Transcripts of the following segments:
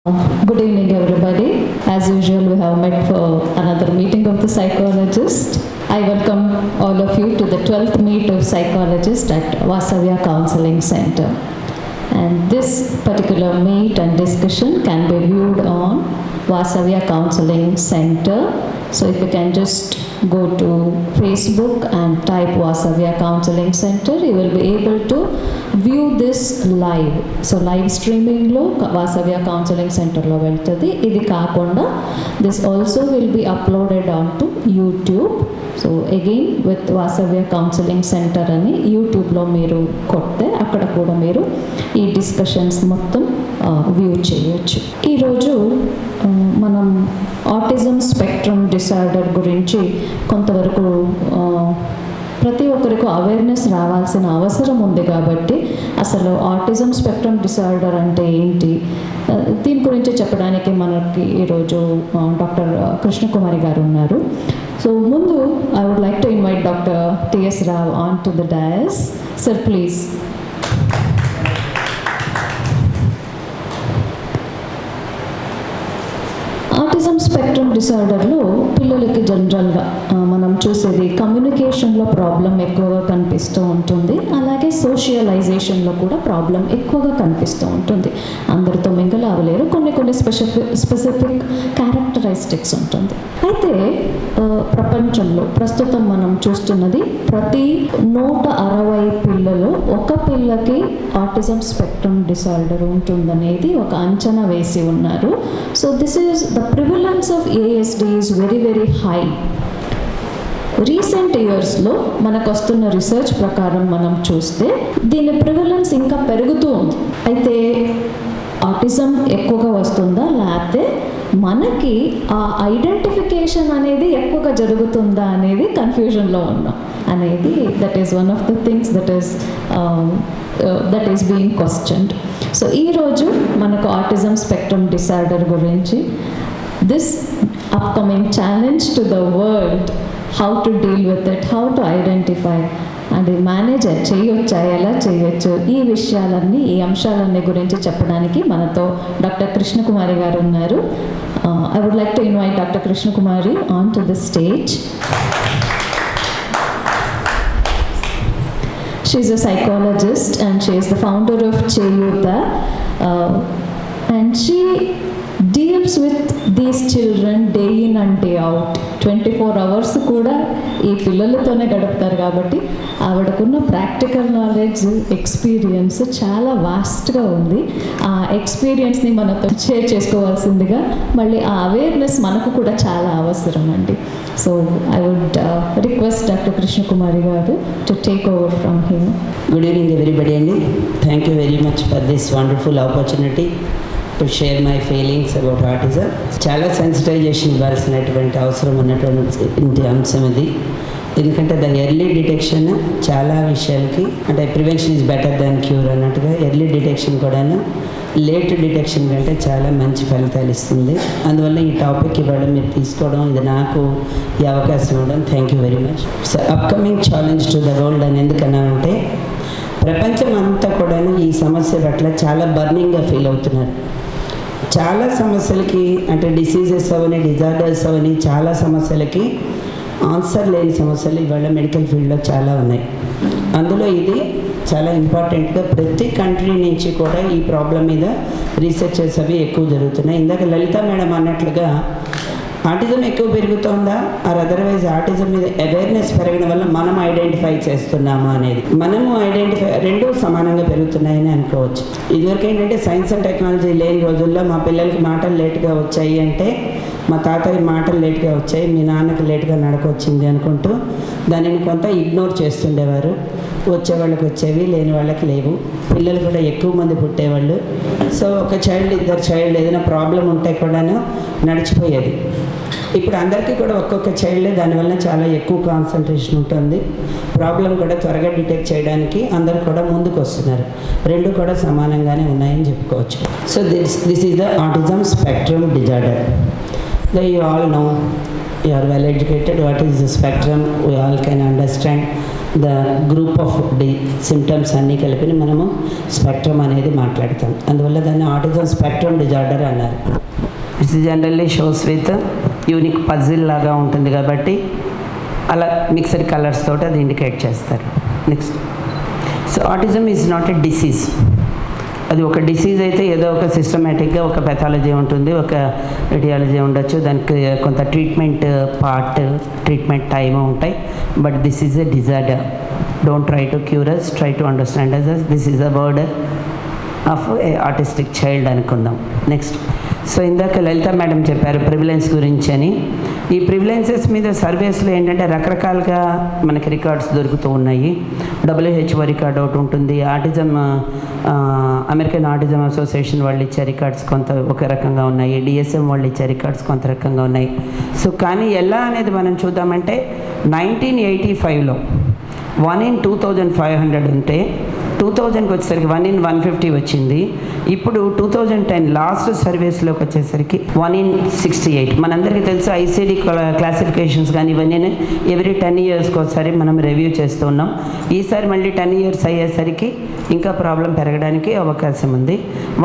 Good evening, everybody. As usual, we have met for another meeting of the Psychologist. I welcome all of you to the 12th meet of Psychologists at Vasavya Counselling Center. And this particular meet and discussion can be viewed on Vasavya Counselling Center. So if you can just go to Facebook and type Vasavya Counselling Center, you will be able to view this live. So live streaming lo Vasavya Counselling Center lo veltadi. Idi kaakunda this also will be uploaded onto YouTube. So again with Vasavya Counselling Center ani YouTube lo meeru kotte akkada kuda meeru ee discussions mottam view cheyochu. Ee roju మనం autism spectrum disorder గురించి కొంతవరకు ప్రతి ఒక్కరికి awareness రావాల్సిన అవసరం ఉంది కాబట్టి అసలు ఆటిజం స్పెక్ట్రమ్ డిసార్డర్ అంటే ఏంటి దీని గురించి చెప్పడానికి మనకి ఈరోజు డాక్టర్ కృష్ణకుమారి గారు ఉన్నారు. సో ముందు I would like to invite doctor TS Rao on to the dais. Sir please. Autism spectrum డిసార్డర్లో పిల్లలకి జనరల్గా మనం చూసేది కమ్యూనికేషన్లో ప్రాబ్లం ఎక్కువగా కనిపిస్తూ ఉంటుంది, అలాగే సోషియలైజేషన్లో కూడా ప్రాబ్లం ఎక్కువగా కనిపిస్తూ ఉంటుంది. అందరితో మింగిల్ అవ్వలేరు, కొన్ని స్పెసిఫిక్ క్యారెక్టరిస్టిక్స్ ఉంటుంది. అయితే ప్రపంచంలో ప్రస్తుతం మనం చూస్తున్నది ప్రతి 160 పిల్లలో ఒక పిల్లకి ఆటిజం స్పెక్ట్రమ్ డిసార్డర్ ఉంటుందనేది ఒక అంచనా వేసి ఉన్నారు. So this is the prevalence of ASD is very very high. Recent ఇయర్స్లో మనకు వస్తున్న రీసెర్చ్ ప్రకారం మనం చూస్తే దీని ప్రివలెన్స్ ఇంకా పెరుగుతూ ఉంది. అయితే ఆటిజం ఎక్కువగా వస్తుందా లేకపోతే మనకి ఆ ఐడెంటిఫికేషన్ అనేది ఎక్కువగా జరుగుతుందా అనేది కన్ఫ్యూజన్లో ఉన్నాం అనేది that is one of the things that is being questioned. So ఈరోజు మనకు ఆటిజం స్పెక్ట్రమ్ డిసార్డర్ గురించి this upcoming challenge to the world, how to deal with it, how to identify and manage చేయొచ్చా, ఎలా చేయొచ్చు, ఈ విషయాలన్నీ ఈ అంశాలన్నీ గురించి చెప్పడానికి మనతో డాక్టర్ కృష్ణకుమారి గారు ఉన్నారు. I would like to invite doctor Krishnakumari on to the stage. She is a psychologist and she is the founder of Vijayawada, and she deals with these children day in and day out. 24 hours కూడా ఈ పిల్లలతోనే గడుపుతారు కాబట్టి ఆవిడకున్న practical knowledge, experience చాలా వాస్ట్గా ఉంది. ఆ ఎక్స్పీరియన్స్ని మనతో share చేసుకోవాల్సిందిగా, మళ్ళీ ఆ అవేర్నెస్ మనకు కూడా చాలా అవసరం అండి. So I would request doctor Krishnakumari garu to take over from him. Good evening everybody అండి. Thank you very much for this wonderful opportunity to share my feelings about autism. చాలా సెన్సిటైజేషన్ ఇవ్వాల్సినటువంటి అవసరం ఉన్నటువంటి అంశం ఇది. ఎందుకంటే దాని ఎర్లీ డిటెక్షన్ చాలా విషయాలకి, అంటే prevention is better than cure అన్నట్టుగా ఎర్లీ డిటెక్షన్ కూడాను లేట్ డిటెక్షన్ కంటే చాలా మంచి ఫలితాలు ఇస్తుంది. అందువల్ల ఈ టాపిక్ ఇవాళ మీరు తీసుకోవడం, ఇది నాకు ఈ అవకాశం ఇవ్వడం thank you very much. So upcoming challenge to the world అని ఎందుకన్నానంటే ప్రపంచం అంతా కూడాను ఈ సమస్య పట్ల చాలా బర్నింగ్గా ఫీల్ అవుతున్నారు. చాలా సమస్యలకి, అంటే డిసీజెస్ అవని, డిజార్డర్స్ అవని, చాలా సమస్యలకి ఆన్సర్ లేని సమస్యలు ఇవాళ మెడికల్ ఫీల్డ్లో చాలా ఉన్నాయి. అందులో ఇది చాలా ఇంపార్టెంట్గా ప్రతి కంట్రీ నుంచి కూడా ఈ ప్రాబ్లం మీద రీసెర్చెస్ అవి ఎక్కువ జరుగుతున్నాయి. ఇందాక లలిత మేడం అన్నట్లుగా ఆటిజం ఎక్కువ పెరుగుతోందా, ఆర్ అదర్వైజ్ ఆటిజం మీద అవేర్నెస్ పెరగడం వల్ల మనం ఐడెంటిఫై చేస్తున్నామా అనేది, మనము ఐడెంటిఫై రెండూ సమానంగా పెరుగుతున్నాయని అనుకోవచ్చు. ఇదివరకు ఏంటంటే సైన్స్ అండ్ టెక్నాలజీ లేని రోజుల్లో మా పిల్లలకి మాటలు లేట్గా వచ్చాయి అంటే మా తాతయ్య మాటలు లేట్గా వచ్చాయి, మీ నాన్నకి లేట్గా నడక వచ్చింది అనుకుంటూ దానిని కొంత ఇగ్నోర్ చేస్తుండేవారు. వచ్చే వాళ్ళకి వచ్చేవి, లేని వాళ్ళకి లేవు. పిల్లలు కూడా ఎక్కువ మంది పుట్టేవాళ్ళు. సో ఒక చైల్డ్, ఇద్దరు చైల్డ్ ఏదైనా ప్రాబ్లం ఉంటే కూడాను నడిచిపోయేది. ఇప్పుడు అందరికీ కూడా ఒక్కొక్క చైల్డే, దానివల్ల చాలా ఎక్కువ కాన్సన్ట్రేషన్ ఉంటుంది. ప్రాబ్లం కూడా త్వరగా డిటెక్ట్ చేయడానికి అందరు కూడా ముందుకు వస్తున్నారు. రెండు కూడా సమానంగానే ఉన్నాయని చెప్పుకోవచ్చు. So this is the autism spectrum disorder. You all know, you are well educated, what is the spectrum, we all can understand the group of symptoms అన్నీ కలిపి మనము స్పెక్ట్రమ్ అనేది మాట్లాడతాం. అందువల్ల దాన్ని ఆటిజం స్పెక్ట్రమ్ డిజార్డర్ అన్నారు. It's generally shows with unique puzzle లాగా ఉంటుంది కాబట్టి అలా మిక్స్డ్ కలర్స్ తోటి అది ఇండికేట్ చేస్తారు. Next, so autism is not a disease. అది ఒక డిసీజ్ అయితే ఏదో ఒక సిస్టమేటిక్గా ఒక పెథాలజీ ఉంటుంది, ఒక రేడియాలజీ ఉండొచ్చు, దానికి కొంత ట్రీట్మెంట్ ట్రీట్మెంట్ టైమ్ ఉంటాయి. But this is a disorder. Don't try to cure us, try to understand us. This is a word of a artistic child అనుకుందాం. నెక్స్ట్, సో ఇందాక లలిత మేడం చెప్పారు ప్రివిలెన్స్ గురించి అని. ఈ ప్రివిలెన్సెస్ మీద సర్వేస్లో ఏంటంటే రకరకాలుగా మనకి రికార్డ్స్ దొరుకుతూ ఉన్నాయి. WHO రికార్డ్ ఒకటి ఉంటుంది, ఆటిజం అమెరికన్ ఆటిజం అసోసియేషన్ వాళ్ళు ఇచ్చే రికార్డ్స్ కొంత ఒక రకంగా ఉన్నాయి, DSM వాళ్ళు ఇచ్చే రికార్డ్స్ కొంత రకంగా ఉన్నాయి. సో కానీ ఎలా అనేది మనం చూద్దామంటే 1985లో 1 in 2500 ఉంటే 2000కి వచ్చేసరికి 1 in 150 వచ్చింది. ఇప్పుడు 2010 లాస్ట్ సర్వీస్లోకి వచ్చేసరికి 1 in 68. మనందరికీ తెలుసు ICD క్లాసిఫికేషన్స్ కానీ ఇవన్నీ ఎవ్రీ 10 yearsకి ఒకసారి మనం రివ్యూ చేస్తూ ఉన్నాం. ఈసారి మళ్ళీ 10 years అయ్యేసరికి ఇంకా ప్రాబ్లం పెరగడానికి అవకాశం ఉంది.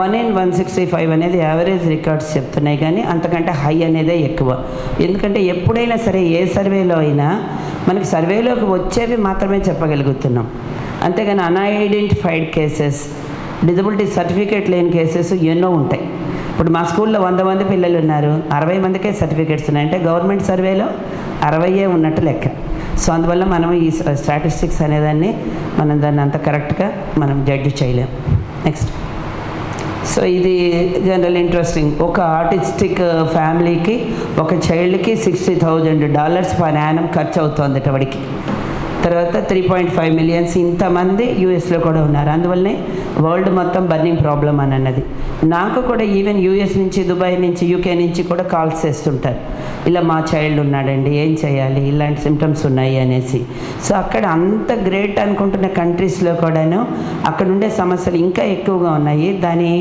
1 in 165 అనేది యావరేజ్ రికార్డ్స్ చెప్తున్నాయి, కానీ అంతకంటే హై అనేదే ఎక్కువ. ఎందుకంటే ఎప్పుడైనా సరే ఏ సర్వేలో అయినా మనకి సర్వేలోకి వచ్చేవి మాత్రమే చెప్పగలుగుతున్నాం, అంతేగాని అన్ఐడెంటిఫైడ్ కేసెస్, డిజబిలిటీ సర్టిఫికేట్ లేని కేసెస్ ఎన్నో ఉంటాయి. ఇప్పుడు మా స్కూల్లో 100 మంది పిల్లలు ఉన్నారు, 60 మందికే సర్టిఫికేట్స్ ఉన్నాయి, అంటే గవర్నమెంట్ సర్వేలో 60 ఉన్నట్టు లెక్క. సో అందువల్ల మనం ఈ స్టాటిస్టిక్స్ అనేదాన్ని మనం దాన్ని అంత కరెక్ట్గా మనం జడ్జి చేయలేం. నెక్స్ట్, సో ఇది జనరల్ ఇంట్రెస్టింగ్. ఒక ఆర్టిస్టిక్ ఫ్యామిలీకి ఒక చైల్డ్కి $60,000 పర్ యానం ఖర్చు అవుతుంది వాడికి. తర్వాత 3.5 million ఇంతమంది యూఎస్లో కూడా ఉన్నారు. అందువల్లనే వరల్డ్ మొత్తం బర్నింగ్ ప్రాబ్లం అని అన్నది. నాకు కూడా ఈవెన్ యూఎస్ నుంచి, దుబాయ్ నుంచి, UK నుంచి కూడా కాల్స్ చేస్తుంటారు, ఇలా మా చైల్డ్ ఉన్నాడండి, ఏం చేయాలి, ఇలాంటి సిమ్టమ్స్ ఉన్నాయి అనేసి. సో అక్కడ అంత గ్రేట్ అనుకుంటున్న కంట్రీస్లో కూడాను అక్కడ ఉండే సమస్యలు ఇంకా ఎక్కువగా ఉన్నాయి. దాన్ని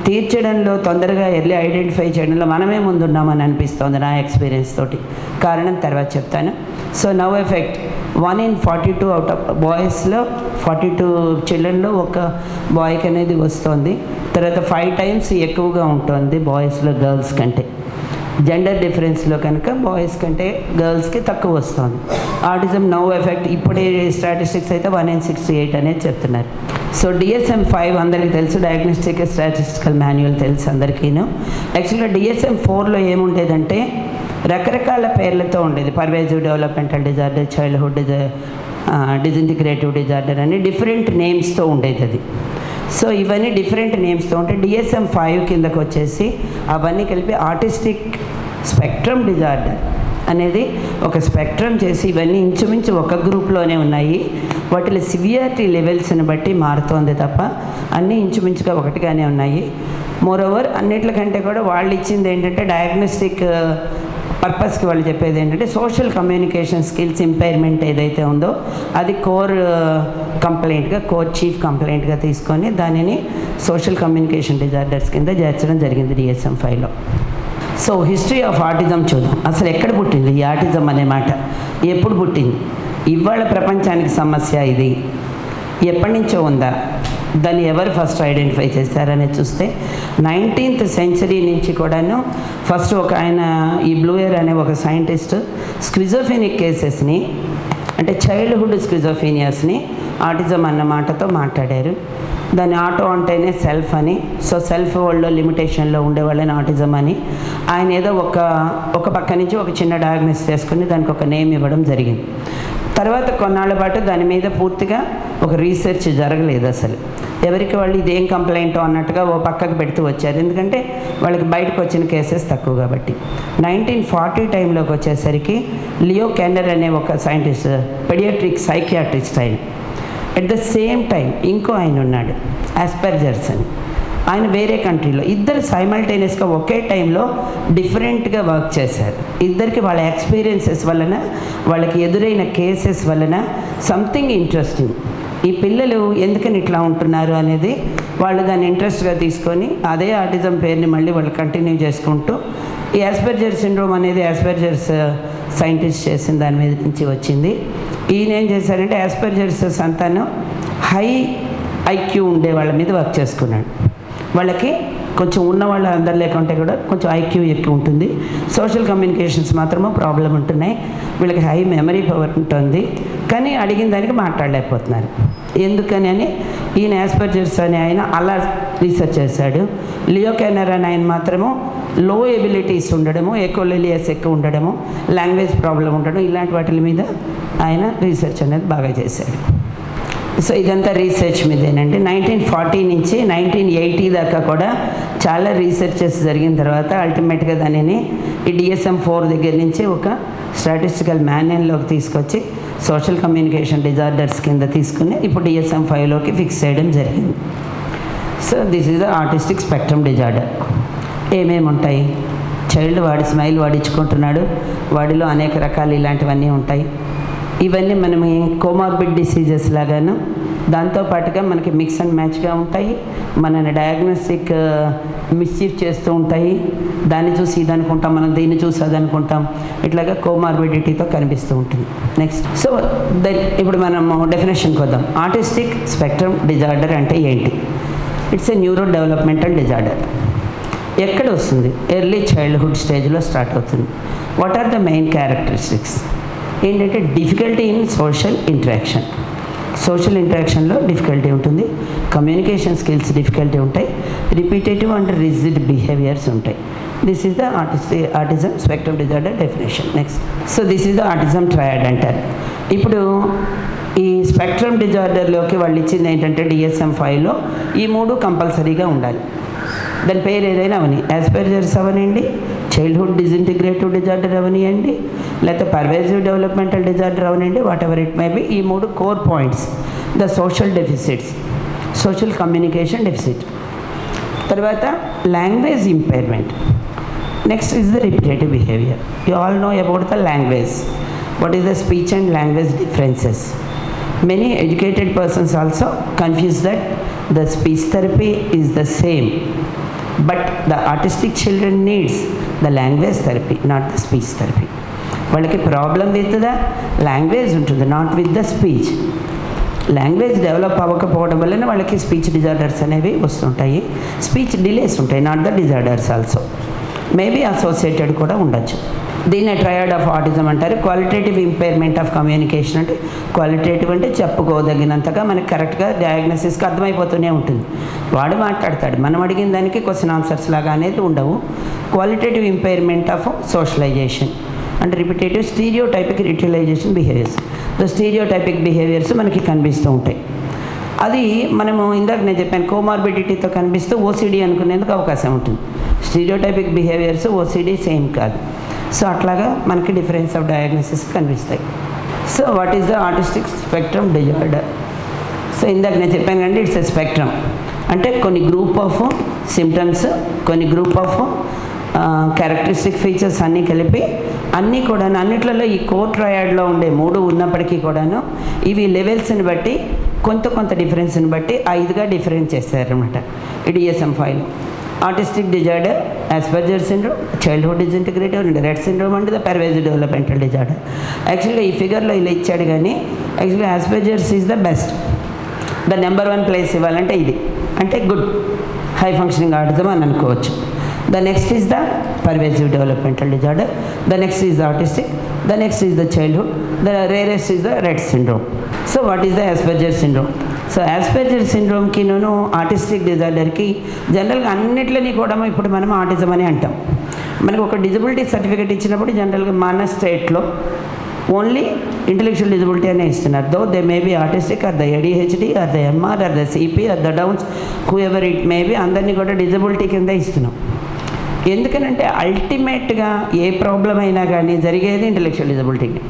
తీర్చడంలో, తొందరగా ఎర్లీ ఐడెంటిఫై చేయడంలో మనమే ముందున్నామని అనిపిస్తుంది నా ఎక్స్పీరియన్స్ తోటి. కారణం తర్వాత చెప్తాను. So now effect 1 in 42 out of బాయ్స్లో 42 చిల్డ్రన్లో ఒక బాయ్కి అనేది వస్తుంది. తర్వాత 5 times ఎక్కువగా ఉంటుంది బాయ్స్లో గర్ల్స్ కంటే. జెండర్ డిఫరెన్స్లో కనుక బాయ్స్ కంటే గర్ల్స్కి తక్కువ వస్తుంది. ఆటిజం నవ్ ఎఫెక్ట్ ఇప్పుడే స్టాటిస్టిక్స్ అయితే 1 in 68 అనేది చెప్తున్నారు. సో DSM-5 అందరికీ తెలుసు, డయాగ్నోస్టిక్ స్టాటిస్టికల్ మాన్యువల్ తెలుసు అందరికీను. యాక్చువల్గా DSM-4లో ఏముండేదంటే రకరకాల పేర్లతో ఉండేది. Pervasive developmental disorder, childhood disintegrative disorder అని డిఫరెంట్ నేమ్స్తో ఉండేది అది. సో ఇవన్నీ డిఫరెంట్ నేమ్స్తో ఉంటే DSM-5 కిందకు వచ్చేసి అవన్నీ కలిపి ఆర్టిస్టిక్ స్పెక్ట్రమ్ డిజార్డర్ అనేది ఒక స్పెక్ట్రమ్ చేసి ఇవన్నీ ఇంచుమించు ఒక గ్రూప్లోనే ఉన్నాయి. వాటిలో సివియారిటీ లెవెల్స్ని బట్టి మారుతోంది తప్ప అన్నీ ఇంచుమించుగా ఒకటిగానే ఉన్నాయి. మోరోవర్ అన్నిటికంటే కూడా వాళ్ళు ఇచ్చింది ఏంటంటే డయాగ్నోస్టిక్ పర్పస్కి వాళ్ళు చెప్పేది ఏంటంటే సోషల్ కమ్యూనికేషన్ స్కిల్స్ ఇంపైర్మెంట్ ఏదైతే ఉందో అది కోర్ కంప్లైంట్గా, కోర్ చీఫ్ కంప్లైంట్గా తీసుకొని దానిని సోషల్ కమ్యూనికేషన్ డిజార్డర్స్ కింద చేర్చడం జరిగింది DSM-5లో. సో హిస్టరీ ఆఫ్ ఆటిజం చూద్దాం. అసలు ఎక్కడ పుట్టింది ఈ ఆటిజం అనే మాట, ఎప్పుడు పుట్టింది, ఇవాళ ప్రపంచానికి సమస్య ఇది, ఎప్పటి నుంచో ఉందా, దాన్ని ఎవరు ఫస్ట్ ఐడెంటిఫై చేశారనేది చూస్తే 19th century నుంచి కూడాను ఫస్ట్ ఒక ఆయన ఈ బ్లూయర్ అనే ఒక సైంటిస్ట్ స్క్విజోఫెనిక్ కేసెస్ని, అంటే చైల్డ్హుడ్ స్క్విజోఫీనియాస్ని ఆటిజం అన్న మాటతో మాట్లాడారు. దాన్ని ఆటో అంటేనే సెల్ఫ్ అని, సో సెల్ఫ్ వరల్డ్లో లిమిటేషన్లో ఉండేవాళ్ళని ఆటిజం అని ఆయన ఏదో ఒక పక్క నుంచి ఒక చిన్న డయాగ్నోస్ చేసుకుని దానికి ఒక నేమ్ ఇవ్వడం జరిగింది. తర్వాత కొన్నాళ్ళ పాటు దాని మీద పూర్తిగా ఒక రీసెర్చ్ జరగలేదు. అసలు ఎవరికి వాళ్ళు ఇదేం కంప్లైంట్ అన్నట్టుగా ఓ పక్కకు పెడుతూ వచ్చారు, ఎందుకంటే వాళ్ళకి బయటకు వచ్చిన కేసెస్ తక్కువ కాబట్టి. 1940 టైంలోకి వచ్చేసరికి లియో కెన్నర్ అనే ఒక సైంటిస్ట్, పెడియాట్రిక్ సైకియాట్రిస్ట్ ఆయన. అట్ ద సేమ్ టైం ఇంకో ఆయన ఉన్నాడు ఆస్పెర్జర్స్ అని, ఆయన వేరే కంట్రీలో. ఇద్దరు సైమల్టేనియస్గా ఒకే టైంలో డిఫరెంట్గా వర్క్ చేశారు. ఇద్దరికి వాళ్ళ ఎక్స్పీరియన్సెస్ వలన, వాళ్ళకి ఎదురైన కేసెస్ వలన సంథింగ్ ఇంట్రెస్టింగ్, ఈ పిల్లలు ఎందుకని ఇట్లా ఉంటున్నారు అనేది వాళ్ళు దాన్ని ఇంట్రెస్ట్గా తీసుకొని అదే ఆటిజం పేరుని మళ్ళీ వాళ్ళు కంటిన్యూ చేసుకుంటూ ఈ ఆస్పెర్జర్ సిండ్రోమ్ అనేది ఆస్పెర్జర్స్ సైంటిస్ట్ చేసిన దాని మీద నుంచి వచ్చింది. ఈయన ఏం చేశారంటే ఆస్పర్జర్స్ సంతానం హై ఐక్యూ ఉండే వాళ్ళ మీద వర్క్ చేసుకున్నాడు. వాళ్ళకి కొంచెం ఉన్న వాళ్ళ అందరు లేకుంటే కూడా కొంచెం ఐక్యూ ఎక్కువ ఉంటుంది, సోషల్ కమ్యూనికేషన్స్ మాత్రమే ప్రాబ్లం ఉంటున్నాయి, వీళ్ళకి హై మెమరీ పవర్ ఉంటుంది, కానీ అడిగిన దానికి మాట్లాడలేకపోతున్నారు. ఎందుకని అని ఈయన ఆస్పర్జర్స్ అని ఆయన అలా రీసెర్చ్ చేశాడు. లియో కెనర్ అని ఆయన మాత్రము లో ఎబిలిటీస్ ఉండడము, ఎకోలెలియస్ ఎక్కువ ఉండడము, లాంగ్వేజ్ ప్రాబ్లం ఉండడం, ఇలాంటి వాటి మీద ఆయన రీసెర్చ్ అనేది బాగా చేశాడు. సో ఇదంతా రీసెర్చ్ మీదేనండి. 1940 నుంచి 1980 దాకా కూడా చాలా రీసెర్చెస్ జరిగిన తర్వాత అల్టిమేట్గా దానిని ఈ DSM-4 దగ్గర నుంచి ఒక స్టాటిస్టికల్ మాన్యువల్లోకి తీసుకొచ్చి సోషల్ కమ్యూనికేషన్ డిజార్డర్స్ కింద తీసుకుని ఇప్పుడు DSM-5లోకి ఫిక్స్ చేయడం జరిగింది. So this is the artistic spectrum disorder. ఏమేమి ఉంటాయి? చైల్డ్ వాడి స్మైల్ వాడించుకుంటున్నాడు, వాడిలో అనేక రకాలు ఇలాంటివన్నీ ఉంటాయి. ఇవన్నీ మనం కోమార్బిడ్ డిసీజెస్ లాగాను దాంతోపాటుగా మనకి మిక్స్ అండ్ మ్యాచ్గా ఉంటాయి, మనని డయాగ్నోస్టిక్ మిస్చీఫ్ చేస్తూ ఉంటాయి. దాన్ని చూసి ఇది అనుకుంటాం, మనం దీన్ని చూసి అది అనుకుంటాం, ఇట్లాగా కోమార్బిడిటీతో కనిపిస్తూ ఉంటుంది. నెక్స్ట్, సో ఇప్పుడు మనం డెఫినేషన్కి వద్దాం. ఆర్టిస్టిక్ స్పెక్ట్రమ్ డిజార్డర్ అంటే ఏంటి? It's a neuro developmental disorder. ఎక్కడ వస్తుంది? ఎర్లీ చైల్డ్హుడ్ స్టేజ్లో స్టార్ట్ అవుతుంది. What are the main characteristics? ఏంటంటే difficulty in social interaction. Social ఇంటరాక్షన్లో డిఫికల్టీ ఉంటుంది, కమ్యూనికేషన్ స్కిల్స్ డిఫికల్టీ ఉంటాయి, రిపీటేటివ్ అండ్ రిజిడ్ బిహేవియర్స్ ఉంటాయి. This is the autism spectrum disorder definition. Next, so this is the autism triad అంటారు. ఇప్పుడు ఈ spectrum డిజార్డర్లోకి వాళ్ళు ఇచ్చింది ఏంటంటే DSM-5లో ఈ 3 కంపల్సరీగా ఉండాలి. దాని పేరు ఏదైనా అవని, ఆస్పర్జర్స్ అవనండి, చైల్డ్హుడ్ డిజింటిగ్రేటివ్ డిజార్డర్ అవనియండి, లేకపోతే పర్వేసివ్ డెవలప్మెంటల్ డిజార్డర్ అవనండి, whatever it may be. ఈ 3 core points: the social deficits, social communication deficit, తర్వాత language impairment, next is the repetitive behaviour. You all know about the language. What is the speech and language differences? Many educated persons also confuse that the speech therapy is the same, but the autistic children needs the language therapy, not the speech therapy. వాళ్ళకి problem with the language ఉంటుంది, not with the speech. Language develop అవ్వకపోవడం వలన వాళ్ళకి speech disorders అనేవి వస్తుంటాయి, speech delays ఉంటాయి, not the disorders also. Maybe associated కూడా ఉండొచ్చు. దీన్ని ట్రయాడ్ ఆఫ్ ఆటిజం అంటారు. క్వాలిటేటివ్ ఇంపైర్మెంట్ ఆఫ్ కమ్యూనికేషన్ అంటే, క్వాలిటేటివ్ అంటే చెప్పుకోదగినంతగా మనకి కరెక్ట్గా డయాగ్నోసిస్కి అర్థమైపోతూనే ఉంటుంది. వాడు మాట్లాడతాడు, మనం అడిగిన దానికి క్వశ్చన్ ఆన్సర్స్ లాగా అనేది ఉండవు. క్వాలిటేటివ్ ఇంపైర్మెంట్ ఆఫ్ సోషలైజేషన్ అంటే repetitive stereotypic రిటిలైజేషన్ behaviours. The stereotypic behaviours మనకి కనిపిస్తూ ఉంటాయి. అది మనము ఇందాక నేను చెప్పాను, కోమార్బిడిటీతో కనిపిస్తూ OCD అనుకునేందుకు అవకాశం ఉంటుంది. స్టీరియోటైపిక్ బిహేవియర్స్ OCD సేమ్ కాదు. సో అట్లాగా మనకి డిఫరెన్స్ ఆఫ్ డయాగ్నోసిస్ కనిపిస్తాయి. So what is the artistic spectrum disorder? So ఇందాక నేను చెప్పాను కండి, ఇట్స్ ఎ స్పెక్ట్రమ్ అంటే కొన్ని గ్రూప్ ఆఫ్ సిమ్టమ్స్, కొన్ని గ్రూప్ ఆఫ్ క్యారెక్టరిస్టిక్ ఫీచర్స్ అన్నీ కలిపి అన్నీ కూడా అన్నిట్లలో ఈ కోర్ ట్రయాడ్లో ఉండే 3 ఉన్నప్పటికీ కూడాను ఇవి లెవెల్స్ని బట్టి కొంత డిఫరెన్స్ని బట్టి 5గా డిఫరెన్స్ చేస్తారనమాట ఈ DSM-5లో. Artistic disorder, Asperger syndrome, childhood disintegrative and Rett syndrome and the pervasive developmental disorder. యాక్చువల్గా ఈ ఫిగర్లో ఇలా ఇచ్చాడు, కానీ యాక్చువల్గా Asperger's is the best. The number 1 place ఇవ్వాలంటే ఇది, అంటే గుడ్ హై ఫంక్షనింగ్ ఆటిజం అని అనుకోవచ్చు. The next is the pervasive developmental disorder, the next is the autistic, the next is the childhood, the rarest is the Rett syndrome. So what is the Asperger syndrome? So Asperger syndrome ki no autistic disorder ki జనరల్గా అన్నిట్లని కూడా ఇప్పుడు మనం autism అని అంటాం. మనకు ఒక disability certificate ఇచ్చినప్పుడు జనరల్గా మన స్టేట్లో ఓన్లీ ఇంటెలెక్చువల్ డిజబిలిటీ అనే ఇస్తున్నారు. Though they may be artistic or the ADHD or the MR or the CP or the downs, whoever it may be, అందరినీ కూడా డిజబిలిటీ కింద ఇస్తున్నాం. ఎందుకనంటే అల్టిమేట్గా ఏ ప్రాబ్లం అయినా కానీ జరిగేది ఇంటెలెక్చువల్ డిజబిలిటీకి.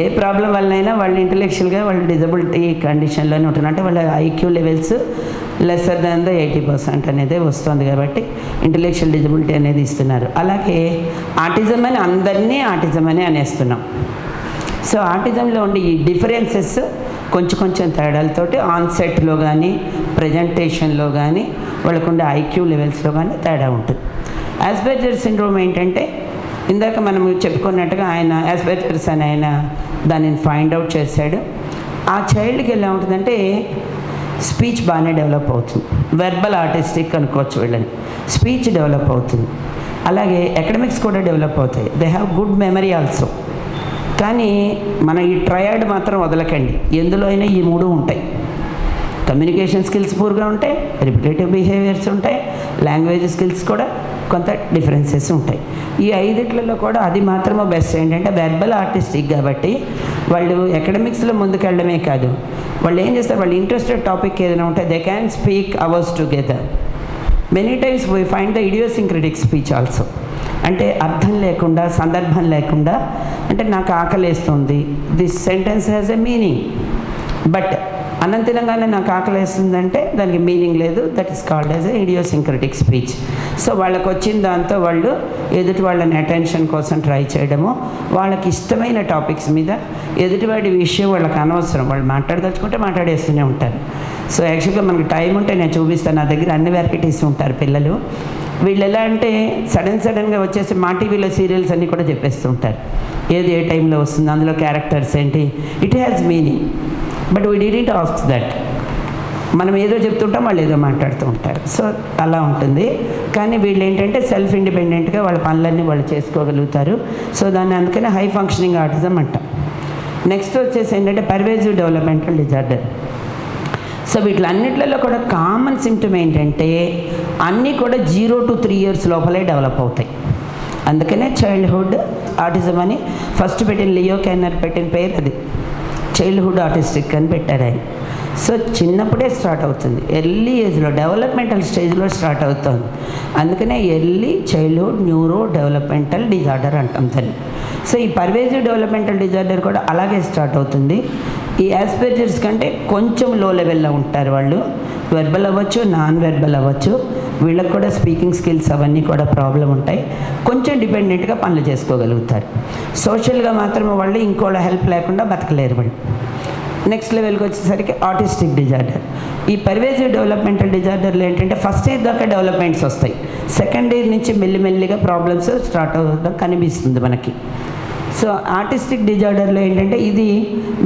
ఏ ప్రాబ్లం వల్లనైనా వాళ్ళు ఇంటెలెక్చువల్గా వాళ్ళు డిజబిలిటీ కండిషన్లోనే ఉంటున్నారు, అంటే వాళ్ళ IQ levels lesser than the 80% అనేది వస్తుంది, కాబట్టి ఇంటెలెక్చువల్ డిజబిలిటీ అనేది ఇస్తున్నారు. అలాగే ఆటిజం అని అందరినీ ఆటిజం అని అనేస్తున్నాం. సో ఆటిజంలో ఉండే ఈ డిఫరెన్సెస్ కొంచెం తేడాలతోటి ఆన్సెట్లో కానీ ప్రజెంటేషన్లో కానీ వాళ్ళకుండే IQ లెవెల్స్లో కానీ తేడా ఉంటుంది. ఆస్పర్జర్ సిండ్రోమ్ ఏంటంటే ఇందాక మనం చెప్పుకున్నట్టుగా ఆయన ఆస్పెర్జర్స్ అని ఆయన దానిని ఫైండ్ అవుట్ చేశాడు. ఆ చైల్డ్కి ఎలా ఉంటుందంటే స్పీచ్ బాగానే డెవలప్ అవుతుంది, వెర్బల్ ఆర్టిస్టిక్ అనుకోవచ్చు వీళ్ళని, స్పీచ్ డెవలప్ అవుతుంది, అలాగే అకాడమిక్స్ కూడా డెవలప్ అవుతాయి. They have good memory also. కానీ మన ఈ ట్రయాడ్ మాత్రం వదలకండి, ఎందులో అయినా ఈ మూడు ఉంటాయి. కమ్యూనికేషన్ స్కిల్స్ పూర్గా ఉంటాయి, రిపిటేటివ్ బిహేవియర్స్ ఉంటాయి, లాంగ్వేజ్ స్కిల్స్ కూడా కొంత డిఫరెన్సెస్ ఉంటాయి. ఈ ఐదిట్లలో కూడా అది మాత్రమే బెస్ట్ ఏంటంటే వెర్బల్ ఆర్టిస్టిక్ కాబట్టి వాళ్ళు అకాడమిక్స్లో ముందుకెళ్ళడమే కాదు, వాళ్ళు ఏం చేస్తారు, వాళ్ళు ఇంట్రెస్టెడ్ టాపిక్ ఏదైనా ఉంటే they can speak hours together. Many times we find the idiosyncratic speech also. అంటే అర్థం లేకుండా, సందర్భం లేకుండా, అంటే నాకు ఆకలేస్తుంది, this sentence has a meaning, but అనంతరంగానే నాకు ఆకలేస్తుందంటే దానికి మీనింగ్ లేదు. That is called as a idiosyncratic speech. So వాళ్ళకి వచ్చిన దాంతో వాళ్ళు ఎదుటి వాళ్ళని అటెన్షన్ కోసం ట్రై చేయడము, వాళ్ళకి ఇష్టమైన టాపిక్స్ మీద ఎదుటివాడి విషయం వాళ్ళకి అనవసరం, వాళ్ళు మాట్లాడదలుచుకుంటే మాట్లాడేస్తూనే ఉంటారు. సో యాక్చువల్గా మనకి టైం ఉంటే నేను చూపిస్తాను, నా దగ్గర అన్ని వెరైటీస్ ఉంటారు పిల్లలు. వీళ్ళు ఎలా అంటే సడన్గా వచ్చేసి మా టీవీలో సీరియల్స్ అన్నీ కూడా చెప్పేస్తూ ఉంటారు, ఏది ఏ టైంలో వస్తుంది, అందులో క్యారెక్టర్స్ ఏంటి, it has meaning. But we didn't ask that. మనం ఏదో చెప్తుంటాం, వాళ్ళు ఏదో మాట్లాడుతూ ఉంటారు. సో అలా ఉంటుంది. కానీ వీళ్ళు ఏంటంటే సెల్ఫ్ ఇండిపెండెంట్గా వాళ్ళ పనులన్నీ వాళ్ళు చేసుకోగలుగుతారు. సో దాన్ని అందుకనే హై ఫంక్షనింగ్ ఆటిజం అంటాం. నెక్స్ట్ వచ్చేసి ఏంటంటే పర్వేజివ్ డెవలప్మెంటల్ డిజార్డర్. సో వీటిలన్నిట్లలో కూడా కామన్ సిమ్టమ్ ఏంటంటే అన్నీ కూడా 0 to 3 years లోపలే డెవలప్ అవుతాయి. అందుకనే చైల్డ్హుడ్ ఆటిజం అని ఫస్ట్ పెట్టిన లియో కెన్నర్ పెట్టిన పేరు అది, చైల్డ్హుడ్ ఆటిస్టిక్ అని పెట్టారు ఆయన. సో చిన్నప్పుడే స్టార్ట్ అవుతుంది, ఎర్లీ ఏజ్లో డెవలప్మెంటల్ స్టేజ్లో స్టార్ట్ అవుతుంది. అందుకనే early childhood neuro developmental disorder అంటాం దాన్ని. సో ఈ పర్వేజివ్ డెవలప్మెంటల్ డిజార్డర్ కూడా అలాగే స్టార్ట్ అవుతుంది. ఈ ఆస్పెర్జర్స్ కంటే కొంచెం లో లెవెల్లో ఉంటారు వాళ్ళు, వెర్బల్ అవ్వచ్చు, నాన్ వెర్బల్ అవ్వచ్చు, వీళ్ళకి కూడా స్పీకింగ్ స్కిల్స్ అవన్నీ కూడా ప్రాబ్లం ఉంటాయి, కొంచెం డిపెండెంట్గా పనులు చేసుకోగలుగుతారు. సోషల్గా మాత్రం వాళ్ళు ఇంకోళ్ళ హెల్ప్ లేకుండా బతకలేరు వాళ్ళు. నెక్స్ట్ లెవెల్కి వచ్చేసరికి ఆటిస్టిక్ డిజార్డర్. ఈ పర్వేజివ్ డెవలప్మెంటల్ డిజార్డర్లు ఏంటంటే ఫస్ట్ ఇయర్ దాకా డెవలప్మెంట్స్ వస్తాయి, సెకండ్ ఇయర్ నుంచి మెల్లిమెల్లిగా ప్రాబ్లమ్స్ స్టార్ట్ అవ్వడం కనిపిస్తుంది మనకి. సో ఆర్టిస్టిక్ డిజార్డర్లో ఏంటంటే ఇది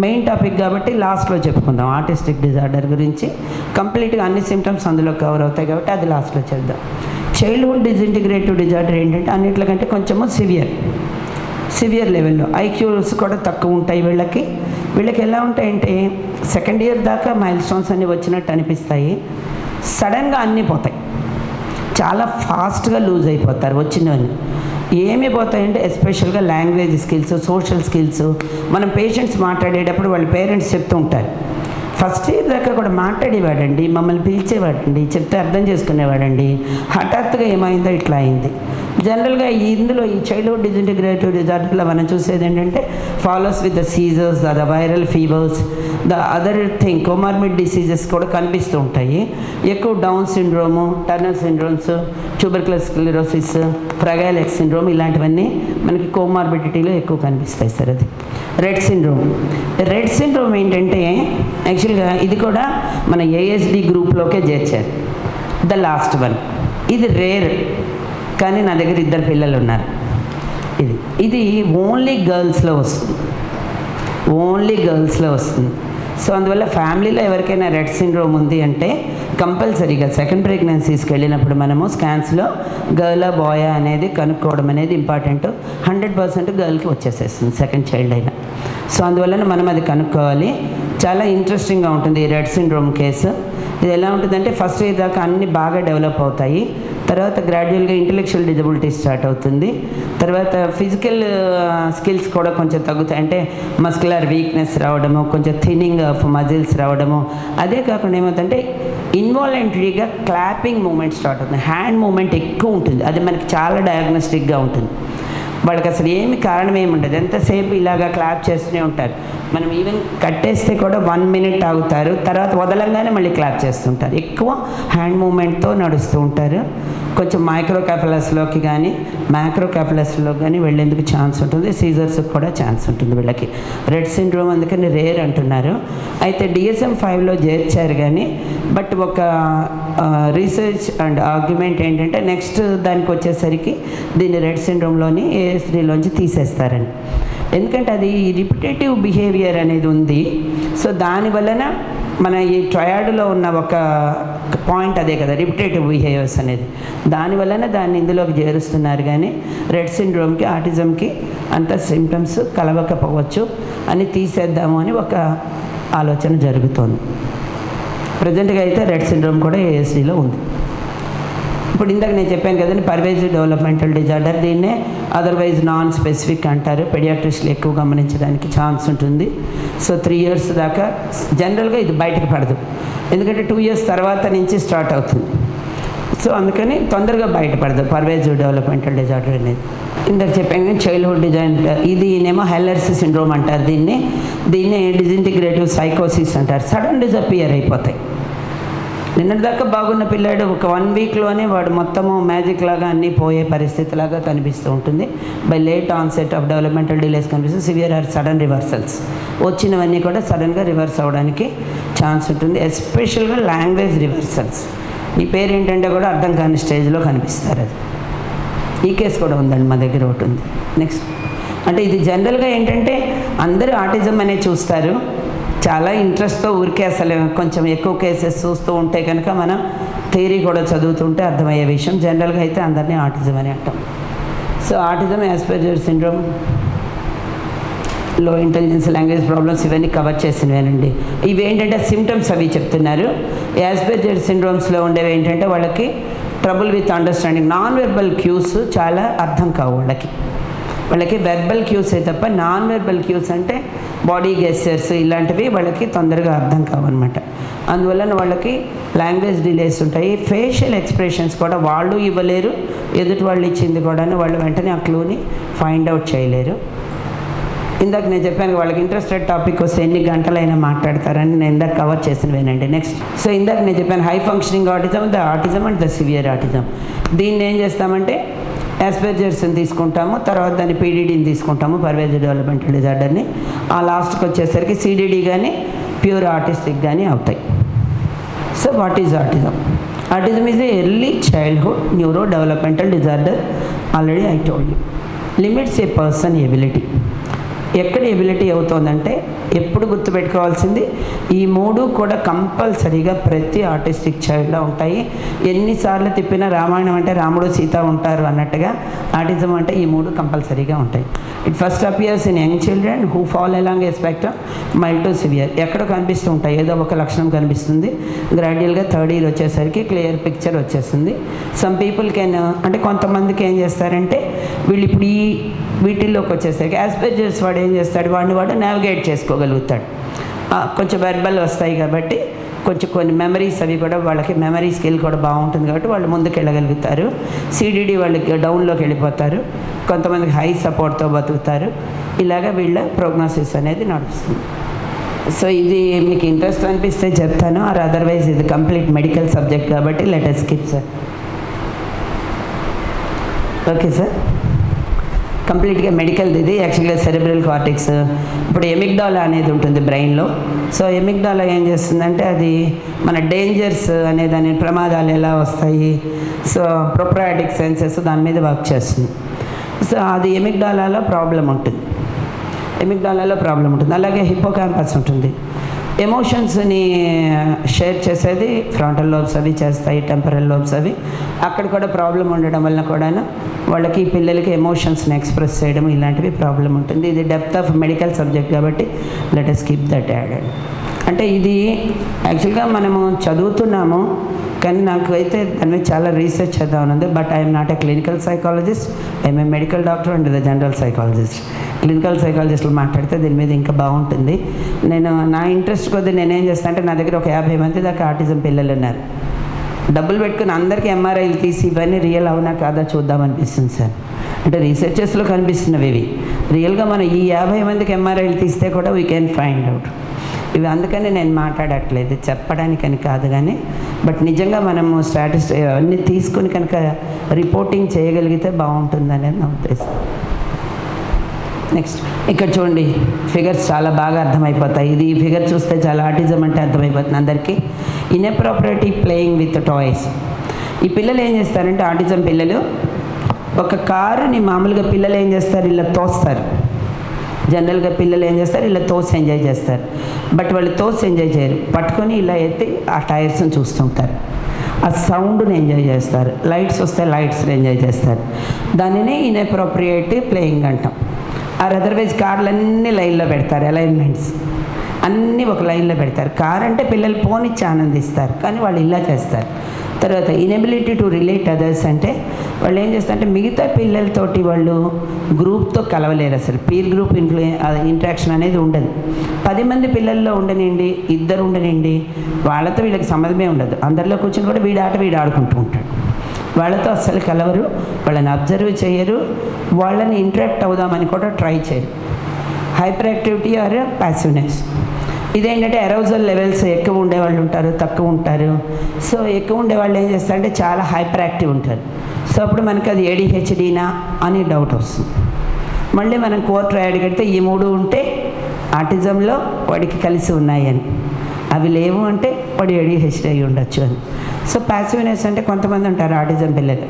మెయిన్ టాపిక్ కాబట్టి లాస్ట్లో చెప్పుకుందాం. ఆర్టిస్టిక్ డిజార్డర్ గురించి కంప్లీట్గా అన్ని సిమ్టమ్స్ అందులో కవర్ అవుతాయి కాబట్టి అది లాస్ట్లో చేద్దాం. చైల్డ్హుడ్ డిజింటిగ్రేటివ్ డిజార్డర్ ఏంటంటే అన్నిట్లకంటే కొంచెము సివియర్ లెవెల్లో, ఐక్యూస్ కూడా తక్కువ ఉంటాయి వీళ్ళకి. ఎలా ఉంటాయంటే సెకండ్ ఇయర్ దాకా మైల్ స్టోన్స్ అన్నీ వచ్చినట్టు అనిపిస్తాయి, సడన్గా అన్నీ పోతాయి, చాలా ఫాస్ట్గా లూజ్ అయిపోతారు వచ్చినవన్నీ. ఏమి పోతాయంటే ఎస్పెషల్గా లాంగ్వేజ్ స్కిల్స్, సోషల్ స్కిల్స్. మనం పేషెంట్స్ మాట్లాడేటప్పుడు వాళ్ళ పేరెంట్స్ చెప్తూ ఉంటారు, ఫస్ట్ ఇయర్ దాకా కూడా మాట్లాడేవాడండి, మమ్మల్ని పిలిచేవాడండి, చెప్తే అర్థం చేసుకునేవాడండి, హఠాత్తుగా ఏమైందో ఇట్లా అయింది. జనరల్గా ఇందులో ఈ చైల్డ్హుడ్ డిజింటిగ్రేటివ్ డిజార్డర్లో మనం చూసేది ఏంటంటే follows with the seizures, the viral fevers, the other thing comorbid diseases కూడా కనిపిస్తూ ఉంటాయి. ఎక్కువ Down syndrome, Turner syndromes, tubercular sclerosis, fragile X syndrome ఇలాంటివన్నీ మనకి కోమార్బిడిటీలో ఎక్కువ కనిపిస్తాయి సార్. అది రెడ్ సిండ్రోమ్ ఏంటంటే యాక్చువల్గా ఇది కూడా మన ఏఎస్డి గ్రూప్లోకే చేర్చారు, ద లాస్ట్ వన్. ఇది రేర్, కానీ నా దగ్గర 2 పిల్లలు ఉన్నారు. ఇది ఓన్లీ గర్ల్స్లో వస్తుంది. సో అందువల్ల ఫ్యామిలీలో ఎవరికైనా రెడ్ సిండ్రోమ్ ఉంది అంటే కంపల్సరీగా సెకండ్ ప్రెగ్నెన్సీస్కి వెళ్ళినప్పుడు మనము స్కాన్స్లో గర్లా బాయ్ అనేది కనుక్కోవడం అనేది ఇంపార్టెంట్. 100% గర్ల్కి వచ్చేసేస్తుంది సెకండ్ చైల్డ్ అయినా. సో అందువల్ల మనం అది కనుక్కోవాలి. చాలా ఇంట్రెస్టింగ్గా ఉంటుంది ఈ రెడ్ సిండ్రోమ్ కేసు. ఇది ఎలా ఉంటుందంటే ఫస్ట్ ఇయర్ దాకా అన్నీ బాగా డెవలప్ అవుతాయి, తర్వాత గ్రాడ్యువల్గా ఇంటెలెక్చువల్ డిజబిలిటీ స్టార్ట్ అవుతుంది, తర్వాత ఫిజికల్ స్కిల్స్ కూడా కొంచెం తగ్గుతాయి. అంటే మస్కులర్ వీక్నెస్ రావడము, కొంచెం థిన్నింగ్ ఆఫ్ మజిల్స్ రావడము. అదే కాకుండా ఏమవుతుందంటే ఇన్వాలంటరీగా క్లాపింగ్ మూమెంట్ స్టార్ట్ అవుతుంది, హ్యాండ్ మూమెంట్ ఎక్కువ ఉంటుంది. అది మనకి చాలా డయాగ్నోస్టిక్గా ఉంటుంది. వాళ్ళకి అసలు ఏమి కారణం ఏమి ఉండదు, ఎంతసేపు ఇలాగా క్లాప్ చేస్తూనే ఉంటారు. మనం ఈవెన్ కట్టేస్తే కూడా 1 minute ఆగుతారు, తర్వాత వదలంగానే మళ్ళీ క్లాప్ చేస్తుంటారు. ఎక్కువ హ్యాండ్ మూమెంట్తో నడుస్తూ ఉంటారు. కొంచెం మైక్రోకాఫలస్లోకి కానీ మ్యాక్రోకాఫలస్లో కానీ వెళ్ళేందుకు ఛాన్స్ ఉంటుంది, సీజర్స్కి కూడా ఛాన్స్ ఉంటుంది వీళ్ళకి. రెడ్ సిండ్రోమ్ అందుకని రేర్ అంటున్నారు. అయితే DSM-5లో చేర్చారు కానీ బట్ ఒక రీసెర్చ్ అండ్ ఆర్గ్యుమెంట్ ఏంటంటే నెక్స్ట్ దానికి వచ్చేసరికి దీన్ని రెడ్ సిండ్రోమ్లోని ఏఎస్డీలోంచి తీసేస్తారని. ఎందుకంటే అది రిపిటేటివ్ బిహేవియర్ అనేది ఉంది. సో దానివలన మన ఈ ట్రయాడ్లో ఉన్న ఒక పాయింట్ అదే కదా, రిపిటేటివ్ బిహేవియర్స్ అనేది. దానివలన దాన్ని ఇందులోకి చేరుస్తున్నారు. కానీ రెడ్ సిండ్రోమ్కి ఆటిజంకి అంత సిమ్టమ్స్ కలవకపోవచ్చు అని తీసేద్దాము అని ఒక ఆలోచన జరుగుతోంది. ప్రజెంట్గా అయితే రెడ్ సిండ్రోమ్ కూడా ఏఎస్డీలో ఉంది. ఇప్పుడు ఇందాక నేను చెప్పాను కదండి, పర్వేజివ్ డెవలప్మెంటల్ డిజార్డర్, దీన్నే అదర్వైజ్ నాన్ స్పెసిఫిక్ అంటారు. పెడియాట్రిస్ట్లు ఎక్కువ గమనించడానికి ఛాన్స్ ఉంటుంది. సో 3 years దాకా జనరల్గా ఇది బయటకు పడదు, ఎందుకంటే 2 years తర్వాత నుంచి స్టార్ట్ అవుతుంది. సో అందుకని తొందరగా బయటపడదు పర్వేజివ్ డెవలప్మెంటల్ డిజార్డర్ అనేది. ఇందాక చెప్పాను కానీ చైల్డ్హుడ్ డిజార్డర్, ఇది నేమో హెల్లర్స్ సిండ్రోమ్ అంటారు. దీన్ని డిజింటిగ్రేటివ్ సైకోసిస్ అంటారు. సడన్ డిజపియర్ అయిపోతాయి. నిన్నటిదాకా బాగున్న పిల్లాడు ఒక 1 weekలోనే వాడు మొత్తము మ్యాజిక్ లాగా అన్నీ పోయే పరిస్థితిలాగా కనిపిస్తూ ఉంటుంది. By late onset of developmental delays కనిపిస్తుంది. సివియర్ ఆర్ సడన్ రివర్సల్స్, వచ్చినవన్నీ కూడా సడన్గా రివర్స్ అవ్వడానికి ఛాన్స్ ఉంటుంది. ఎస్పెషల్గా లాంగ్వేజ్ రివర్సల్స్. ఈ పేరు ఏంటంటే కూడా అర్థం కాని స్టేజ్లో కనిపిస్తారు. అది ఈ కేసు కూడా ఉందండి, మా దగ్గర ఒకటి ఉంది. నెక్స్ట్ అంటే ఇది జనరల్గా ఏంటంటే అందరూ ఆటిజం అనేది చూస్తారు, చాలా ఇంట్రెస్ట్తో ఊరికే అసలు కొంచెం ఎక్కువ కేసెస్ చూస్తూ ఉంటే కనుక మనం థియరీ కూడా చదువుతుంటే అర్థమయ్యే విషయం. జనరల్గా అయితే అందరినీ ఆటిజం అని అంటాం. సో ఆటిజం, యాస్పెర్జర్ సిండ్రోమ్, లో ఇంటెలిజెన్స్, లాంగ్వేజ్ ప్రాబ్లమ్స్ ఇవన్నీ కవర్ చేసినవేనండి. ఇవి ఏంటంటే సిమ్టమ్స్ అవి చెప్తున్నారు. యాస్పెర్జర్ సిండ్రోమ్స్లో ఉండేవి ఏంటంటే వాళ్ళకి trouble with understanding, non verbal cues చాలా అర్థం కావు వాళ్ళకి వెర్బల్ క్యూసే తప్ప నాన్ వెర్బల్ క్యూస్ అంటే బాడీ గెస్చర్స్ ఇలాంటివి వాళ్ళకి తొందరగా అర్థం కావన్నమాట. అందువలన వాళ్ళకి లాంగ్వేజ్ డిలేస్ ఉంటాయి. ఫేషియల్ ఎక్స్ప్రెషన్స్ కూడా వాళ్ళు ఇవ్వలేరు, ఎదుటి వాళ్ళు ఇచ్చింది కూడా వాళ్ళు వెంటనే ఆ క్లూని ఫైండ్ అవుట్ చేయలేరు. ఇందాక నేను చెప్పాను వాళ్ళకి ఇంట్రెస్టెడ్ టాపిక్ వస్తే ఎన్ని గంటలైనా మాట్లాడతారని నేను ఇందాక కవర్ చేసినవేనండి. నెక్స్ట్, సో ఇందాక నేను చెప్పాను high functioning autism, the autism and the severe autism. దీన్ని ఏం చేస్తామంటే యాస్పెర్జర్స్ని తీసుకుంటాము, తర్వాత దాన్ని పీడీడీని తీసుకుంటాము, పర్వేజివ్ డెవలప్మెంటల్ డిజార్డర్ని. ఆ లాస్ట్కి వచ్చేసరికి సిడిడి కానీ ప్యూర్ ఆటిస్టిక్ కానీ అవుతాయి. So what is autism? Autism is a early childhood neuro developmental disorder. Already I told you. Limits A person ability. ఎక్కడ ఎబిలిటీ అవుతుందంటే ఎప్పుడు గుర్తుపెట్టుకోవాల్సింది, ఈ 3 కూడా కంపల్సరీగా ప్రతి ఆర్టిస్టిక్ చైల్డ్లో ఉంటాయి. ఎన్నిసార్లు తిప్పినా రామాయణం అంటే రాముడు సీత ఉంటారు అన్నట్టుగా ఆటిజం అంటే ఈ 3 కంపల్సరీగా ఉంటాయి. It first appears in young children who fall along A spectrum mild to severe. ఎక్కడ కనిపిస్తూ ఉంటాయి, ఏదో ఒక లక్షణం కనిపిస్తుంది. గ్రాడ్యువల్గా 3rd year వచ్చేసరికి క్లియర్ పిక్చర్ వచ్చేస్తుంది. సమ్ పీపుల్ కెన్, అంటే కొంతమందికి ఏం చేస్తారంటే వీళ్ళు ఇప్పుడు ఈ వీటిల్లోకి వచ్చేసరికి యాస్పెర్జర్స్ వాడు ఏం చేస్తాడు, వాడు నావిగేట్ చేసుకోగలుగుతాడు. కొంచెం వెర్బల్ వస్తాయి కాబట్టి కొన్ని మెమరీస్ అవి కూడా వాళ్ళకి మెమరీ స్కిల్ కూడా బాగుంటుంది కాబట్టి వాళ్ళు ముందుకు వెళ్ళగలుగుతారు. సిడిడి వాళ్ళకి డౌన్లోకి వెళ్ళిపోతారు. కొంతమందికి హై సపోర్ట్తో బతుకుతారు. ఇలాగ వీళ్ళ ప్రోగ్నోసిస్ అనేది నడుస్తుంది. సో ఇది మీకు ఇంట్రెస్ట్ అనిపిస్తే చెప్తాను, ఆర్ అదర్వైజ్ ఇది కంప్లీట్ మెడికల్ సబ్జెక్ట్ కాబట్టి let us skip sir. Okay sir, కంప్లీట్గా మెడికల్ది ఇది. యాక్చువల్గా సెరెబ్రల్ కార్టెక్స్, ఇప్పుడు ఎమిగ్డాలా అనేది ఉంటుంది బ్రెయిన్లో. సో ఎమిగ్డాలా ఏం చేస్తుందంటే అది మన డేంజర్స్ అనే దాని ప్రమాదాలు ఎలా వస్తాయి, సో ప్రొప్రయాటిక్ సెన్సెస్ దాని మీద వర్క్ చేస్తుంది. సో అది ఎమిగ్డాలాలో ప్రాబ్లం ఉంటుంది. అలాగే హిప్పోకాంపస్ ఉంటుంది. ఎమోషన్స్ని షేర్ చేసేది ఫ్రంటల్ లోబ్స్ అవి చేస్తాయి, టెంపరల్ లోబ్స్ అవి. అక్కడ కూడా ప్రాబ్లం ఉండడం వల్ల కూడా వాళ్ళకి పిల్లలకి ఎమోషన్స్ని ఎక్స్ప్రెస్ చేయడం ఇలాంటివి ప్రాబ్లం ఉంటుంది. ఇది డెప్త్ ఆఫ్ మెడికల్ సబ్జెక్ట్ కాబట్టి let us skip that added. అంటే ఇది యాక్చువల్గా మనము చదువుతున్నాము కానీ నాకు అయితే దాని మీద చాలా రీసెర్చ్ చేద్దామని ఉంది. But I'm not a clinical psychologist, I'm a medical doctor and the general psychologist. Clinical సైకాలజిస్టులు మాట్లాడితే దీని మీద ఇంకా బాగుంటుంది. నేను నా ఇంట్రెస్ట్ కొద్దీ నేనేం చేస్తాను అంటే నా దగ్గర ఒక 50 మంది దాకా ఆటిజం పిల్లలు ఉన్నారు. డబ్బులు పెట్టుకుని అందరికీ ఎంఆర్ఐలు తీసి ఇవన్నీ రియల్ అవునా కాదా చూద్దామనిపిస్తుంది సార్. అంటే రీసెర్చెస్లో కనిపిస్తున్నవి ఇవి రియల్గా మనం ఈ 50 మందికి ఎంఆర్ఐలు తీస్తే కూడా వీ కెన్ ఫైండ్ అవుట్. ఇవి అందుకని నేను మాట్లాడట్లేదు, చెప్పడానికని కాదు కానీ బట్ నిజంగా మనము స్టాటిస్టిక్స్ అన్నీ తీసుకుని కనుక రిపోర్టింగ్ చేయగలిగితే బాగుంటుంది అనేది నా ఉద్దేశం. నెక్స్ట్ ఇక్కడ చూడండి, ఫిగర్స్ చాలా బాగా అర్థమైపోతాయి. ఇది ఈ ఫిగర్ చూస్తే చాలా ఆటిజం అంటే అర్థమైపోతుంది అందరికీ. Inappropriate playing with toys. ఈ పిల్లలు ఏం చేస్తారంటే ఆటిజం పిల్లలు ఒక కారుని మామూలుగా పిల్లలు ఏం చేస్తారు, ఇలా తోస్తారు. జనరల్గా పిల్లలు ఏం చేస్తారు, ఇలా తోసి ఎంజాయ్ చేస్తారు. బట్ వాళ్ళు తోసి ఎంజాయ్ చేయరు, పట్టుకొని ఇలా ఎత్తి ఆ టైర్స్ని చూస్తుంటారు. ఆ సౌండ్ని ఎంజాయ్ చేస్తారు. లైట్స్ వస్తే లైట్స్ని ఎంజాయ్ చేస్తారు. దానినే ఇన్అప్రోప్రియేట్ ప్లేయింగ్ అంటాం. ఆర్ అదర్వైజ్ కార్లన్నీ లైన్లో పెడతారు, అలైన్మెంట్స్ అన్నీ ఒక లైన్లో పెడతారు. కార్ అంటే పిల్లలు పోనిచ్చి ఆనందిస్తారు, కానీ వాళ్ళు ఇలా చేస్తారు. తర్వాత ఇనబిలిటీ టు రిలేట్ అదర్స్ అంటే వాళ్ళు ఏం చేస్తారంటే మిగతా పిల్లలతోటి వాళ్ళు గ్రూప్తో కలవలేరు. అసలు పీర్ గ్రూప్ ఇంటరాక్షన్ అనేది ఉండదు. 10 మంది పిల్లల్లో ఉండనండి, 2 ఉండనండి, వాళ్ళతో వీళ్ళకి సంబంధమే ఉండదు. అందరిలో కూర్చొని కూడా వీడి ఆట వీడు ఆడుకుంటూ ఉంటాడు. వాళ్ళతో అస్సలు కలవరు, వాళ్ళని అబ్జర్వ్ చేయరు, వాళ్ళని ఇంటరాక్ట్ అవుదామని కూడా ట్రై చేయరు. Hyperactivity or passiveness. ఇదేంటంటే అరౌజల్ లెవెల్స్ ఎక్కువ ఉండేవాళ్ళు ఉంటారు, తక్కువ ఉంటారు. సో ఎక్కువ ఉండేవాళ్ళు ఏం చేస్తారంటే చాలా హైపర్ యాక్టివ్ ఉంటారు. సో అప్పుడు మనకి అది ADHDనా అని డౌట్ వస్తుంది. మళ్ళీ మనం కోర్ ట్రయాడ్ కడితే ఈ 3 ఉంటే ఆటిజంలో వాడికి కలిసి ఉన్నాయి అని, అవి లేవు అంటే వాడు ADHD అయి ఉండొచ్చు అని. సో ప్యాసివ్నెస్ అంటే కొంతమంది ఉంటారు ఆటిజం పిల్లలు,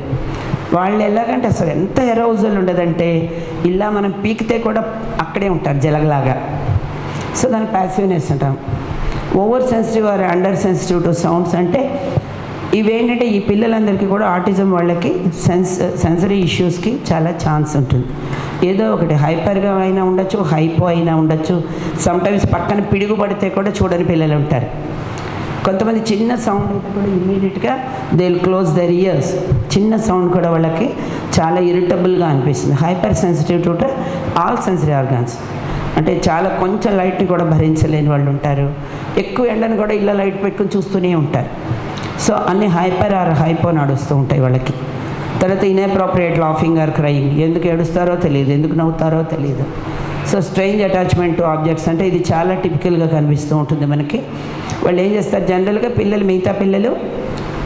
వాళ్ళు ఎలాగంటే అసలు ఎంత ఎరౌజల్ ఉండదంటే ఇలా మనం పీకితే కూడా అక్కడే ఉంటారు జలగలాగా. సో దాన్ని ప్యాసివ్నెస్ అంటాం. Over sensitive or under sensitive to sounds అంటే ఇవేంటంటే ఈ పిల్లలందరికీ కూడా ఆటిజం వాళ్ళకి సెన్సరీ ఇష్యూస్కి చాలా ఛాన్స్ ఉంటుంది. ఏదో ఒకటి హైపర్గా అయినా ఉండొచ్చు, హైపో అయినా ఉండొచ్చు. సమ్టైమ్స్ పక్కన పిడుగు పడితే కూడా చూడని పిల్లలు ఉంటారు. కొంతమంది చిన్న సౌండ్ అయితే కూడా ఇమ్మీడియట్గా they will close their ears. చిన్న సౌండ్ కూడా వాళ్ళకి చాలా ఇరిటబుల్గా అనిపిస్తుంది. Hyper sensitive to all sensory organs అంటే చాలా కొంచెం లైట్ని కూడా భరించలేని వాళ్ళు ఉంటారు. ఎక్కువ ఎండను కూడా ఇలా లైట్ పెట్టుకుని చూస్తూనే ఉంటారు. సో అన్ని హైపర్ ఆర్ హైపో నడుస్తూ ఉంటాయి వాళ్ళకి. తర్వాత ఇన్అప్రోప్రియేట్ లాఫింగ్ ఆర్ క్రయింగ్, ఎందుకు ఏడుస్తారో తెలియదు, ఎందుకు నవ్వుతారో తెలియదు. So strange attachment to objects అంటే ఇది చాలా టిపికల్గా కనిపిస్తూ ఉంటుంది మనకి. వాళ్ళు ఏం చేస్తారు, జనరల్గా పిల్లలు మిగతా పిల్లలు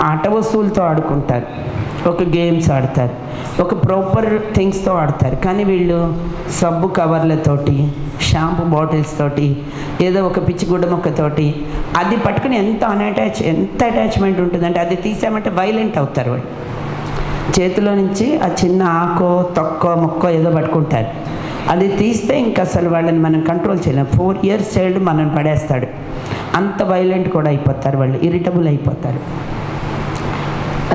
ఆట వస్తువులతో ఆడుకుంటారు, ఒక గేమ్స్ ఆడతారు, ఒక ప్రాపర్ థింగ్స్తో ఆడతారు. కానీ వీళ్ళు సబ్బు కవర్లతోటి, షాంపూ బాటిల్స్ తోటి, ఏదో ఒక పిచ్చి గుడ్డ మొక్కతోటి అది పట్టుకుని ఎంత అటాచ్మెంట్ ఉంటుందంటే అది తీసామంటే వైలెంట్ అవుతారు. వాళ్ళు చేతిలో నుంచి ఆ చిన్న ఆకో తొక్కో మొక్కో ఏదో పట్టుకుంటారు. అది తీస్తే ఇంక అసలు వాళ్ళని మనం కంట్రోల్ చేయలేం. 4 years చైల్డ్ మనల్ని పడేస్తాడు. అంత వైలెంట్ కూడా అయిపోతారు వాళ్ళు, ఇరిటబుల్ అయిపోతారు.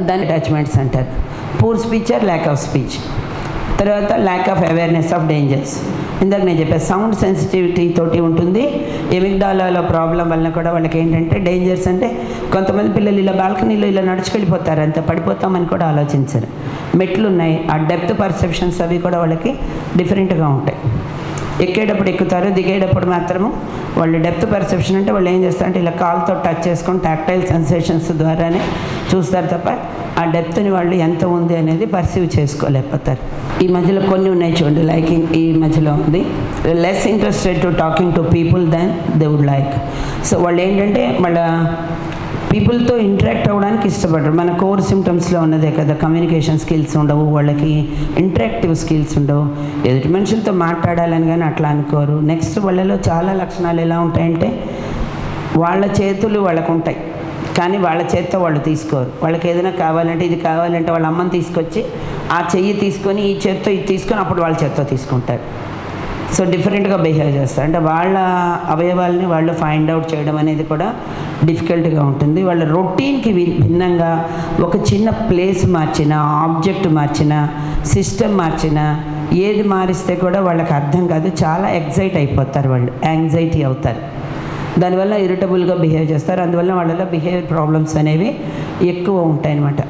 దాన్ని అటాచ్మెంట్స్ అంటారు. Poor speech or lack of speech. తర్వాత lack of awareness of dangers. ఇందాక నేను చెప్పాను సౌండ్ సెన్సిటివిటీ తోటి ఉంటుంది. ఎమిగ్డాలాలో ప్రాబ్లం వలన కూడా వాళ్ళకి ఏంటంటే డేంజర్స్ అంటే కొంతమంది పిల్లలు ఇలా బాల్కనీలో ఇలా నడుచుకెళ్ళిపోతారు, అంత పడిపోతామని కూడా ఆలోచించరు. మెట్లు ఉన్నాయి, ఆ డెప్త్ పర్సెప్షన్స్ అవి కూడా వాళ్ళకి డిఫరెంట్గా ఉంటాయి. ఎక్కేటప్పుడు ఎక్కుతారు, దిగేటప్పుడు మాత్రము వాళ్ళు డెప్త్ పర్సెప్షన్ అంటే వాళ్ళు ఏం చేస్తారంటే ఇలా కాల్తో టచ్ చేసుకొని టాక్టైల్ సెన్సేషన్స్ ద్వారానే చూస్తారు తప్ప ఆ డెప్త్ని వాళ్ళు ఎంత ఉంది అనేది పర్సీవ్ చేసుకోలేకపోతారు. ఈ మధ్యలో కొన్ని ఉన్నాయి చూడండి, లైక్ ఈ మధ్యలో ఉంది less interested to talking to people than they would like. So వాళ్ళు ఏంటంటే మళ్ళీ పీపుల్తో ఇంటరాక్ట్ అవ్వడానికి ఇష్టపడరు. మన కోర్ సిమ్టమ్స్లో ఉన్నదే కదా, కమ్యూనికేషన్ స్కిల్స్ ఉండవు వాళ్ళకి, ఇంటరాక్టివ్ స్కిల్స్ ఉండవు, ఎదుటి మనుషులతో మాట్లాడాలని కానీ అట్లా అనుకోరు. నెక్స్ట్ వాళ్ళలో చాలా లక్షణాలు ఎలా ఉంటాయంటే వాళ్ళ చేతులు వాళ్ళకు ఉంటాయి కానీ వాళ్ళ చేత్తో వాళ్ళు తీసుకోరు. వాళ్ళకి ఏదైనా కావాలంటే ఇది కావాలంటే వాళ్ళ అమ్మని తీసుకొచ్చి ఆ చెయ్యి తీసుకొని ఈ చేత్తో ఇది తీసుకొని అప్పుడు వాళ్ళ చేత్తో తీసుకుంటారు. సో డిఫరెంట్గా బిహేవ్ చేస్తారు. అంటే వాళ్ళ అవయవాల్ని వాళ్ళు ఫైండ్ అవుట్ చేయడం అనేది కూడా డిఫికల్ట్గా ఉంటుంది. వాళ్ళ రొటీన్కి భిన్నంగా ఒక చిన్న ప్లేస్ మార్చినా, ఆబ్జెక్ట్ మార్చినా, సిస్టమ్ మార్చినా, ఏది మారిస్తే కూడా వాళ్ళకి అర్థం కాదు, చాలా ఎగ్జైట్ అయిపోతారు, వాళ్ళు యాంగ్జైటీ అవుతారు. దానివల్ల ఇరిటబుల్గా బిహేవ్ చేస్తారు. అందువల్ల వాళ్ళలో బిహేవియర్ ప్రాబ్లమ్స్ అనేవి ఎక్కువ ఉంటాయన్నమాట.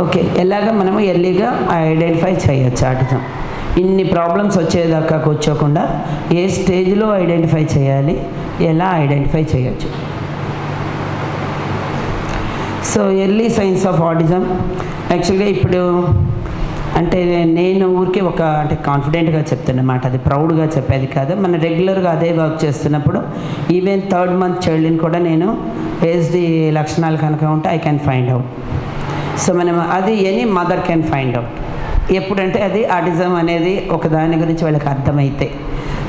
ఓకే, ఎలాగ మనము ఎర్లీగా ఐడెంటిఫై చేయొచ్చు ఆటిజం? ఇన్ని ప్రాబ్లమ్స్ వచ్చేదాకా కూర్చోకుండా ఏ స్టేజ్లో ఐడెంటిఫై చేయాలి, ఎలా ఐడెంటిఫై చేయొచ్చు? So early science of autism యాక్చువల్గా ఇప్పుడు అంటే నేను ఊరికే అంటే కాన్ఫిడెంట్గా చెప్తున్నమాట, అది ప్రౌడ్గా చెప్పేది కాదు. మనం రెగ్యులర్గా అదే వర్క్ చేస్తున్నప్పుడు ఈవెన్ 3rd month చైల్డ్ని కూడా నేను ఏజ్డి లక్షణాలు కనుక ఉంటే I can find out. So మనం అది any mother can find out. ఎప్పుడంటే అది ఆటిజం అనేది ఒక దాని గురించి వాళ్ళకి అర్థమైతే.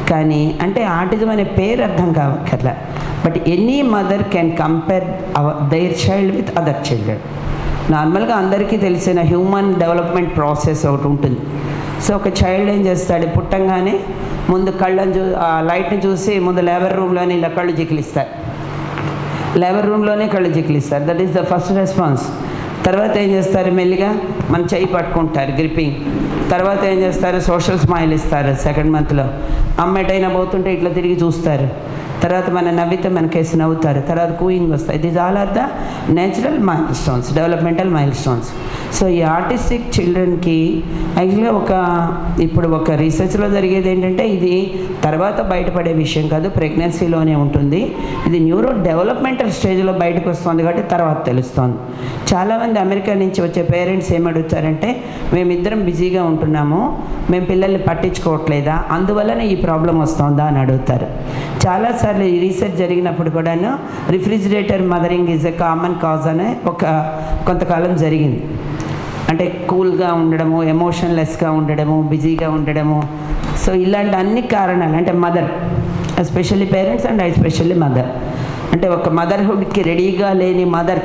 కానీ అంటే ఆటిజం అనే పేరు అర్థం కావక్కర్లా, but any mother can compare their child with other children. నార్మల్గా అందరికీ తెలిసిన హ్యూమన్ డెవలప్మెంట్ ప్రాసెస్ ఒకటి ఉంటుంది. సో ఒక చైల్డ్ ఏం చేస్తాడు, పుట్టంగానే ముందు కళ్ళను ఆ లైట్ని చూసి ముందు లేబర్ రూమ్లోనే ఇలా కళ్ళు జికిలిస్తారు. లేబర్ రూమ్లోనే కళ్ళు జికిలిస్తారు. That is the first response. తర్వాత ఏం చేస్తారు, మెల్లిగా మన చెయ్యి పట్టుకుంటారు, గ్రిప్పింగ్. తర్వాత ఏం చేస్తారు, సోషల్ స్మైల్ ఇస్తారు. సెకండ్ మంత్లో అమ్మ ఎటైనా పోతుంటే ఇట్లా తిరిగి చూస్తారు. తర్వాత మన నవ్వితే మన కేసు నవ్వుతారు. తర్వాత కూయింగ్ వస్తాయి. This all are the natural milestones, developmental milestones. So ఈ ఆర్టిస్టిక్ చిల్డ్రన్కి యాక్చువల్గా ఇప్పుడు ఒక రీసెర్చ్లో జరిగేది ఏంటంటే, ఇది తర్వాత బయటపడే విషయం కాదు, ప్రెగ్నెన్సీలోనే ఉంటుంది. ఇది న్యూరో డెవలప్మెంటల్ స్టేజ్లో బయటకు వస్తుంది కాబట్టి తర్వాత తెలుస్తుంది. చాలామంది అమెరికా నుంచి వచ్చే పేరెంట్స్ ఏమడుగుతారంటే, మేమిద్దరం బిజీగా ఉంటున్నాము, మేము పిల్లల్ని పట్టించుకోవట్లేదా, అందువల్లనే ఈ ప్రాబ్లం వస్తుందా అని అడుగుతారు. చాలాసార్లు ఈ రీసెర్చ్ జరిగినప్పుడు కూడాను refrigerator mothering is a common cause అనే కొంతకాలం జరిగింది. అంటే కూల్గా ఉండడము, ఎమోషన్లెస్గా ఉండడము, బిజీగా ఉండడము. సో ఇలాంటి అన్ని కారణాలు, అంటే mother, especially parents and especially mother, అంటే ఒక మదర్హుడ్కి రెడీగా లేని మదర్,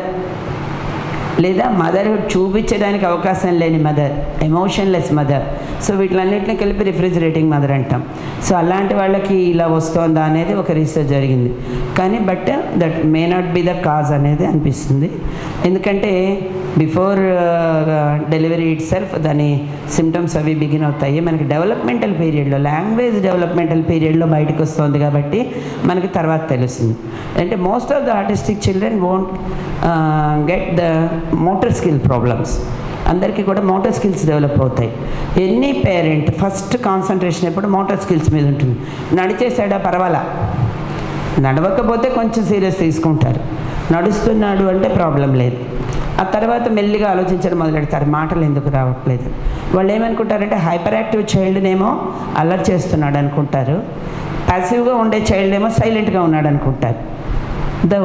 లేదా మదర్హుడ్ చూపించడానికి అవకాశం లేని మదర్, ఎమోషన్లెస్ మదర్. సో వీటిలన్నింటినీ కలిపి రిఫ్రిజిరేటింగ్ మదర్ అంటాం. సో అలాంటి వాళ్ళకి ఇలా వస్తుందా అనేది ఒక రీసెర్చ్ జరిగింది. కానీ but that may not be the cause అనేది అనిపిస్తుంది. ఎందుకంటే బిఫోర్ డెలివరీ ఇట్ సెల్ఫ్ దాని సిమ్టమ్స్ అవి బిగిన్ అవుతాయి. మనకి డెవలప్మెంటల్ పీరియడ్లో, లాంగ్వేజ్ డెవలప్మెంటల్ పీరియడ్లో బయటకు వస్తుంది కాబట్టి మనకి తర్వాత తెలుస్తుంది. అంటే most of the artistic children won't get the motor skill problems. అందరికీ కూడా మోటార్ స్కిల్స్ డెవలప్ అవుతాయి. ఎనీ పేరెంట్ ఫస్ట్ కాన్సన్ట్రేషన్ ఎప్పుడు మోటార్ స్కిల్స్ మీద ఉంటుంది. నడిచేసాడా పర్వాలా, నడవకపోతే కొంచెం సీరియస్ తీసుకుంటారు, నడుస్తున్నాడు అంటే ప్రాబ్లం లేదు. ఆ తర్వాత మెల్లిగా ఆలోచించడం మొదలెడతారు, మాటలు ఎందుకు రావట్లేదు. వాళ్ళు ఏమనుకుంటారంటే హైపర్ యాక్టివ్ చైల్డ్నేమో అలర్ట్ చేస్తున్నాడు అనుకుంటారు, ప్యాసివ్గా ఉండే చైల్డ్ ఏమో సైలెంట్గా ఉన్నాడు అనుకుంటారు.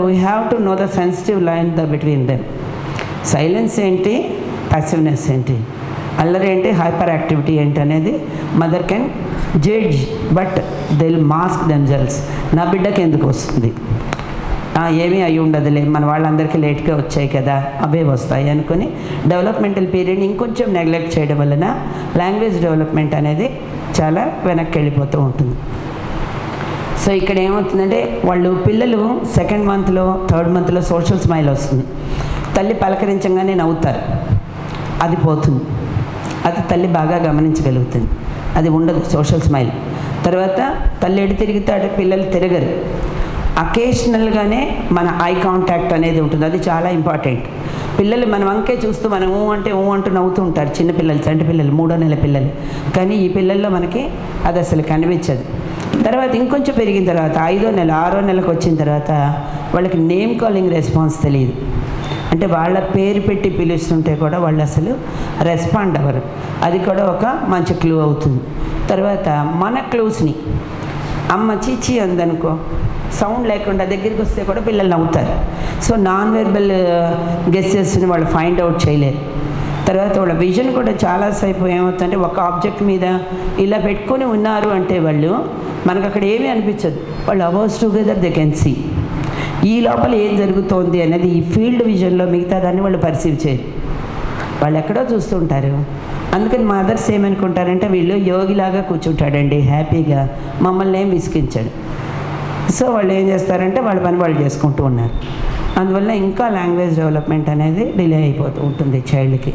We have to know the sensitive line between them. Silence ఏంటి, ప్యాసివ్నెస్ ఏంటి, అల్లరి ఏంటి, హైపర్ యాక్టివిటీ ఏంటి అనేది mother can judge, but they will mask themselves. నా బిడ్డకి ఎందుకు వస్తుంది, ఏమీ అయి ఉండదులే, మన వాళ్ళందరికీ లేట్గా వచ్చాయి కదా, అవే వస్తాయి అనుకుని డెవలప్మెంటల్ పీరియడ్ ఇంకొంచెం నెగ్లెక్ట్ చేయడం వలన లాంగ్వేజ్ డెవలప్మెంట్ అనేది చాలా వెనక్కి వెళ్ళిపోతూ ఉంటుంది. సో ఇక్కడ ఏమవుతుందంటే వాళ్ళు పిల్లలు సెకండ్ మంత్లో, థర్డ్ మంత్లో సోషల్ స్మైల్ వస్తుంది. తల్లి పలకరించగానే నవ్వుతారు, అది పోతుంది. అది తల్లి బాగా గమనించగలుగుతుంది, అది ఉండదు సోషల్ స్మైల్. తర్వాత తల్లి ఎడు తిరుగుతాడు, పిల్లలు తిరగరు. అకేషనల్గానే మన ఐ కాంటాక్ట్ అనేది ఉంటుంది, అది చాలా ఇంపార్టెంట్. పిల్లలు మన వంకే చూస్తూ మనం ఊ అంటూ నవ్వుతూ ఉంటారు, చిన్నపిల్లలు, చంటి పిల్లలు, 3వ నెల పిల్లలు. కానీ ఈ పిల్లల్లో మనకి అది అసలు కనిపించదు. తర్వాత ఇంకొంచెం పెరిగిన తర్వాత 5వ నెల, 6వ నెలకు వచ్చిన తర్వాత వాళ్ళకి నేమ్ కాలింగ్ రెస్పాన్స్ తెలియదు. అంటే వాళ్ళ పేరు పెట్టి పిలుస్తుంటే కూడా వాళ్ళు అసలు రెస్పాండ్ అవ్వరు. అది కూడా ఒక మంచి క్లూ అవుతుంది. తర్వాత మన క్లూస్ని, అమ్మ చీచి అందనుకో, సౌండ్ లేకుండా దగ్గరికి వస్తే కూడా పిల్లలు నవ్వుతారు. సో నాన్ వెర్బల్ గెస్సెస్ని వాళ్ళు ఫైండ్ అవుట్ చేయలేరు. తర్వాత వాళ్ళ విజన్ కూడా చాలాసేపు ఏమవుతుందంటే ఒక ఆబ్జెక్ట్ మీద ఇలా పెట్టుకొని ఉన్నారు అంటే వాళ్ళు, మనకు అక్కడ ఏమీ అనిపించదు, వాళ్ళు hours together they can see. ఈ లోపల ఏం జరుగుతోంది అనేది ఈ ఫీల్డ్ విజన్లో మిగతా దాన్ని వాళ్ళు పర్సీవ్ చేయరు, వాళ్ళు ఎక్కడో చూస్తుంటారు. అందుకని మదర్స్ ఏమనుకుంటారంటే వీళ్ళు యోగిలాగా కూర్చుంటాడండి హ్యాపీగా, మమ్మల్ని ఏం విసిగించాడు. సో వాళ్ళు ఏం చేస్తారంటే వాళ్ళ పని వాళ్ళు చేసుకుంటూ ఉన్నారు. అందువల్ల ఇంకా లాంగ్వేజ్ డెవలప్మెంట్ అనేది డిలే అయిపోతూ ఉంటుంది చైల్డ్కి.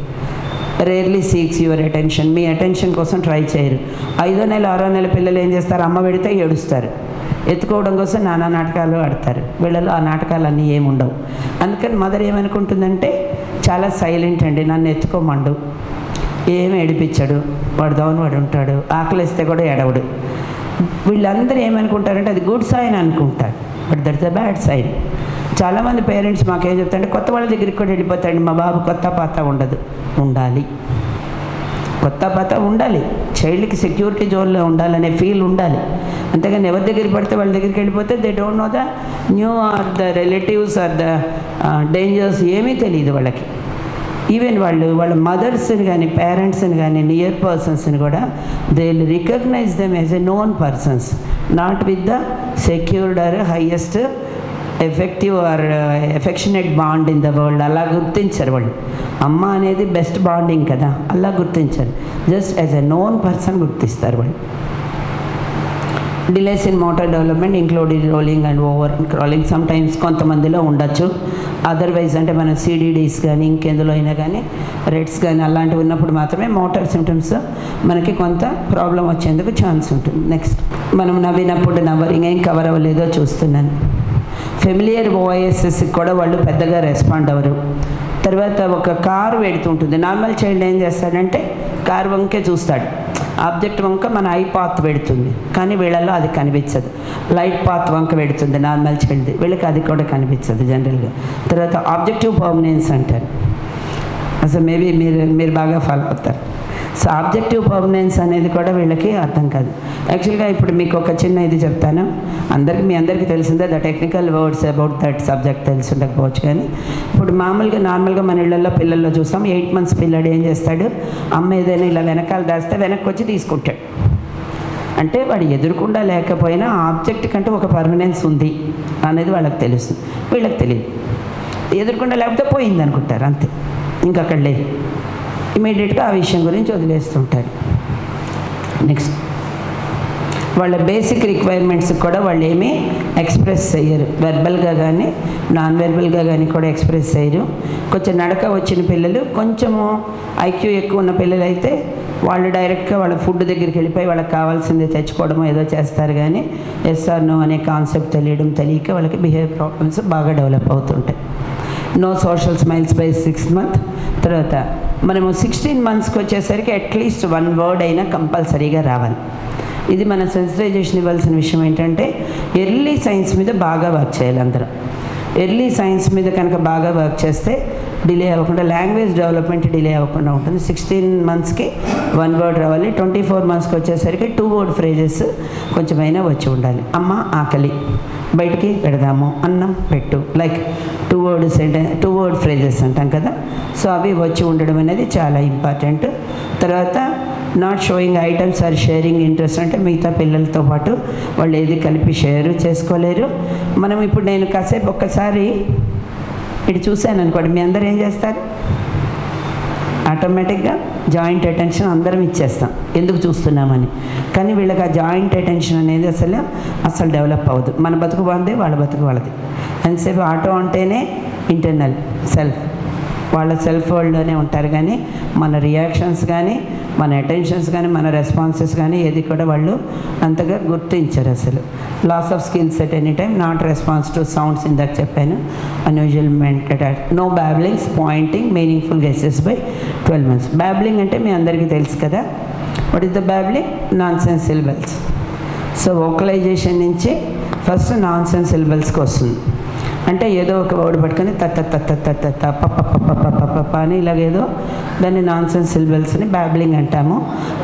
రేర్లీ సీక్స్ యువర్ అటెన్షన్, మీ అటెన్షన్ కోసం ట్రై చేయరు. 5వ నెల 6వ నెల పిల్లలు ఏం చేస్తారు, అమ్మ పెడితే ఏడుస్తారు, ఎత్తుకోవడం కోసం నానా నాటకాలు ఆడతారు. వీళ్ళలో ఆ నాటకాలన్నీ ఏముండవు. అందుకని మదర్ ఏమనుకుంటుందంటే చాలా సైలెంట్ అండి, నన్ను ఎత్తుకోమండు, ఏమి ఏడిపించాడు, వాడు దౌను వాడు ఉంటాడు, ఆకలిస్తే కూడా ఎడవడు. వీళ్ళందరూ ఏమనుకుంటారంటే అది గుడ్ సైన్ అనుకుంటారు, but that's a bad sign. చాలామంది పేరెంట్స్ మాకేం చెప్తారంటే కొత్త వాళ్ళ దగ్గరికి కూడా వెళ్ళిపోతాడు, మా బాబు కొత్త పాత ఉండదు. ఉండాలి, కొత్త పాత ఉండాలి, చైల్డ్కి సెక్యూరిటీ జోన్లో ఉండాలనే ఫీల్ ఉండాలి. అంతేగాని ఎవరి దగ్గరికి పడితే వాళ్ళ దగ్గరికి వెళ్ళిపోతే they don't know the new or the relatives or the dangers, ఏమీ తెలియదు వాళ్ళకి. ఈవెన్ వాళ్ళ మదర్స్ని కానీ పేరెంట్స్ని కానీ నియర్ పర్సన్స్ని కూడా they will recognise them as a known persons, not with the secured or highest effective or affectionate bond in the world అలా గుర్తించరు వాళ్ళు. అమ్మ అనేది బెస్ట్ బాండింగ్ కదా, అలా గుర్తించరు. Just as a known person గుర్తిస్తారు వాళ్ళు. Delays in motor development including rolling and over crawling sometimes కొంతమందిలో ఉండొచ్చు. అదర్వైజ్ అంటే మన సిడిడీస్ కానీ ఇంకెందులో అయినా కానీ రెడ్స్ కానీ అలాంటివి ఉన్నప్పుడు మాత్రమే మోటార్ సిమ్టమ్స్ మనకి కొంత ప్రాబ్లం వచ్చేందుకు ఛాన్స్ ఉంటుంది. నెక్స్ట్, మనం నవ్వినప్పుడు నవ్వరింగ్ ఏం కవర్ అవ్వలేదో చూస్తున్నాను. ఫెమిలియర్ ఓఎస్ఎస్కి కూడా వాళ్ళు పెద్దగా రెస్పాండ్ అవ్వరు. తర్వాత ఒక కారు వెడుతుంటుంది, నార్మల్ చైల్డ్ ఏం చేస్తాడంటే కారు వంకే చూస్తాడు, ఆబ్జెక్ట్ వంక మన ఐ పాత్ పెడుతుంది, కానీ వీళ్ళల్లో అది కనిపించదు. లైట్ పాత్ వంక పెడుతుంది నార్మల్ చైల్డ్, వీళ్ళకి అది కూడా కనిపించదు జనరల్గా. తర్వాత ఆబ్జెక్టివ్ పర్మనెన్స్ అంటారు, అసలు మేబీ మీరు బాగా ఫాలో అవుతారు. సో ఆబ్జెక్టివ్ పర్మనెన్స్ అనేది కూడా వీళ్ళకి అర్థం కాదు. యాక్చువల్గా ఇప్పుడు మీకు ఒక చిన్న ఇది చెప్తాను, మీ అందరికీ తెలిసిందే, the technical words about that subject తెలిసి ఉండకపోవచ్చు. కానీ ఇప్పుడు నార్మల్గా మన ఇళ్లలో పిల్లల్లో చూస్తాం, 8 months పిల్లడు ఏం చేస్తాడు, అమ్మ ఏదైనా ఇలా వెనకాల దాస్తే వెనక్కి వచ్చి తీసుకుంటాడు. అంటే వాడు ఎదురుకుండా లేకపోయినా ఆబ్జెక్ట్ కంటే ఒక పర్మనెన్స్ ఉంది అనేది వాళ్ళకి తెలుస్తుంది, వీళ్ళకి తెలియదు. ఎదురుకుండా లేకపోతే పోయింది అనుకుంటారు, అంతే, ఇంకక్కడ లేదు. ఇమీడియట్గా ఆ విషయం గురించి వదిలేస్తుంటారు. నెక్స్ట్, వాళ్ళ బేసిక్ రిక్వైర్మెంట్స్ కూడా వాళ్ళు ఏమీ ఎక్స్ప్రెస్ చేయరు, వెర్బల్గా కానీ నాన్ వెర్బల్గా కానీ కూడా ఎక్స్ప్రెస్ చేయరు. కొంచెం నడక వచ్చిన పిల్లలు, కొంచెము ఐక్యూ ఎక్కువ ఉన్న పిల్లలు అయితే వాళ్ళు డైరెక్ట్గా వాళ్ళ ఫుడ్ దగ్గరికి వెళ్ళిపోయి వాళ్ళకి కావాల్సిందే తెచ్చుకోవడమో ఏదో చేస్తారు. కానీ ఎస్ ఆర్ నో అనే కాన్సెప్ట్ తెలియక వాళ్ళకి బిహేవియర్ ప్రాబ్లమ్స్ బాగా డెవలప్ అవుతుంటాయి. No social smiles by 6th month. తర్వాత మనము 16 monthsకి వచ్చేసరికి అట్లీస్ట్ 1 word అయినా కంపల్సరీగా రావాలి. ఇది మన సెన్సిటైజేషన్ ఇవ్వాల్సిన విషయం ఏంటంటే, ఎర్లీ సైన్స్ మీద బాగా వర్క్ చేయాలి అందరూ. ఎర్లీ సైన్స్ మీద కనుక బాగా వర్క్ చేస్తే డిలే అవ్వకుండా, లాంగ్వేజ్ డెవలప్మెంట్ డిలే అవ్వకుండా ఉంటుంది. 16 monthsకి 1 word రావాలి. 24 monthsకి వచ్చేసరికి 2 word phrases కొంచెమైనా వచ్చి ఉండాలి. అమ్మ ఆకలి, బయటికి పెడదాము, అన్నం పెట్టు, లైక్ 2 word phrases అంటాం కదా. సో అవి వచ్చి ఉండడం అనేది చాలా ఇంపార్టెంట్. తర్వాత not showing items or sharing interest, అంటే మిగతా పిల్లలతో పాటు వాళ్ళు ఏది కలిపి షేర్ చేసుకోలేరు. మనం ఇప్పుడు నేను కాసేపు ఒక్కసారి ఇటు చూశాను అనుకోండి, మీ అందరూ ఏం చేస్తారు, ఆటోమేటిక్గా జాయింట్ అటెన్షన్ అందరం ఇచ్చేస్తాం ఎందుకు చూస్తున్నామని. కానీ వీళ్ళకి ఆ జాయింట్ అటెన్షన్ అనేది అసలు డెవలప్ అవ్వదు. మన బతుకు బాగుంది, వాళ్ళ బతుకు వాళ్ళది. ఎంతసేపు ఆటో అంటేనే ఇంటర్నల్ సెల్ఫ్, వాళ్ళ సెల్ఫ్ వరల్డ్లోనే ఉంటారు. కానీ మన రియాక్షన్స్ కానీ మన అటెన్షన్స్ కానీ మన రెస్పాన్సెస్ కానీ ఏది కూడా వాళ్ళు అంతగా గుర్తించరు అసలు. Loss of skills at any time, not response to sounds, ఇందాక చెప్పాను. Unusual mental, no babblings, pointing, meaningful guesses by 12 months. Babbling అంటే మీ అందరికీ తెలుసు కదా, what is the babbling? Nonsense syllables. So vocalisation నుంచి ఫస్ట్ నాన్ సెన్స్ సిలబల్స్కి వస్తుంది. అంటే ఏదో ఒక వర్డ్ పట్టుకొని పప్ప అని ఇలాగేదో, దాన్ని నాన్ సెన్స్ సిలబల్స్ని బ్యాబ్లింగ్ అంటాము.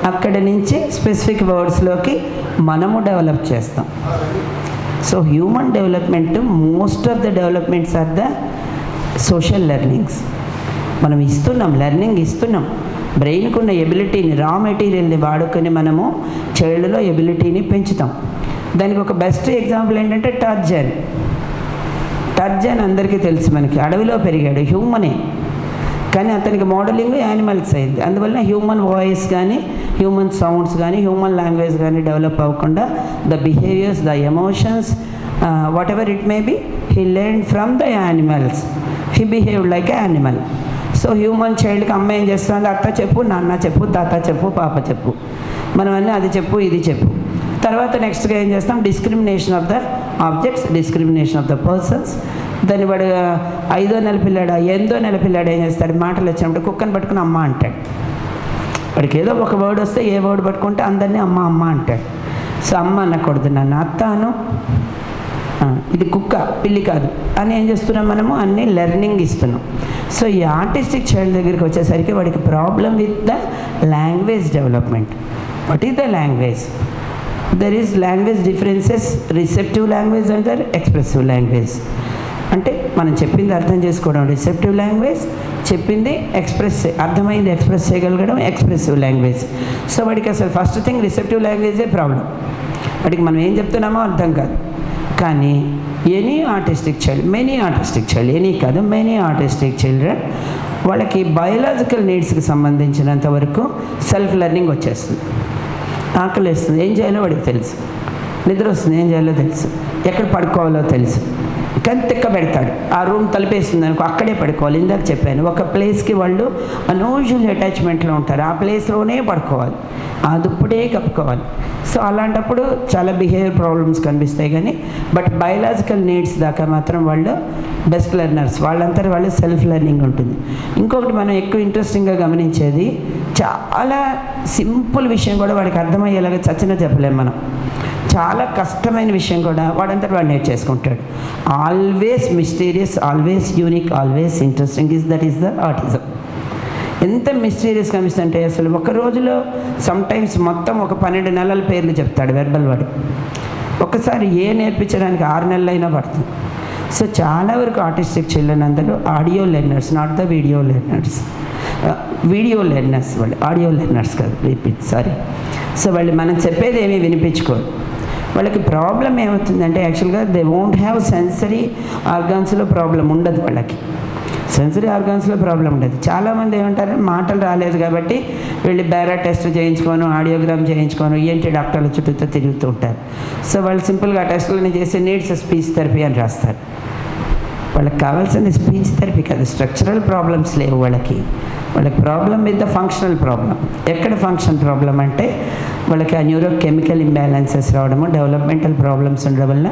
అక్కడ నుంచి స్పెసిఫిక్ వర్డ్స్లోకి మనము డెవలప్ చేస్తాం. So human development, most of the developments are the social learnings. మనం లెర్నింగ్ ఇస్తున్నాం. బ్రెయిన్కు ఉన్న ఎబిలిటీని, రా మెటీరియల్ని వాడుకొని మనము చైల్డ్లో ఎబిలిటీని పెంచుతాం. దానికి ఒక బెస్ట్ ఎగ్జాంపుల్ ఏంటంటే టర్జన్ అందరికీ తెలుసు, మనకి అడవిలో పెరిగాడు, హ్యూమనే, కానీ అతనికి మోడలింగ్ యానిమల్స్ అయింది. అందువల్ల హ్యూమన్ వాయిస్ కానీ హ్యూమన్ సౌండ్స్ కానీ హ్యూమన్ లాంగ్వేజ్ కానీ డెవలప్ అవ్వకుండా the behaviours, the emotions, whatever it may be, he learned from the animals, he behaved like a animal. So human చైల్డ్కి అమ్మ ఏం చేస్తుంది, అత్త చెప్పు, నాన్న చెప్పు, తాత చెప్పు, పాప చెప్పు, మనం అన్నీ అది చెప్పు, ఇది చెప్పు. తర్వాత నెక్స్ట్గా ఏం చేస్తాం, discrimination of the objects, discrimination of the persons. దాన్ని వాడు 5వ నెల పిల్లాడు, 8వ నెల పిల్లాడు ఏం చేస్తాడు, మాటలు వచ్చినప్పుడు కుక్కను పట్టుకుని అమ్మ అంటాడు. వాడికి ఏదో ఒక వర్డ్ వస్తే ఏ వర్డ్ పట్టుకుంటే అందరినీ అమ్మ అమ్మ అంటాడు. సో అమ్మ అనకూడదు, నన్ను అత్తాను, ఇది కుక్క పిల్లి కాదు అని ఏం చేస్తున్నాం మనము, అన్నీ లెర్నింగ్ ఇస్తున్నాం. సో ఈ ఆర్టిస్టిక్ చైల్డ్ దగ్గరికి వచ్చేసరికి వాడికి problem with the language development. What is the language? There is language differences, receptive language అంటారు, ఎక్స్ప్రెసివ్ లాంగ్వేజ్. అంటే మనం చెప్పింది అర్థం చేసుకోవడం రిసెప్టివ్ లాంగ్వేజ్, చెప్పింది అర్థమైంది ఎక్స్ప్రెస్ చేయగలగడం ఎక్స్ప్రెసివ్ లాంగ్వేజ్. సో వాడికి అసలు ఫస్ట్ థింగ్ రిసెప్టివ్ లాంగ్వేజే ప్రాబ్లం. వాడికి మనం ఏం చెప్తున్నామో అర్థం కాదు. కానీ any artistic child, many artistic child, any కాదు మెనీ ఆర్టిస్టిక్ చిల్డ్రన్ వాళ్ళకి బయోలాజికల్ నీడ్స్కి సంబంధించినంత వరకు సెల్ఫ్ లెర్నింగ్ వచ్చేస్తుంది. ఆకలి వేస్తుంది, ఏం చేయాలో వాడికి తెలుసు. నిద్ర వస్తుంది, ఏం చేయాలో తెలుసు. ఎక్కడ పడుకోవాలో తెలుసు. కానీ తిక్క పెడతాడు. ఆ రూమ్ తలిపేస్తుంది అనుకో, అక్కడే పడుకోవాలి. ఇందాక చెప్పాను, ఒక ప్లేస్కి వాళ్ళు అన్యూజువల్ అటాచ్మెంట్లో ఉంటారు. ఆ ప్లేస్లోనే పడుకోవాలి, ఆ దుప్పుడే కప్పుకోవాలి. సో అలాంటప్పుడు చాలా బిహేవియర్ ప్రాబ్లమ్స్ కనిపిస్తాయి. కానీ బట్ బయోలాజికల్ నీడ్స్ దాకా మాత్రం వాళ్ళు బెస్ట్ లెర్నర్స్. వాళ్ళంతా వాళ్ళు సెల్ఫ్ లెర్నింగ్ ఉంటుంది. ఇంకొకటి మనం ఎక్కువ ఇంట్రెస్టింగ్గా గమనించేది, చాలా సింపుల్ విషయం కూడా వాడికి అర్థమయ్యేలాగా చచ్చినా చెప్పలేము మనం. చాలా కష్టమైన విషయం కూడా వాడంతా వాడు నేర్చేసుకుంటాడు. Always mysterious, always unique, always interesting that is the autism. ఎంత మిస్టీరియస్ కనిపిస్తుంటే అసలు ఒక రోజులో సమ్టైమ్స్ మొత్తం ఒక 12 నెలల పేర్లు చెప్తాడు వెర్బల్ వాడు. ఒకసారి నేర్పించడానికి 6 నెలలైనా పడుతుంది. సో చాలా వరకు ఆర్టిస్టిక్ చిల్డ్రన్ అందరూ audio learners, not the video learners. Video learners వాళ్ళు, ఆడియో లెర్నర్స్ కాదు, రిపీట్ సారీ. సో వాళ్ళు మనం చెప్పేది ఏమీ వినిపించుకోరు. వాళ్ళకి ప్రాబ్లం ఏమవుతుందంటే యాక్చువల్గా దే వోంట్ హ్యావ్ సెన్సరీ ఆర్గాన్స్లో ప్రాబ్లం ఉండదు. వాళ్ళకి సెన్సరీ ఆర్గాన్స్లో ప్రాబ్లం ఉండదు. చాలామంది ఏమంటారు, మాటలు రాలేదు కాబట్టి వెళ్ళి బేరా టెస్ట్ చేయించుకోను, ఆడియోగ్రామ్ చేయించుకోను, ఏంటి డాక్టర్ల చుట్టూతో తిరుగుతూ ఉంటారు. సో వాళ్ళు సింపుల్గా ఆ టెస్టులని చేసి నీడ్స్ స్పీచ్ థెరపీ అని రాస్తారు. వాళ్ళకి కావాల్సింది స్పీచ్ థెరపీ కాదు, స్ట్రక్చరల్ ప్రాబ్లమ్స్ లేవు వాళ్ళకి. వాళ్ళకి problem with the functional problem. ఎక్కడ ఫంక్షన్ ప్రాబ్లం అంటే వాళ్ళకి ఆ న్యూరో కెమికల్ ఇంబ్యాలెన్సెస్ రావడము, డెవలప్మెంటల్ ప్రాబ్లమ్స్ ఉండడం వల్ల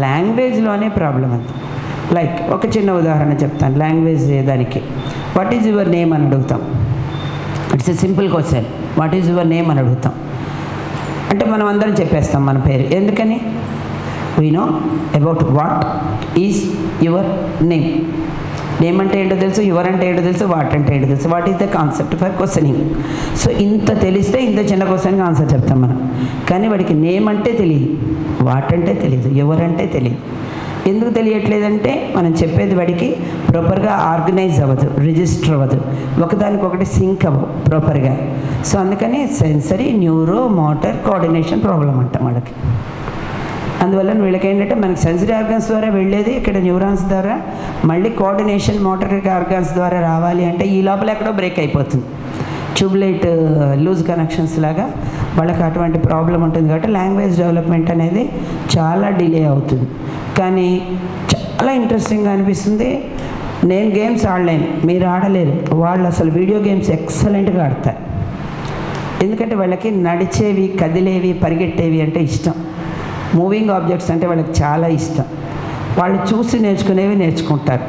లాంగ్వేజ్లోనే ప్రాబ్లం అంత. లైక్ ఒక చిన్న ఉదాహరణ చెప్తాను. లాంగ్వేజ్ దానికి వాట్ ఈజ్ యువర్ నేమ్ అని అడుగుతాం. It's a simple question. What is your name అని అడుగుతాం. అంటే మనం అందరం చెప్పేస్తాం మన పేరు. ఎందుకని? We know about what is your name. Name అంటే ఏంటో తెలుసు, యువర్ అంటే ఏంటో తెలుసు, వాట్ అంటే ఏంటో తెలుసు. What is the concept for questioning. So ఇంత తెలిస్తే ఇంత చిన్న క్వశ్చన్కి ఆన్సర్ చెప్తాం మనం. కానీ వాడికి నేమ్ అంటే తెలియదు, వాట్ అంటే తెలియదు, యువర్ అంటే తెలియదు. ఎందుకు తెలియట్లేదంటే మనం చెప్పేది వాడికి ప్రాపర్గా ఆర్గనైజ్ అవ్వదు, రిజిస్టర్ అవ్వదు, ఒకదానికొకటి సింక్ అవ్వదు ప్రాపర్గా. సో అందుకని sensory neuro motor coordination problem అంటాం వాళ్ళకి. అందువల్ల వీళ్ళకి ఏంటంటే మనకి సెన్సరీ ఆర్గాన్స్ ద్వారా వెళ్ళేది ఇక్కడ న్యూరాన్స్ ద్వారా, మళ్ళీ కోఆర్డినేషన్ మోటారిక్ ఆర్గాన్స్ ద్వారా రావాలి అంటే ఈ లోపల ఎక్కడో బ్రేక్ అయిపోతుంది. ట్యూబ్లైట్ లూజ్ కనెక్షన్స్ లాగా వాళ్ళకి అటువంటి ప్రాబ్లం ఉంటుంది. కాబట్టి లాంగ్వేజ్ డెవలప్మెంట్ అనేది చాలా డిలే అవుతుంది. కానీ చాలా ఇంట్రెస్టింగ్గా అనిపిస్తుంది. నేను గేమ్స్ ఆడలేను, మీరు ఆడలేరు. వాళ్ళు అసలు వీడియో గేమ్స్ ఎక్సలెంట్గా ఆడతారు. ఎందుకంటే వాళ్ళకి నడిచేవి, కదిలేవి, పరిగెట్టేవి అంటే ఇష్టం. మూవింగ్ ఆబ్జెక్ట్స్ అంటే వాళ్ళకి చాలా ఇష్టం. వాళ్ళు చూసి నేర్చుకునేవి నేర్చుకుంటారు.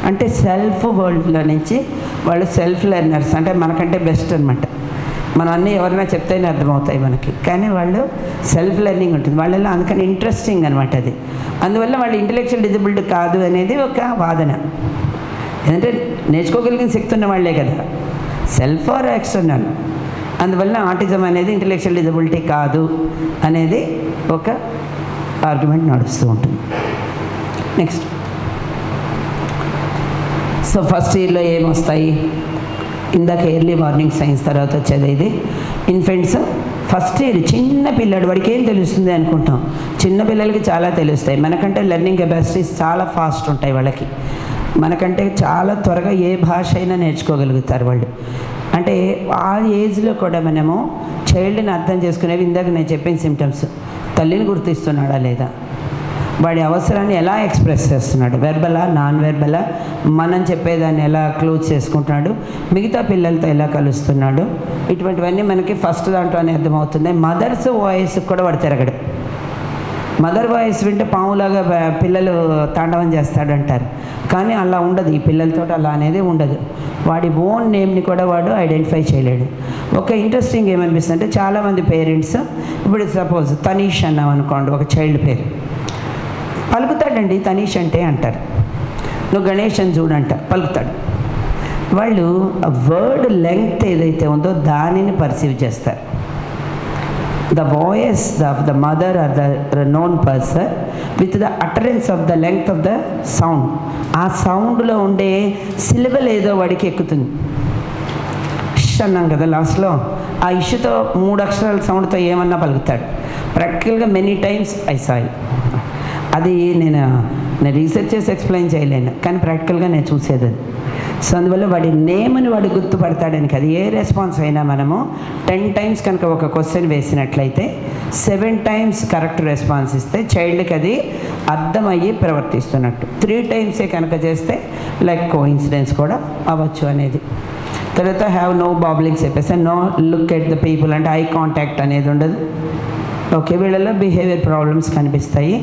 అంటే సెల్ఫ్ వరల్డ్లో నుంచి వాళ్ళు సెల్ఫ్ లెర్నర్స్. అంటే మనకంటే బెస్ట్ అనమాట. మనం అన్నీ ఎవరైనా చెప్తేనే అర్థమవుతాయి మనకి. కానీ వాళ్ళు సెల్ఫ్ లెర్నింగ్ ఉంటుంది వాళ్ళలో. అందుకని ఇంట్రెస్టింగ్ అనమాట అది. అందువల్ల వాళ్ళు ఇంటెలెక్చువల్ డిజబిలిటీ కాదు అనేది ఒక వాదన. ఎందుకంటే నేర్చుకోగలిగిన శక్తి ఉన్న వాళ్ళే కదా, సెల్ఫ్ ఆర్ ఎక్స్టర్నల్. అందువల్ల ఆటిజం అనేది ఇంటెలెక్చువల్ డిజబిలిటీ కాదు అనేది ఒక ఆర్గ్యుమెంట్ నడుస్తూ ఉంటుంది. నెక్స్ట్, సో ఫస్ట్ ఇయర్లో ఏమొస్తాయి? ఇందాక ఎర్లీ వార్నింగ్ సైన్స్ తర్వాత వచ్చేది ఇది. ఇన్ఫెంట్స్ ఫస్ట్ ఇయర్ చిన్న పిల్లడు, వాడికి ఏం తెలుస్తుంది అనుకుంటాం. చిన్న పిల్లలకి చాలా తెలుస్తాయి. మనకంటే లెర్నింగ్ కెపాసిటీస్ చాలా ఫాస్ట్ ఉంటాయి వాళ్ళకి. మనకంటే చాలా త్వరగా ఏ భాష అయినా నేర్చుకోగలుగుతారు వాళ్ళు. అంటే ఆ ఏజ్లో కూడా మనము చైల్డ్ని అర్థం చేసుకునేవి ఇందాక నేను చెప్పిన సిమ్టమ్స్. తల్లిని గుర్తిస్తున్నాడా లేదా, వాడి అవసరాన్ని ఎలా ఎక్స్ప్రెస్ చేస్తున్నాడు, వెర్బలా నాన్ వెర్బలా, మనం చెప్పేదాన్ని ఎలా క్లోజ్ చేసుకుంటున్నాడు, మిగతా పిల్లలతో ఎలా కలుస్తున్నాడు, ఇటువంటివన్నీ మనకి ఫస్ట్ దాంట్లోనే అర్థమవుతుంది. మదర్స్ వాయిస్ కూడా వాడు తిరగడు. మదర్ వాయిస్ వింటే పాములాగా పిల్లలు తాండవం చేస్తాడంటారు. కానీ అలా ఉండదు, ఈ పిల్లలతో అలా అనేది ఉండదు. వాడి ఓన్ నేమ్ని కూడా వాడు ఐడెంటిఫై చేయలేడు. ఒక ఇంట్రెస్టింగ్ ఏమనిపిస్తుంది అంటే చాలామంది పేరెంట్స్, ఇప్పుడు సపోజ్ తనీష్ అన్నాం అనుకోండి, ఒక చైల్డ్ పేరు పలుకుతాడండి, తనీష్ అంటే అంటారు. నువ్వు గణేష్ అని చూడంట, పలుకుతాడు. వాళ్ళు ఆ వర్డ్ లెంగ్త్ ఏదైతే ఉందో దానిని పర్సీవ్ చేస్తారు. The voice of the mother or the known person with the utterance of the length of the sound. ఆ సౌండ్లో ఉండే సిలబల్ ఏదో వాడికి ఎక్కుతుంది. ఇష్ అన్నాం కదా లాస్ట్లో, ఆ ఇష్తో 3 అక్షరాల సౌండ్తో ఏమన్నా పలుకుతాడు. ప్రాక్టికల్గా many times I saw it. అది నేను రీసెర్చ్ చేసి ఎక్స్ప్లెయిన్ చేయలేను, కానీ ప్రాక్టికల్గా నేను చూసేది అది. సో అందువల్ల వాడి నేమ్ని వాడు గుర్తుపడతాడని కాదు. ఏ రెస్పాన్స్ అయినా మనము 10 టైమ్స్ కనుక ఒక క్వశ్చన్ వేసినట్లయితే 7 టైమ్స్ కరెక్ట్ రెస్పాన్స్ ఇస్తే చైల్డ్కి అది అర్థమయ్యి ప్రవర్తిస్తున్నట్టు. 3 టైమ్సే కనుక చేస్తే లైక్ కోఇన్సిడెన్స్ కూడా అవ్వచ్చు అనేది. తర్వాత హ్యావ్ నో బాబ్లింగ్స్ చెప్పేసి no look at the people అంటే ఐ కాంటాక్ట్ అనేది ఉండదు. ఓకే, వీళ్ళలో బిహేవియర్ ప్రాబ్లమ్స్ కనిపిస్తాయి.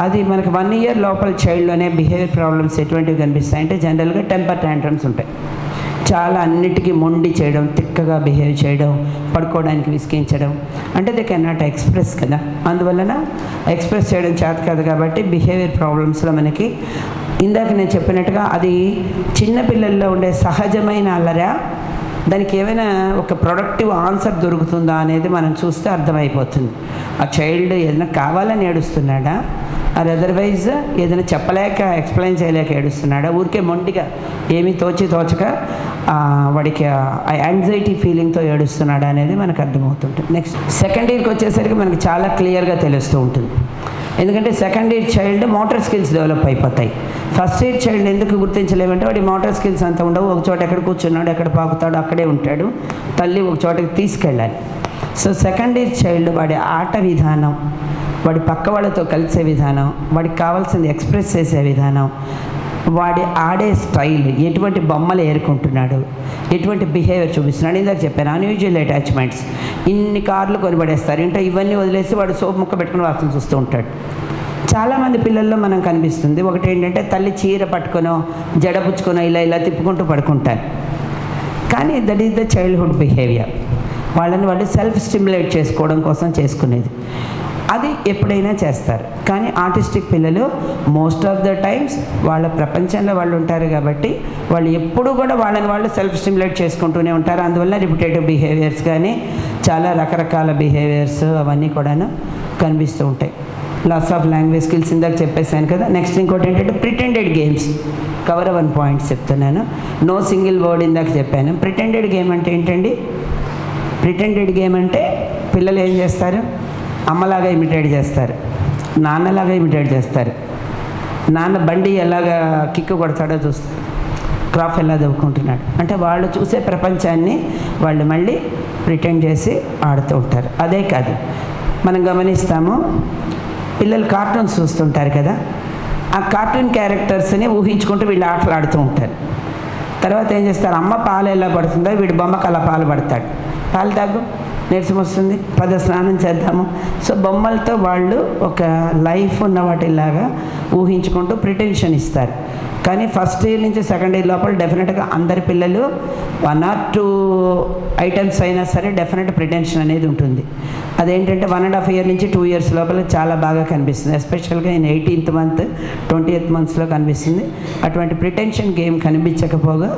అది మనకి 1 ఇయర్ లోపల చైల్డ్లోనే బిహేవియర్ ప్రాబ్లమ్స్ ఎటువంటివి కనిపిస్తాయి అంటే జనరల్గా టెంపర్ ట్యాంట్రమ్స్ ఉంటాయి. చాలా అన్నిటికీ మొండి చేయడం, తిక్కగా బిహేవ్ చేయడం, పడుకోవడానికి విసిగించడం, అంటే దే కెన్ నాట్ ఎక్స్ప్రెస్ కదా. అందువలన ఎక్స్ప్రెస్ చేయడం చేత కాదు కాబట్టి బిహేవియర్ ప్రాబ్లమ్స్లో మనకి ఇందాక నేను చెప్పినట్టుగా అది చిన్నపిల్లల్లో ఉండే సహజమైన అల్లరా, దానికి ఏమైనా ఒక ప్రొడక్టివ్ ఆన్సర్ దొరుకుతుందా అనేది మనం చూస్తే అర్థమైపోతుంది. ఆ చైల్డ్ ఏదైనా కావాలని ఏడుస్తున్నాడా, అది అదర్వైజ్ ఏదైనా చెప్పలేక ఎక్స్ప్లెయిన్ చేయలేక ఏడుస్తున్నాడా, ఊరికే మొండిగా ఏమీ తోచక వాడికి ఆ యాంగ్జైటీ ఫీలింగ్తో ఏడుస్తున్నాడా అనేది మనకు అర్థమవుతుంటుంది. నెక్స్ట్ సెకండ్ ఇయర్కి వచ్చేసరికి మనకి చాలా క్లియర్గా తెలుస్తూ ఉంటుంది. ఎందుకంటే second year child motor skills develop అయిపోతాయి. ఫస్ట్ ఇయర్ చైల్డ్ ఎందుకు గుర్తించలేమంటే వాడి మోటార్ స్కిల్స్ అంతా ఉండవు. ఒక చోట ఎక్కడ కూర్చున్నాడు, ఎక్కడ పాకుతాడు, అక్కడే ఉంటాడు. తల్లి ఒక చోటకి తీసుకెళ్ళాలి. సో సెకండ్ ఇయర్ చైల్డ్ వాడి ఆట విధానం, వాడి పక్క వాళ్ళతో కలిసే విధానం, వాడికి కావాల్సింది ఎక్స్ప్రెస్ చేసే విధానం, వాడి ఆడే స్టైల్, ఎటువంటి బొమ్మలు ఏరుకుంటున్నాడు, ఎటువంటి బిహేవియర్ చూపిస్తున్నాడు. ఇందాక చెప్పాను అన్యూజువల్ అటాచ్మెంట్స్. ఇన్ని కార్లు కొనిపడేస్తారు, ఇంకా ఇవన్నీ వదిలేసి వాడు సోపు ముక్క పెట్టుకుని వాసన చూస్తూ ఉంటాడు. చాలామంది పిల్లల్లో మనం కనిపిస్తుంది. ఒకటి ఏంటంటే తల్లి చీర పట్టుకొనో జడపుచ్చుకొనో ఇలా తిప్పుకుంటూ పడుకుంటారు. కానీ that is the childhood behaviour. వాళ్ళని వాళ్ళు సెల్ఫ్ స్టిమ్యులేట్ చేసుకోవడం కోసం చేసుకునేది. అది ఎప్పుడైనా చేస్తారు. కానీ ఆర్టిస్టిక్ పిల్లలు మోస్ట్ ఆఫ్ ద టైమ్స్ వాళ్ళ ప్రపంచంలో వాళ్ళు ఉంటారు కాబట్టి వాళ్ళు ఎప్పుడు కూడా వాళ్ళని వాళ్ళు సెల్ఫ్ స్టిమ్యులేట్ చేసుకుంటూనే ఉంటారు. అందువల్ల రిపిటేటివ్ బిహేవియర్స్ కానీ చాలా రకరకాల బిహేవియర్స్ అవన్నీ కూడాను కనిపిస్తూ ఉంటాయి. లాస్ ఆఫ్ లాంగ్వేజ్ స్కిల్స్ ఇందాక చెప్పేసాను కదా. నెక్స్ట్ ఇంకోటి ఏంటంటే ప్రిటెండెడ్ గేమ్స్. కవర్ 1 పాయింట్స్ చెప్తున్నాను. నో సింగిల్ వర్డ్ ఇందాక చెప్పాను. ప్రిటెండెడ్ గేమ్ అంటే ఏంటండి? ప్రిటెండెడ్ గేమ్ అంటే పిల్లలు ఏం చేస్తారు? అమ్మలాగా ఇమిటేట్ చేస్తారు, నాన్నలాగా ఇమిటేట్ చేస్తారు. నాన్న బండి ఎలాగా కిక్కు కొడతాడో చూస్తారు, క్రాఫ్ ఎలా దవ్వుకుంటున్నాడు అంటే వాళ్ళు చూసే ప్రపంచాన్ని వాళ్ళు మళ్ళీ ప్రిటెండ్ చేసి ఆడుతూ ఉంటారు. అదే కాదు, మనం గమనిస్తాము పిల్లలు కార్టూన్స్ చూస్తుంటారు కదా, ఆ కార్టూన్ క్యారెక్టర్స్ని ఊహించుకుంటూ వీళ్ళు ఆటలు ఆడుతూ ఉంటారు. తర్వాత ఏం చేస్తారు? అమ్మ పాలు ఎలా పడుతుందో వీడి బొమ్మకు అలా పాలు పడతాడు. పాలు తాగు, నీరసం వస్తుంది, పద స్నానం చేద్దాము. సో బొమ్మలతో వాళ్ళు ఒక లైఫ్ ఉన్న వాటిలాగా ఊహించుకుంటూ ప్రిటెన్షన్ ఇస్తారు. కానీ ఫస్ట్ ఇయర్ నుంచి సెకండ్ ఇయర్ లోపల డెఫినెట్గా అందరి పిల్లలు 1 or 2 ఐటమ్స్ అయినా సరే డెఫినెట్ ప్రిటెన్షన్ అనేది ఉంటుంది. అదేంటంటే 1.5 ఇయర్ నుంచి 2 ఇయర్స్ లోపల చాలా బాగా కనిపిస్తుంది. ఎస్పెషల్గా ఇన్ 18th month 20th monthsలో కనిపిస్తుంది. అటువంటి ప్రిటెన్షన్ గేమ్ కనిపించకపోగా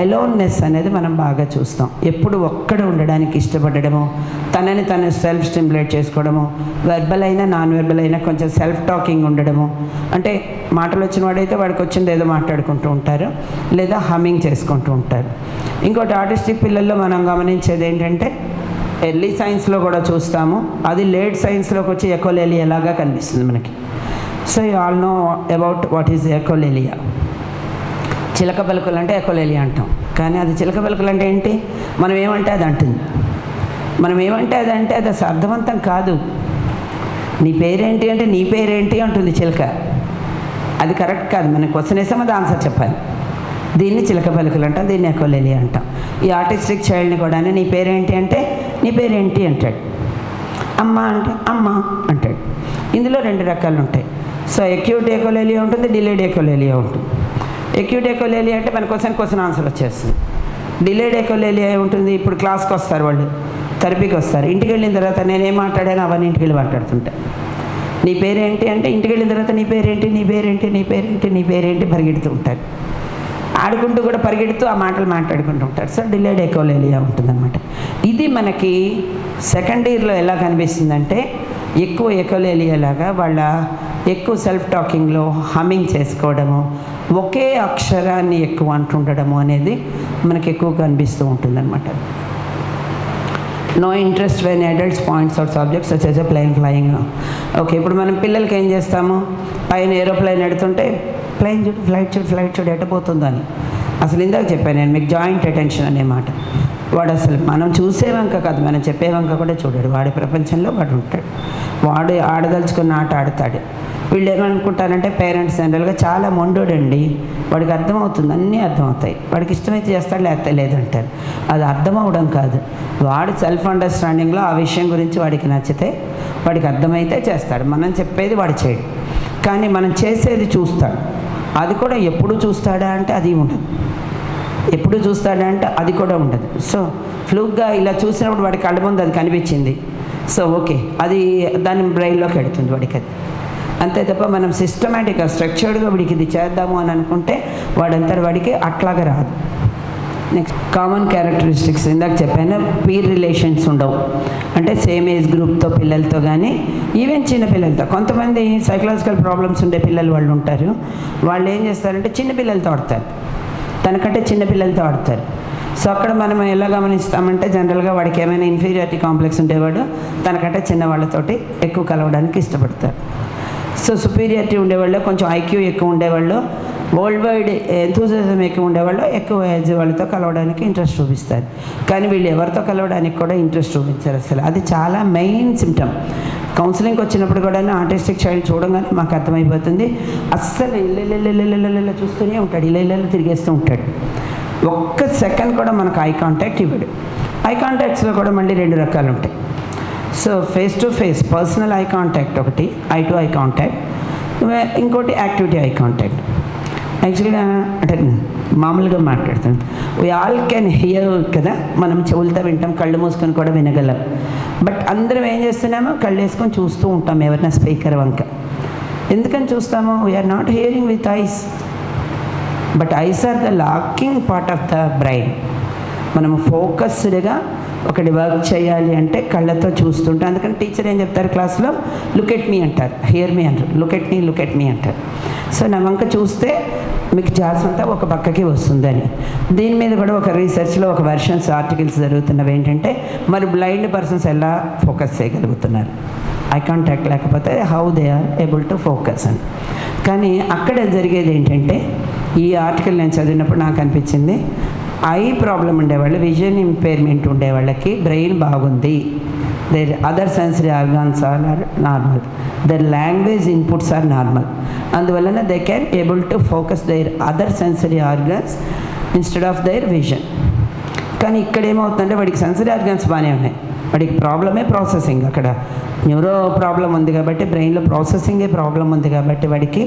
అలోన్నెస్ అనేది మనం బాగా చూస్తాం. ఎప్పుడు ఒక్కడ ఉండడానికి ఇష్టపడడము, తనని తను సెల్ఫ్ స్టిమ్యులేట్ చేసుకోవడము, వెర్బల్ అయినా నాన్ వెర్బల్ అయినా కొంచెం సెల్ఫ్ టాకింగ్ ఉండడము. అంటే మాటలు వచ్చిన వాడైతే వాడికి వచ్చింది ఏదో మాట్లాడుకుంటూ ఉంటారు, లేదా హమ్మింగ్ చేసుకుంటూ ఉంటారు. ఇంకోటి ఆర్టిస్టిక్ పిల్లల్లో మనం గమనించేది ఏంటంటే ఎర్లీ సైన్స్లో కూడా చూస్తాము, అది లేట్ సైన్స్లోకి వచ్చి ఎకోలేలియా లాగా కనిపిస్తుంది మనకి. So you all know about what is echolalia. చిలక పలుకులు అంటే ఎకోలేలియా అంటాం, కానీ అది చిలక పలుకులు అంటే ఏంటి? మనం ఏమంటే అది అంటుంది. మనం ఏమంటే అది అంటే అది అసలు అర్థవంతం కాదు. నీ పేరేంటి అంటే నీ పేరేంటి అంటుంది చిలక. అది కరెక్ట్ కాదు. మనం క్వశ్చన్ వేసాం, అది ఆన్సర్ చెప్పాలి. దీన్ని చిలక పలుకులు అంటాం, దీన్ని ఎకోలేలియా అంటాం. ఈ ఆర్టిస్టిక్ చైల్డ్ని కూడా నీ పేరేంటి అంటే నీ పేరేంటి అంటాడు, అమ్మ అంటే అమ్మ అంటాడు. ఇందులో 2 రకాలు ఉంటాయి. సో ఎక్యూట్ ఎకోలేలియా ఉంటుంది, డిలేడ్ ఎకోలేలియా ఉంటుంది. ఎక్యూట్ ఎకోలేలియా అంటే మన క్వశ్చన్ ఆన్సర్ వచ్చేస్తుంది. డిలేడ్ ఎకోలేలియా ఉంటుంది, ఇప్పుడు క్లాస్కి వస్తారు వాళ్ళు, థెరపీకి వస్తారు, ఇంటికి వెళ్ళిన తర్వాత నేనేం మాట్లాడాను అవన్నీ ఇంటికి వెళ్ళి మాట్లాడుతుంటా. నీ పేరేంటి అంటే ఇంటికి వెళ్ళిన తర్వాత నీ పేరేంటి నీ పేరేంటి నీ పేరేంటి నీ పేరేంటి పరిగెడుతూ ఉంటారు. ఆడుకుంటూ కూడా పరిగెడుతూ ఆ మాటలు మాట్లాడుకుంటూ ఉంటారు. సో డిలేడ్ ఎకోలేలియా ఉంటుందన్నమాట. ఇది మనకి సెకండ్ ఇయర్లో ఎలా కనిపిస్తుందంటే ఎక్కువ ఎకోలేలియా లాగా వాళ్ళ ఎక్కువ సెల్ఫ్ టాకింగ్లో హమ్మింగ్ చేసుకోవడము, ఒకే అక్షరాన్ని ఎక్కువ అంటుండడము అనేది మనకి ఎక్కువ కనిపిస్తూ ఉంటుందన్నమాట. No interest when adults points out subjects such as plane flying. Okay, ఇప్పుడు మనం పిల్లలకి ఏం చేస్తాము, పైన ఏరోప్లేన్ ఎడుతుంటే ప్లేన్ చూడు, ఫ్లైట్ చూడు ఎట్టపోతుందని. అసలు ఇందాక చెప్పాను నేను మీకు జాయింట్ అటెన్షన్ అనే మాట. వాడు అసలు మనం చూసే వంక కాదు, మనం చెప్పే వంక కూడా చూడాడు. వాడి ప్రపంచంలో వాడు ఉంటాడు, వాడు ఆడదలుచుకున్న ఆట ఆడతాడు. వీళ్ళు ఏమనుకుంటారంటే పేరెంట్స్ జనరల్గా చాలా మొండోడండి, వాడికి అర్థమవుతుంది, అన్నీ అర్థమవుతాయి, వాడికి ఇష్టమైతే చేస్తాడు లేకపోతే లేదంటారు. అది అర్థం అవడం కాదు, వాడు సెల్ఫ్ అండర్స్టాండింగ్లో ఆ విషయం గురించి వాడికి నచ్చితే వాడికి అర్థమైతే చేస్తాడు. మనం చెప్పేది వాడు చేయడు, కానీ మనం చేసేది చూస్తాడు. అది కూడా ఎప్పుడు చూస్తాడా అంటే అది ఉండదు, ఎప్పుడు చూస్తాడా అంటే అది కూడా ఉండదు. సో ఫ్లూక్గా ఇలా చూసినప్పుడు వాడి కళ్ళ ముందు అది కనిపించింది, సో ఓకే, అది దాని బ్రెయిన్లోకి వెళుతుంది వాడికి. అది అంతే తప్ప మనం సిస్టమేటిక్గా స్ట్రక్చర్డ్గా వాడికి ఇది చేద్దాము అని అనుకుంటే వాడంతా వాడికి అట్లాగా రాదు. నెక్స్ట్ కామన్ క్యారెక్టరిస్టిక్స్ ఇందాక చెప్పాను, పీర్ రిలేషన్స్ ఉండవు. అంటే సేమ్ ఏజ్ గ్రూప్తో పిల్లలతో కానీ ఈవెన్ చిన్న పిల్లలతో, కొంతమంది సైకలాజికల్ ప్రాబ్లమ్స్ ఉండే పిల్లలు వాళ్ళు ఉంటారు, వాళ్ళు ఏం చేస్తారంటే చిన్న పిల్లలతో ఆడతారు, తనకంటే చిన్న పిల్లలతో ఆడతారు. సో అక్కడ మనం ఎలా గమనిస్తామంటే జనరల్గా వాడికి ఏమైనా ఇన్ఫీరియారిటీ కాంప్లెక్స్ ఉండేవాడు తనకంటే చిన్న వాళ్ళతోటి ఎక్కువ కలవడానికి ఇష్టపడతారు. సో సుపీరియారిటీ ఉండేవాళ్ళు, కొంచెం ఐక్యూ ఎక్కువ ఉండేవాళ్ళు, వరల్డ్ వైడ్ ఎంతూజియాజం ఎక్కువ ఉండేవాళ్ళు ఎక్కువ ఏజ్ వాళ్ళతో కలవడానికి ఇంట్రెస్ట్ చూపిస్తారు. కానీ వీళ్ళు ఎవరితో కలవడానికి కూడా ఇంట్రెస్ట్ చూపించారు అసలు. అది చాలా మెయిన్ సిమ్టమ్. కౌన్సిలింగ్కి వచ్చినప్పుడు కూడా ఆర్టిస్టిక్ చైల్డ్ చూడగానే మాకు అర్థమైపోతుంది, అస్సలు ఇల్లు చూస్తూనే ఉంటాడు, ఇల్లు తిరిగేస్తూ ఉంటాడు. ఒక్క సెకండ్ కూడా మనకు ఐ కాంటాక్ట్ ఇవ్వడు. ఐ కాంటాక్ట్స్లో కూడా మళ్ళీ 2 రకాలు ఉంటాయి. So face to face personal eye contact ఒకటి, ఐ టు ఐ కాంటాక్ట్, ఇంకోటి యాక్టివిటీ ఐ కాంటాక్ట్. యాక్చువల్గా అంటే మామూలుగా మాట్లాడుతాను, వీ ఆల్ కెన్ హియర్ కదా, మనం చెవులతో వింటాం, కళ్ళు మూసుకొని కూడా వినగలం. బట్ అందరం ఏం చేస్తున్నామో కళ్ళు వేసుకొని చూస్తూ ఉంటాం ఎవరైనా స్పీకర్ వంక. ఎందుకని చూస్తాము? We are not hearing with eyes, but eyes are the locking part of the brain. మనము ఫోకస్డ్గా ఒకటి వర్క్ చేయాలి అంటే కళ్ళతో చూస్తుంటాం. అందుకని టీచర్ ఏం చెప్తారు క్లాస్లో, లుక్ ఎట్ మీ అంటారు, హియర్ మీ అంటారు, లుక్ ఎట్ మీ అంటారు. సో నా వంక చూస్తే మీకు జాస్ అంతా ఒక పక్కకి వస్తుందని. దీని మీద కూడా ఒక రీసెర్చ్లో ఒక వెర్షన్స్ ఆర్టికల్స్ జరుగుతున్నవి ఏంటంటే, మరి బ్లైండ్ పర్సన్స్ ఎలా ఫోకస్ చేయగలుగుతున్నారు, ఐ కాంటాక్ట్ లేకపోతే how they are able to focus అని. కానీ అక్కడ జరిగేది ఏంటంటే, ఈ ఆర్టికల్ నేను చదివినప్పుడు నాకు అనిపించింది, ఐ ప్రాబ్లం ఉండేవాళ్ళు, విజన్ ఇంపైర్మెంట్ ఉండేవాళ్ళకి బ్రెయిన్ బాగుంది, their other sensory organs are normal, their language inputs are normal, అందువలన they can able to focus their other sensory organs instead of their vision. కానీ ఇక్కడ ఏమవుతుందంటే వాడికి సెన్సరీ ఆర్గాన్స్ బాగానే ఉన్నాయి, వాడికి ప్రాబ్లమే ప్రాసెసింగ్. అక్కడ న్యూరో ప్రాబ్లం ఉంది కాబట్టి, బ్రెయిన్లో ప్రాసెసింగే ప్రాబ్లం ఉంది కాబట్టి వాడికి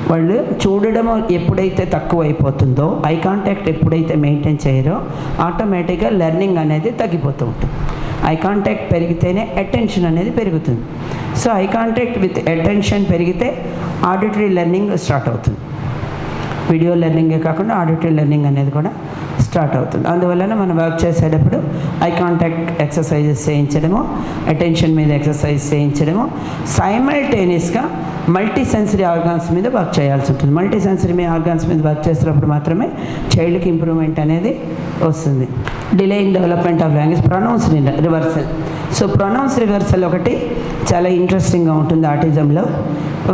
వాళ్ళు చూడడం ఎప్పుడైతే తక్కువ అయిపోతుందో, ఐ కాంటాక్ట్ ఎప్పుడైతే మెయింటైన్ చేయరో ఆటోమేటిక్గా లెర్నింగ్ అనేది తగ్గిపోతూ ఉంటుంది. ఐ కాంటాక్ట్ పెరిగితేనే అటెన్షన్ అనేది పెరుగుతుంది. So eye contact with attention పెరిగితే ఆడిటరీ లెర్నింగ్ స్టార్ట్ అవుతుంది. వీడియో లెర్నింగే కాకుండా ఆడిటరీ లెర్నింగ్ అనేది కూడా స్టార్ట్ అవుతుంది. అందువలన మనం వర్క్ చేసేటప్పుడు ఐ కాంటాక్ట్ ఎక్సర్సైజెస్ చేయించడము, అటెన్షన్ మీద ఎక్సర్సైజ్ చేయించడము, సైమల్టేనియస్గా మల్టీ సెన్సరీ ఆర్గాన్స్ మీద వర్క్ చేయాల్సి ఉంటుంది. మల్టీ సెన్సరీ ఆర్గాన్స్ మీద వర్క్ చేసినప్పుడు మాత్రమే చైల్డ్కి ఇంప్రూవ్మెంట్ అనేది వస్తుంది. Delaying development of language, pronouns reversal. So pronouns reversal ఒకటి చాలా ఇంట్రెస్టింగ్గా ఉంటుంది ఆటిజంలో.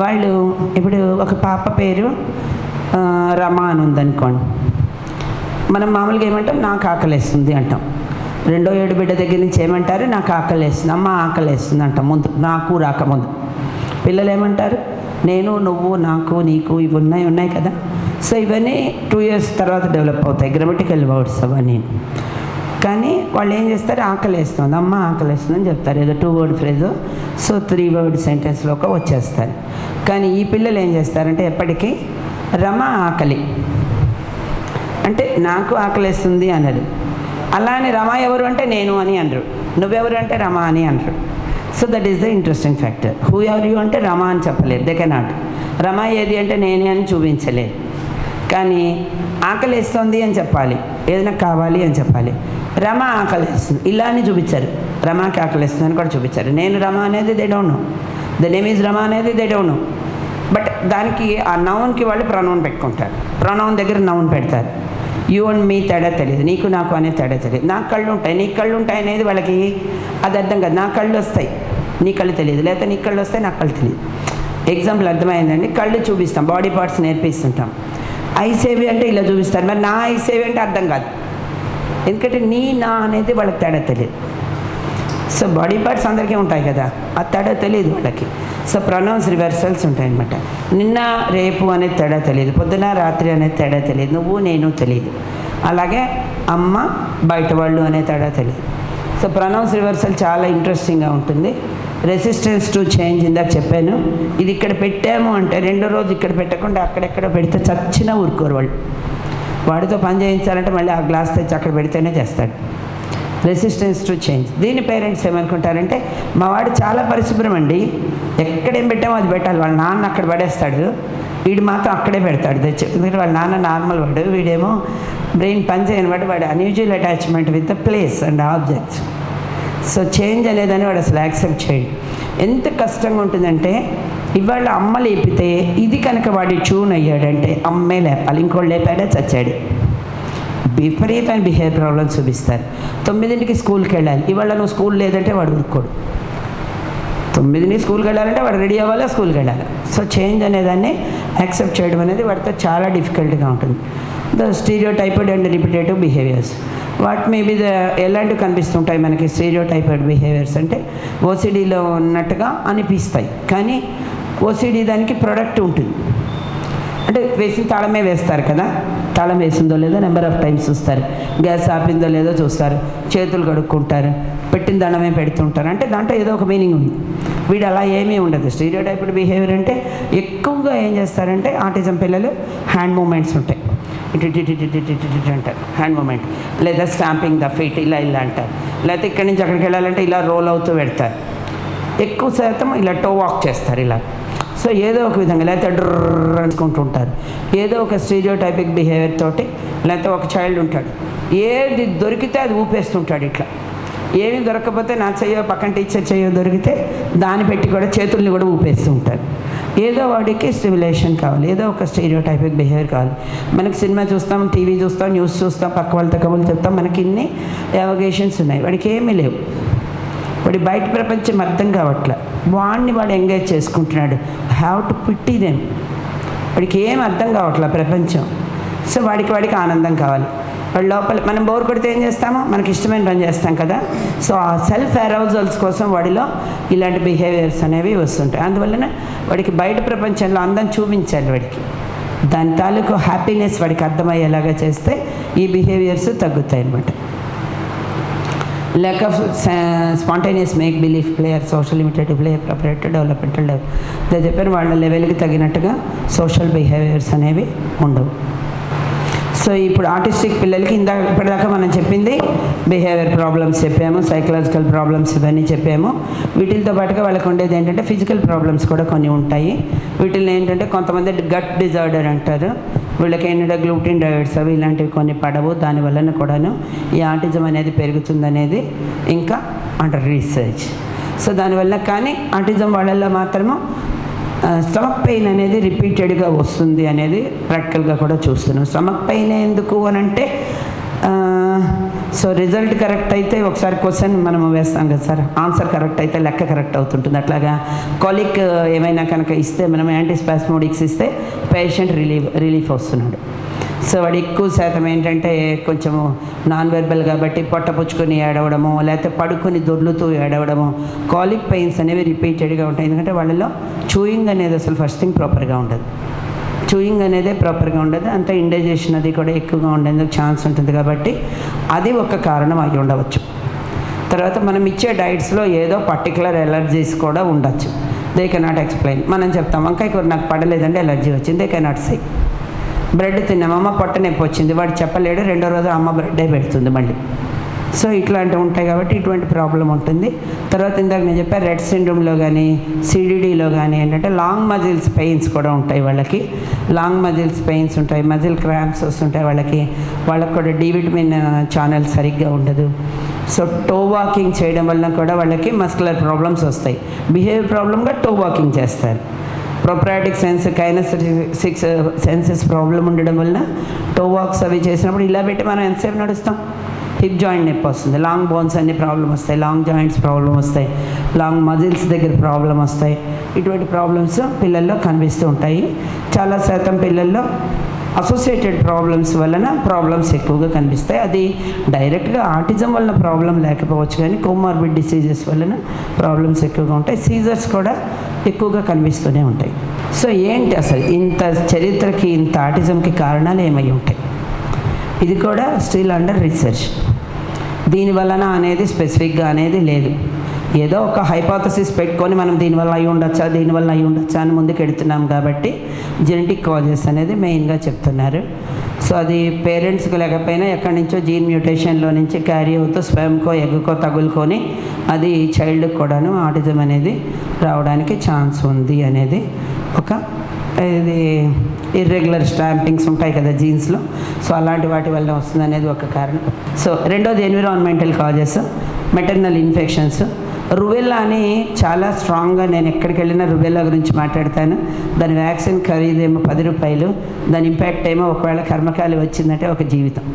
వాళ్ళు ఇప్పుడు ఒక పాప పేరు రమ అని ఉందనుకోండి, మనం మామూలుగా ఏమంటాం, నాకు ఆకలేస్తుంది అంటాం. 2వ ఏడు బిడ్డ దగ్గర నుంచి ఏమంటారు, నాకు ఆకలేస్తుంది, అమ్మ ఆకలేస్తుంది అంటాం ముందు, నాకు రాకముందు. పిల్లలు ఏమంటారు, నేను, నువ్వు, నాకు, నీకు, ఇవి ఉన్నాయి కదా. సో ఇవన్నీ 2 years తర్వాత డెవలప్ అవుతాయి, గ్రామటికల్ వర్డ్స్ అవన్నీ. కానీ వాళ్ళు ఏం చేస్తారు, ఆకలేస్తుంది, అమ్మ ఆకలేస్తుంది అని చెప్తారు, ఏదో 2 word ఫ్రేజు. సో 3 word సెంటెన్స్లోకి వచ్చేస్తారు. కానీ ఈ పిల్లలు ఏం చేస్తారంటే ఎప్పటికీ రమ ఆకలి అంటే నాకు ఆకలేస్తుంది అన్నారు. అలా అని రమ ఎవరు అంటే నేను అని అనరు, నువ్వెవరు అంటే రమ అని అనరు. So that is the interesting factor. Who ever you అంటే రమ అని చెప్పలేదు, దే కెనాట్. రమ ఏది అంటే నేనే అని చూపించలేదు. కానీ ఆకలేస్తుంది అని చెప్పాలి, ఏదైనా కావాలి అని చెప్పాలి. రమ ఆకలేస్తుంది ఇలా అని చూపించారు, రమాకి ఆకలేస్తుంది అని కూడా చూపించారు. నేను రమ అనేది they don't know, the name is Rama అనేది దే డోంట్ నో. బట్ దానికి ఆ నౌన్కి వాళ్ళు ప్రొనౌన్ పెట్టుకుంటారు, ప్రొనౌన్ దగ్గర నౌన్ పెడతారు. యూ అండ్ మీ తేడా తెలియదు, నీకు నాకు అనే తేడా తెలియదు. నాకు కళ్ళు ఉంటాయి, నీకు కళ్ళు ఉంటాయి అనేది వాళ్ళకి అది అర్థం కాదు. నా కళ్ళు వస్తాయి, నీ కళ్ళు తెలియదు, లేకపోతే నీ కళ్ళు వస్తాయి, నాకు కళ్ళు తెలియదు. ఎగ్జాంపుల్ అర్థమైందండి. కళ్ళు చూపిస్తాం, బాడీ పార్ట్స్ నేర్పిస్తుంటాం. ఐ సేవ్ అంటే ఇలా చూపిస్తారు, మరి నా ఐ సేవ్ అంటే అర్థం కాదు, ఎందుకంటే నీ నా అనేది వాళ్ళకి తేడా తెలియదు. సో బాడీ పార్ట్స్ అందరికీ ఉంటాయి కదా, ఆ తేడా తెలియదు వాళ్ళకి. సో ప్రొనౌన్స్ రివర్సల్స్ ఉంటాయన్నమాట. నిన్న రేపు అనేది తేడా తెలియదు, పొద్దున రాత్రి అనేది తేడా తెలియదు, నువ్వు నేను తెలియదు. అలాగే అమ్మ బయట వాళ్ళు అనే తేడా తెలియదు. సో ప్రొనౌన్స్ రివర్సల్ చాలా ఇంట్రెస్టింగ్గా ఉంటుంది. రెసిస్టెన్స్ టు చేంజ్ ఇందాక చెప్పాను. ఇది ఇక్కడ పెట్టాము అంటే రెండో రోజు ఇక్కడ పెట్టకుండా అక్కడెక్కడ పెడితే చచ్చినా ఊరుకోరు వాళ్ళు. వాడితో పని చేయించాలంటే మళ్ళీ ఆ గ్లాస్ తెచ్చి అక్కడ పెడితేనే చేస్తాడు. Resistance to change. దీని పేరెంట్స్ ఏమనుకుంటారంటే మా వాడు చాలా పరిశుభ్రం అండి, ఎక్కడేం పెట్టామో అది పెట్టాలి, వాళ్ళ నాన్న అక్కడ పడేస్తాడు, వీడు మాత్రం అక్కడే పెడతాడు తెచ్చి. ఎందుకంటే వాళ్ళ నాన్న నార్మల్ వాడు, వీడేమో బ్రెయిన్ పని చేయని వాడు, వాడు unusual attachment with the place and objects. So change అనేదని వాడు అసలు యాక్సెప్ట్ చేయడు. ఎంత కష్టంగా ఉంటుందంటే ఇవాళ అమ్మ లేపితే ఇది కనుక వాడి ట్యూన్ అయ్యాడంటే అమ్మే లేపాలి, ఇంకోటి లేపాడే చచ్చాడు. విపరీతమైన బిహేవియర్ ప్రాబ్లమ్స్ చూపిస్తారు. 9కి స్కూల్కి వెళ్ళాలి, ఇవాళ నువ్వు స్కూల్ లేదంటే వాడు ఊరుకోడు. 9కి స్కూల్కి వెళ్ళాలంటే వాడు రెడీ అవ్వాలి, స్కూల్కి వెళ్ళాలి. సో చేంజ్ అనేదాన్ని యాక్సెప్ట్ చేయడం అనేది వాడితో చాలా డిఫికల్ట్గా ఉంటుంది. The stereotyped and repetitive behaviours. What maybe ఎలాంటివి కనిపిస్తుంటాయి మనకి స్టీరియోటైప్డ్ బిహేవియర్స్ అంటే ఓసిడీలో ఉన్నట్టుగా అనిపిస్తాయి, కానీ ఓసిడీ దానికి ప్రొడక్ట్ ఉంటుంది. అంటే వేసిన తాళమే వేస్తారు కదా, తాళం వేసిందో లేదో నెంబర్ ఆఫ్ టైమ్స్ చూస్తారు, గ్యాస్ ఆపిందో లేదో చూస్తారు, చేతులు కడుక్కుంటారు, పెట్టిన దండమే పెడుతుంటారు. అంటే దాంట్లో ఏదో ఒక మీనింగ్ ఉంది. వీడు అలా ఏమీ ఉండదు. స్టీరియోటైప్డ్ బిహేవియర్ అంటే ఎక్కువగా ఏం చేస్తారంటే ఆటిజం పిల్లలు హ్యాండ్ మూమెంట్స్ ఉంటాయి, ఇటు అంటారు హ్యాండ్ మూమెంట్, లేదా స్టాంపింగ్ ద ఫీట్ ఇలా ఇలా అంటారు, లేకపోతే ఇక్కడి నుంచి అక్కడికి వెళ్ళాలంటే ఇలా రోల్ అవుతూ పెడతారు. ఎక్కువ శాతం ఇలా టో వాక్ చేస్తారు ఇలా. సో ఏదో ఒక విధంగా లేకపోతే డ్రర్ అనుకుంటుంటారు, ఏదో ఒక స్టీరియోటైపిక్ బిహేవియర్ తోటి. లేకపోతే ఒక చైల్డ్ ఉంటాడు, ఏది దొరికితే అది ఊపేస్తుంటాడు ఇట్లా. ఏమి దొరకకపోతే నా చెయ్యో పక్కన టీచర్ చెయ్యో దొరికితే దాన్ని పెట్టి కూడా చేతుల్ని కూడా ఊపేస్తూ ఉంటారు. ఏదో వాడికి స్టిమ్యులేషన్ కావాలి, ఏదో ఒక స్టీరియోటైపిక్ బిహేవియర్ కావాలి. మనకి సినిమా చూస్తాం, టీవీ చూస్తాం, న్యూస్ చూస్తాం, పక్క వాళ్ళతో కబుర్లు చెప్తాం, మనకి ఇన్ని అవగేషన్స్ ఉన్నాయి, వాడికి ఏమీ లేవు. వాడి బయట ప్రపంచం అర్థం కావట్లే, వాడిని వాడు ఎంగేజ్ చేసుకుంటున్నాడు. Have to pity them. వాడికి ఏం అర్థం కావట్లే ప్రపంచం. సో వాడికి ఆనందం కావాలి. వాడి లోపల మనం బోర్ కొడితే ఏం చేస్తామో మనకి ఇష్టమైన పని చేస్తాం కదా. సో ఆ సెల్ఫ్ అరౌజల్స్ కోసం వాడిలో ఇలాంటి బిహేవియర్స్ అనేవి వస్తుంటాయి. అందువలన వాడికి బయట ప్రపంచంలో అందం చూపించాలి వాడికి. దాని తాలూకు హ్యాపీనెస్ వాడికి అర్థమయ్యేలాగా చేస్తే ఈ బిహేవియర్స్ తగ్గుతాయి అన్నమాట. lack of spontaneous make believe player, social imitative player, proprietor developmental level. they చెప్పారు వాళ్ళ లెవెల్కి తగినట్టుగా సోషల్ బిహేవియర్స్ అనేవి ఉండవు. సో ఇప్పుడు ఆర్టిస్టిక్ పిల్లలకి ఇప్పటిదాకా మనం చెప్పింది బిహేవియర్ ప్రాబ్లమ్స్ చెప్పాము, సైకలాజికల్ ప్రాబ్లమ్స్ ఇవన్నీ చెప్పాము. వీటితో పాటుగా వాళ్ళకి ఉండేది ఏంటంటే ఫిజికల్ ప్రాబ్లమ్స్ కూడా కొన్ని ఉంటాయి. వీటిని ఏంటంటే కొంతమంది గట్ డిజార్డర్ అంటారు, వీళ్ళకి ఏంటంటే గ్లూటిన్ డయట్స్ అవి ఇలాంటివి కొన్ని పడవు, దానివల్ల కూడాను ఈ ఆటిజం అనేది పెరుగుతుందనేది ఇంకా అండర్ రీసెర్చ్. సో దానివల్ల కానీ ఆటిజం వాళ్ళల్లో మాత్రము స్టమక్ పెయిన్ అనేది రిపీటెడ్గా వస్తుంది అనేది ప్రాక్టికల్గా కూడా చూస్తున్నాం. స్టమక్ పెయిన్ ఎందుకు అని అంటే సో రిజల్ట్ కరెక్ట్ అయితే ఒకసారి క్వశ్చన్ మనం వేస్తాం కదా సార్, ఆన్సర్ కరెక్ట్ అయితే లెక్క కరెక్ట్ అవుతుంటుంది. అట్లాగా కాలిక్ ఏమైనా కనుక ఇస్తే మనం యాంటీస్పాస్మోడిక్స్ ఇస్తే పేషెంట్ రిలీఫ్ వస్తున్నాడు. సో వాడు ఎక్కువ శాతం ఏంటంటే కొంచెము నాన్ వెర్బల్ కాబట్టి పొట్టపుచ్చుకొని ఏడవడము, లేకపోతే పడుకొని దొర్లుతూ ఏడవడము, కాలిక్ పెయిన్స్ అనేవి రిపీటెడ్గా ఉంటాయి. ఎందుకంటే వాళ్ళలో చూయింగ్ అనేది అసలు ఫస్ట్ థింగ్ ప్రాపర్గా ఉండదు, చూయింగ్ అనేది ప్రాపర్గా ఉండదు, అంత ఇండైజేషన్ అది కూడా ఎక్కువగా ఉండేందుకు ఛాన్స్ ఉంటుంది. కాబట్టి అది ఒక కారణం అయి ఉండవచ్చు. తర్వాత మనం ఇచ్చే డైట్స్లో ఏదో పర్టికులర్ ఎలర్జీస్ కూడా ఉండొచ్చు. They cannot explain. మనం చెప్తాం వంకాయ కూర నాకు పడలేదంటే ఎలర్జీ వచ్చింది, దే కెనాట్ సే. బ్రెడ్ తిన్నాం, అమ్మ పొట్ట నొప్పి వచ్చింది, వాడు చెప్పలేడు, రెండో రోజు అమ్మ బ్రెడ్డే పెడుతుంది మళ్ళీ. సో ఇట్లాంటివి ఉంటాయి కాబట్టి ఇటువంటి ప్రాబ్లం ఉంటుంది. తర్వాత ఇందాక నేను చెప్పాను రెడ్ సిండ్రోమ్లో కానీ సిడిడిలో కానీ ఏంటంటే లాంగ్ మజిల్స్ పెయిన్స్ కూడా ఉంటాయి. వాళ్ళకి లాంగ్ మజిల్స్ పెయిన్స్ ఉంటాయి, మజిల్ క్రాంప్స్ వస్తుంటాయి వాళ్ళకి కూడా డి విటమిన్ ఛానల్ సరిగ్గా ఉండదు. సో టో వాకింగ్ చేయడం వల్ల కూడా వాళ్ళకి మస్కులర్ ప్రాబ్లమ్స్ వస్తాయి. బిహేవియర్ ప్రాబ్లంగా టో వాకింగ్ చేస్తారు. ప్రొప్రాటిక్ సెన్స్, కైనెస్థెటిక్స్ సెన్సెస్ ప్రాబ్లం ఉండడం వలన టో వాక్స్ అవి చేసినప్పుడు ఇలా పెట్టి మనం ఎంతసేపు నడుస్తాం, హిప్ జాయింట్ నొప్పి వస్తుంది, లాంగ్ బోన్స్ అన్ని ప్రాబ్లం వస్తాయి, లాంగ్ జాయింట్స్ ప్రాబ్లం వస్తాయి, లాంగ్ మజిల్స్ దగ్గర ప్రాబ్లం వస్తాయి. ఇటువంటి ప్రాబ్లమ్స్ పిల్లల్లో కనిపిస్తూ ఉంటాయి. చాలా శాతం పిల్లల్లో అసోసియేటెడ్ ప్రాబ్లమ్స్ వలన ప్రాబ్లమ్స్ ఎక్కువగా కనిపిస్తాయి. అది డైరెక్ట్గా ఆటిజం వలన ప్రాబ్లం లేకపోవచ్చు, కానీ కోమార్బిడ్ డిసీజెస్ వలన ప్రాబ్లమ్స్ ఎక్కువగా ఉంటాయి. సీజర్స్ కూడా ఎక్కువగా కనిపిస్తూనే ఉంటాయి. సో ఏంటి అసలు ఇంత చరిత్రకి, ఇంత ఆటిజంకి కారణాలు ఏమై ఉంటాయి? ఇది కూడా స్టిల్ అండర్ రీసెర్చ్. దీనివలన అనేది స్పెసిఫిక్గా అనేది లేదు. ఏదో ఒక హైపోథసిస్ పెట్టుకొని మనం దీనివల్ల అయి ఉండొచ్చా, దీనివల్ల అయి ఉండొచ్చా అని ముందుకు వెళుతున్నాం. కాబట్టి జెనెటిక్ కాజెస్ అనేది మెయిన్గా చెప్తున్నారు. సో అది పేరెంట్స్కి లేకపోయినా ఎక్కడి నుంచో జీన్ మ్యూటేషన్లో నుంచి క్యారీ అవుతూ స్పెర్మ్కో ఎగ్కో తగులుకొని అది చైల్డ్కి కూడాను ఆటిజం అనేది రావడానికి ఛాన్స్ ఉంది అనేది ఒక ఇది ఇర్రెగ్యులర్ స్టాంపింగ్స్ ఉంటాయి కదా జీన్స్లో. సో అలాంటి వాటి వల్ల వస్తుంది అనేది ఒక కారణం. సో రెండోది environmental causes, maternal infections. Rubella అని చాలా స్ట్రాంగ్గా నేను ఎక్కడికి వెళ్ళినా రుబెల్లా గురించి మాట్లాడతాను. దాని వ్యాక్సిన్ ఖరీదేమో 10 రూపాయలు, దాని ఇంపాక్ట్ ఏమో ఒకవేళ కర్మకాలి వచ్చిందంటే ఒక జీవితం,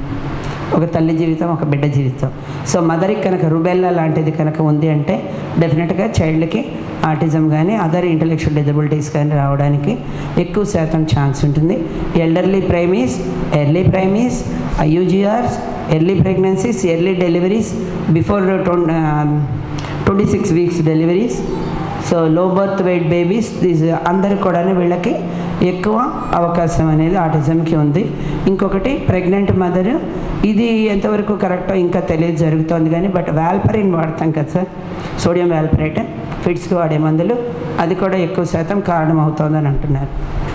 ఒక తల్లి జీవితం, ఒక బిడ్డ జీవితం. సో మదర్కి కనుక రుబెల్లా లాంటిది కనుక ఉంది అంటే డెఫినెట్గా చైల్డ్కి ఆటిజం కానీ అదర్ ఇంటలెక్చువల్ డిజబిలిటీస్ కానీ రావడానికి ఎక్కువ శాతం ఛాన్స్ ఉంటుంది. Elderly preemies, early preemies, IUGRs, early pregnancies, early deliveries, before 26 weeks deliveries, so low birth weight babies, అందరికి కూడా వీళ్ళకి ఎక్కువ అవకాశం అనేది ఆటిజంకి ఉంది. ఇంకొకటి ప్రెగ్నెంట్ మదర్, ఇది ఎంతవరకు కరెక్టో ఇంకా తెలియదు, జరుగుతుంది కానీ బట్ వాల్పరిన్ వాడతాం కదా సార్, సోడియం వాల్పరేట్ ఫిట్స్కి వాడే మందులు, అది కూడా ఎక్కువ శాతం కారణం అవుతుందని అంటున్నారు.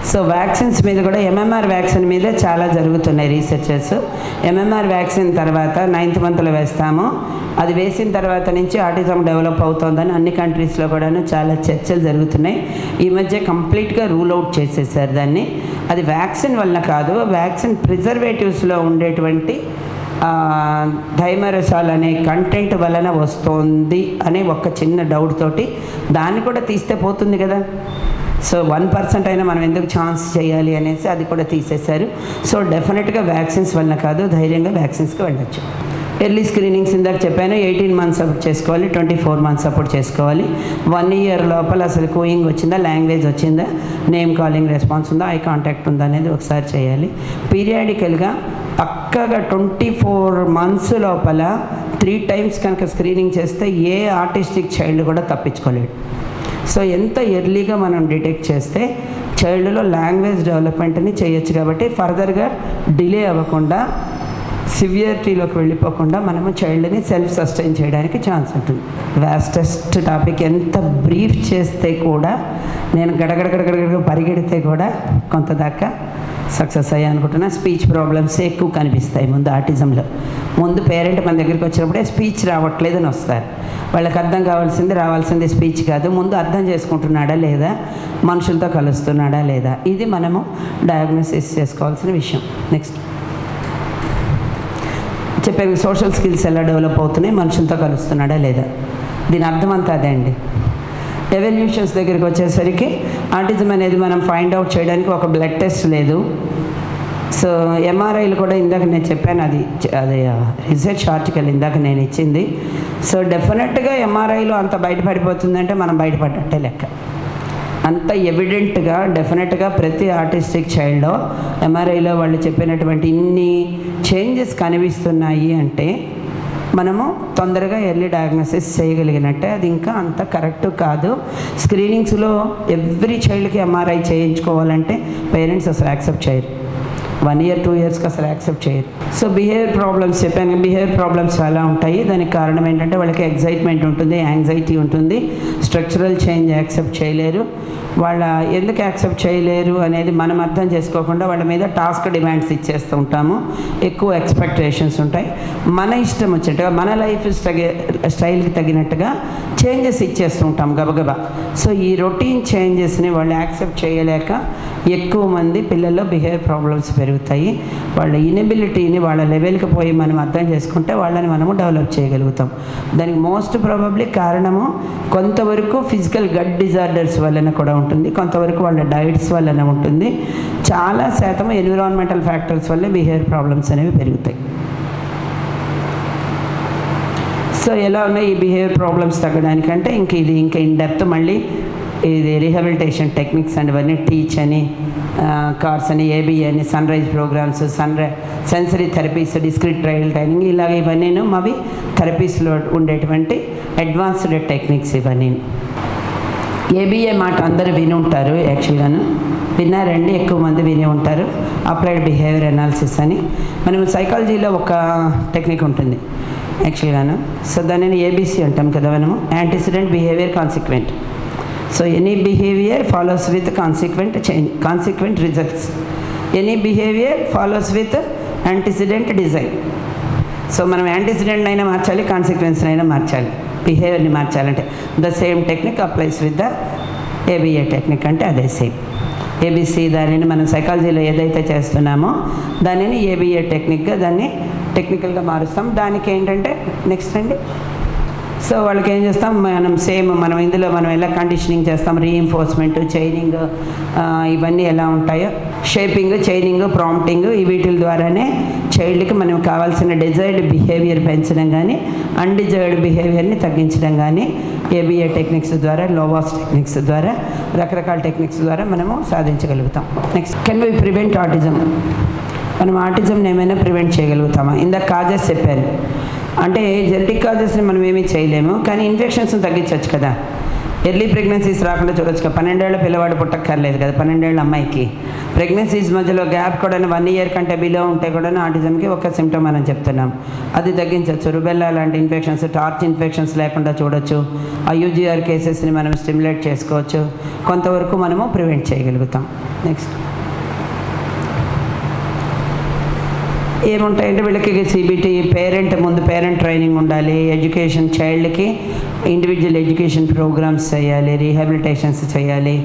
సో వ్యాక్సిన్స్ మీద కూడా ఎంఎంఆర్ వ్యాక్సిన్ మీద చాలా జరుగుతున్నాయి రీసెర్చెస్. ఎంఎంఆర్ వ్యాక్సిన్ తర్వాత 9th మంత్లో వేస్తాము, అది వేసిన తర్వాత నుంచి ఆటిజం డెవలప్ అవుతుందని అన్ని కంట్రీస్లో కూడాను చాలా చర్చలు జరుగుతున్నాయి. ఈ మధ్య కంప్లీట్గా రూల్ అవుట్ చేసేసారు దాన్ని. అది వ్యాక్సిన్ వల్ల కాదు, వ్యాక్సిన్ ప్రిజర్వేటివ్స్లో ఉండేటువంటి థైమరసాల్ అనే కంటెంట్ వలన వస్తుంది అనే ఒక చిన్న డౌట్ తోటి దాన్ని కూడా తీస్తే పోతుంది కదా. సో 1% అయినా మనం ఎందుకు ఛాన్స్ చేయాలి అనేసి అది కూడా తీసేశారు. సో డెఫినెట్గా వ్యాక్సిన్స్ వలన కాదు, ధైర్యంగా వ్యాక్సిన్స్కి వెళ్ళచ్చు. ఎర్లీ స్క్రీనింగ్స్ ఇందాక చెప్పాను, 18 months అప్పుడు చేసుకోవాలి, 24 months అప్పుడు చేసుకోవాలి. 1 year లోపల అసలు కూయింగ్ వచ్చిందా, లాంగ్వేజ్ వచ్చిందా, నేమ్ కాలింగ్ రెస్పాన్స్ ఉందా, ఐ కాంటాక్ట్ ఉందా అనేది ఒకసారి చేయాలి. పీరియాడికల్గా పక్కగా 24 months లోపల 3 times కనుక స్క్రీనింగ్ చేస్తే ఏ ఆర్టిస్టిక్ చైల్డ్ కూడా తప్పించుకోలేడు. సో ఎంత ఎర్లీగా మనం డిటెక్ట్ చేస్తే చైల్డ్లో లాంగ్వేజ్ డెవలప్మెంట్ని చేయొచ్చు. కాబట్టి ఫర్దర్గా డిలే అవ్వకుండా, సివియరిటీలోకి వెళ్ళిపోకుండా మనము చైల్డ్ని సెల్ఫ్ సస్టైన్ చేయడానికి ఛాన్స్ ఉంటుంది. వాస్టెస్ట్ టాపిక్, ఎంత బ్రీఫ్ చేస్తే కూడా, నేను గడగడగడగడగడ పరిగెడితే కూడా కొంత దాకా సక్సెస్ అయ్యా అనుకుంటున్నా. స్పీచ్ ప్రాబ్లమ్స్ ఎక్కువ కనిపిస్తాయి ముందు ఆటిజంలో. ముందు పేరెంట్ మన దగ్గరికి వచ్చినప్పుడే స్పీచ్ రావట్లేదని వస్తారు. వాళ్ళకి అర్థం కావాల్సింది, రావాల్సింది స్పీచ్ కాదు, ముందు అర్థం చేసుకుంటున్నాడా లేదా, మనుషులతో కలుస్తున్నాడా లేదా, ఇది మనము డయాగ్నోసిస్ చేసుకోవాల్సిన విషయం. నెక్స్ట్ చెప్పాను, సోషల్ స్కిల్స్ ఎలా డెవలప్ అవుతున్నాయి, మనుషులతో కలుస్తున్నాడా లేదా, దీని అర్థం అంతా అదే అండి. ఎవల్యూషన్స్ దగ్గరికి వచ్చేసరికి ఆటిజం అనేది మనం ఫైండ్ అవుట్ చేయడానికి ఒక బ్లడ్ టెస్ట్ లేదు. సో ఎంఆర్ఐలు కూడా ఇందాక నేను చెప్పాను, అది రీసెర్చ్ ఆర్టికల్ ఇందాక నేను ఇచ్చింది. సో డెఫినెట్గా ఎంఆర్ఐలో అంత బయటపడిపోతుందంటే మనం బయటపడ్డట్టే లెక్క. అంత ఎవిడెంట్గా డెఫినెట్గా ప్రతి ఆర్టిస్టిక్ చైల్డ్లో ఎంఆర్ఐలో వాళ్ళు చెప్పినటువంటి ఇన్ని చేంజెస్ కనిపిస్తున్నాయి అంటే మనము తొందరగా ఎర్లీ డయాగ్నోసిస్ చేయగలిగినట్టే. అది ఇంకా అంత కరెక్ట్ కాదు. స్క్రీనింగ్స్లో ఎవ్రీ చైల్డ్కి ఎంఆర్ఐ చేయించుకోవాలంటే పేరెంట్స్ అసలు యాక్సెప్ట్ చేయరు. 1 year 2 yearsకి అసలు యాక్సెప్ట్ చేయరు. సో బిహేవియర్ ప్రాబ్లమ్స్ చెప్పాను, బిహేవియర్ ప్రాబ్లమ్స్ చాలా ఉంటాయి. దానికి కారణం ఏంటంటే వాళ్ళకి ఎగ్జైట్మెంట్ ఉంటుంది, యాంగ్జైటీ ఉంటుంది, స్ట్రక్చరల్ చేంజ్ యాక్సెప్ట్ చేయలేరు. వాళ్ళ ఎందుకు యాక్సెప్ట్ చేయలేరు అనేది మనం అర్థం చేసుకోకుండా వాళ్ళ మీద టాస్క్ డిమాండ్స్ ఇచ్చేస్తూ ఉంటాము, ఎక్కువ ఎక్స్పెక్టేషన్స్ ఉంటాయి. మన ఇష్టం వచ్చేట్టుగా, మన లైఫ్ స్టైల్కి తగినట్టుగా చేంజెస్ ఇచ్చేస్తూ ఉంటాం గబగబా. సో ఈ రొటీన్ చేంజెస్ని వాళ్ళు యాక్సెప్ట్ చేయలేక ఎక్కువ మంది పిల్లల్లో బిహేవియర్ ప్రాబ్లమ్స్ పెరుగుతాయి. వాళ్ళ ఇనబిలిటీని వాళ్ళ లెవెల్కి పోయి మనం అర్థం చేసుకుంటే వాళ్ళని మనము డెవలప్ చేయగలుగుతాం. దానికి మోస్ట్ ప్రాబబ్లీ కారణము కొంతవరకు ఫిజికల్ గట్ డిజార్డర్స్ వలన కూడా ఉంటుంది, కొంతవరకు వాళ్ళ డైట్స్ వలన ఉంటుంది, చాలా శాతం ఎన్విరాన్మెంటల్ ఫ్యాక్టర్స్ వల్ల బిహేవియర్ ప్రాబ్లమ్స్ అనేవి పెరుగుతాయి. సో ఎలా ఉన్నాయి ఈ బిహేవియర్ ప్రాబ్లమ్స్ తగ్గడానికంటే ఇంకా ఇన్ డెప్త్ మళ్ళీ ఇది రీహాబిలిటేషన్ టెక్నిక్స్ అండ్ ఇవన్నీ టీచ్ అని, కార్స్ అని, ఏబిఏ అని, son rise programmes, sensory therapies, discrete trial training, ఇలాగ ఇవన్నీ అవి థెరపీస్లో ఉండేటువంటి అడ్వాన్స్డ్ టెక్నిక్స్ ఇవన్నీ. ఏబిఏ మాట అందరూ విని ఉంటారు, యాక్చువల్గాను విన్నారండి, ఎక్కువ మంది విని ఉంటారు. అప్లైడ్ బిహేవియర్ అనాలిసిస్ అని మనం సైకాలజీలో ఒక టెక్నిక్ ఉంటుంది యాక్చువల్గాను. సో దానిని ఏబిసి అంటాం కదా మనము, antecedent, behaviour, consequent. So any behaviour follows with consequent results. Any behaviour follows with antecedent design. So మనం యాంటిసిడెంట్ అయినా మార్చాలి, కాన్సిక్వెన్స్ అయినా మార్చాలి, బిహేవియర్ని మార్చాలంటే the same technique applies with the ABA technique, అంటే అదే సేమ్ ఏబిసి. దానిని మనం సైకాలజీలో ఏదైతే చేస్తున్నామో దానిని ఏబిఏ టెక్నిక్గా దాన్ని టెక్నికల్గా మారుస్తాం. దానికి ఏంటంటే నెక్స్ట్ అండి, సో వాళ్ళకి ఏం చేస్తాం మనం ఇందులో మనం ఎలా కండిషనింగ్ చేస్తాం, రీఇన్ఫోర్స్మెంట్, చైనింగ్, ఇవన్నీ ఎలా ఉంటాయో, షేపింగ్, చైనింగ్, ప్రాంప్టింగ్, వీటి ద్వారానే చైల్డ్కి మనం కావాల్సిన డిజైర్డ్ బిహేవియర్ పెంచడం కానీ అన్డిజైర్డ్ బిహేవియర్ని తగ్గించడం కానీ ఏబిఏ టెక్నిక్స్ ద్వారా, లోవాస్ టెక్నిక్స్ ద్వారా, రకరకాల టెక్నిక్స్ ద్వారా మనము సాధించగలుగుతాం. Next, can we prevent autism? మనం ఆటిజంని ఏమైనా ప్రివెంట్ చేయగలుగుతామా? ఇందాక కాజెస్ చెప్పాను, అంటే జెనెటిక్ కాజెస్ని మనం ఏమీ చేయలేము, కానీ ఇన్ఫెక్షన్స్ని తగ్గించవచ్చు కదా. ఎర్లీ ప్రెగ్నెన్సీస్ రాకుండా చూడొచ్చు కదా. 12 ఏళ్ళ పిల్లవాడు పుట్టక్కర్లేదు కదా, 12 ఏళ్ళ అమ్మాయికి. ప్రెగ్నెన్సీస్ మధ్యలో గ్యాప్ కూడా 1 ఇయర్ కంటే బిలో ఉంటే కూడా ఆటిజంకి ఒక సిమ్టమ్ మనం చెప్తున్నాం, అది తగ్గించవచ్చు. రుబెల్లా లాంటి ఇన్ఫెక్షన్స్, టార్చ్ ఇన్ఫెక్షన్స్ లేకుండా చూడొచ్చు. యూజీఆర్ కేసెస్ని మనం స్టిమ్యులేట్ చేసుకోవచ్చు, కొంతవరకు మనము ప్రివెంట్ చేయగలుగుతాం. నెక్స్ట్ ఏముంటాయంటే వీళ్ళకి సిబిటి, పేరెంట్ ట్రైనింగ్ ఉండాలి, ఎడ్యుకేషన్, చైల్డ్కి ఇండివిజువల్ ఎడ్యుకేషన్ ప్రోగ్రామ్స్ చేయాలి, రీహాబిలిటేషన్స్ చేయాలి.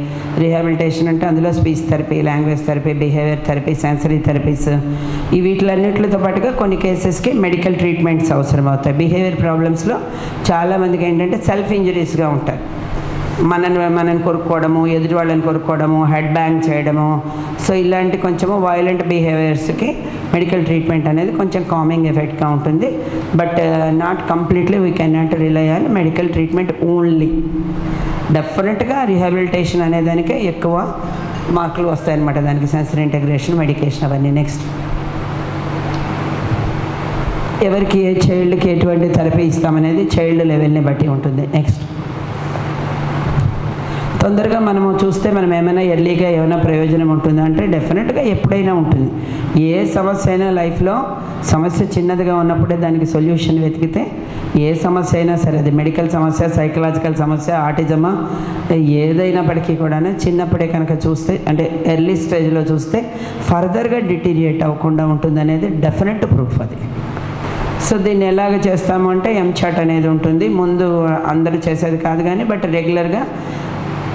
రీహాబిలిటేషన్ అంటే అందులో speech therapy, language therapy, behaviour therapy, sensory therapies, వీటిలన్నిటితో పాటుగా కొన్ని కేసెస్కి మెడికల్ ట్రీట్మెంట్స్ అవసరం అవుతాయి. బిహేవియర్ ప్రాబ్లమ్స్లో చాలామందికి ఏంటంటే సెల్ఫ్ ఇంజరీస్గా ఉంటారు. మనని కొరుక్కోవడము, ఎదుటి వాళ్ళని కొరుక్కోవడము, హెడ్ బ్యాంగ్ చేయడము. సో ఇలాంటి కొంచెము వైలెంట్ బిహేవియర్స్కి మెడికల్ ట్రీట్మెంట్ అనేది కొంచెం కామింగ్ ఎఫెక్ట్గా ఉంటుంది. But not completely we can not rely on medical treatment only. డెఫినెట్గా రీహాబిలిటేషన్ అనేదానికే ఎక్కువ మార్కులు వస్తాయన్నమాట, దానికి సెన్సరీ ఇంటెగ్రేషన్, మెడికేషన్ అవన్నీ. నెక్స్ట్, ఎవరికి ఏ చైల్డ్కి ఎటువంటి థెరపీ ఇస్తామనేది చైల్డ్ లెవెల్ని బట్టి ఉంటుంది. నెక్స్ట్, తొందరగా మనము చూస్తే మనం ఏమైనా ఎర్లీగా ఏమైనా ప్రయోజనం ఉంటుందా అంటే డెఫినెట్గా ఎప్పుడైనా ఉంటుంది. ఏ సమస్య అయినా లైఫ్లో సమస్య చిన్నదిగా ఉన్నప్పుడే దానికి సొల్యూషన్ వెతికితే ఏ సమస్య అయినా సరే, అది మెడికల్ సమస్య, సైకలాజికల్ సమస్య, ఆటిజమా, ఏదైనప్పటికీ కూడా చిన్నప్పుడే కనుక చూస్తే, అంటే ఎర్లీ స్టేజ్లో చూస్తే ఫర్దర్గా డిటీరియేట్ అవ్వకుండా ఉంటుందనేది డెఫినెట్ ప్రూఫ్ అది. సో దీన్ని ఎలాగ చేస్తాము అంటే ఎంచాట్ అనేది ఉంటుంది. ముందు అందరూ చేసేది కాదు కానీ బట్ రెగ్యులర్గా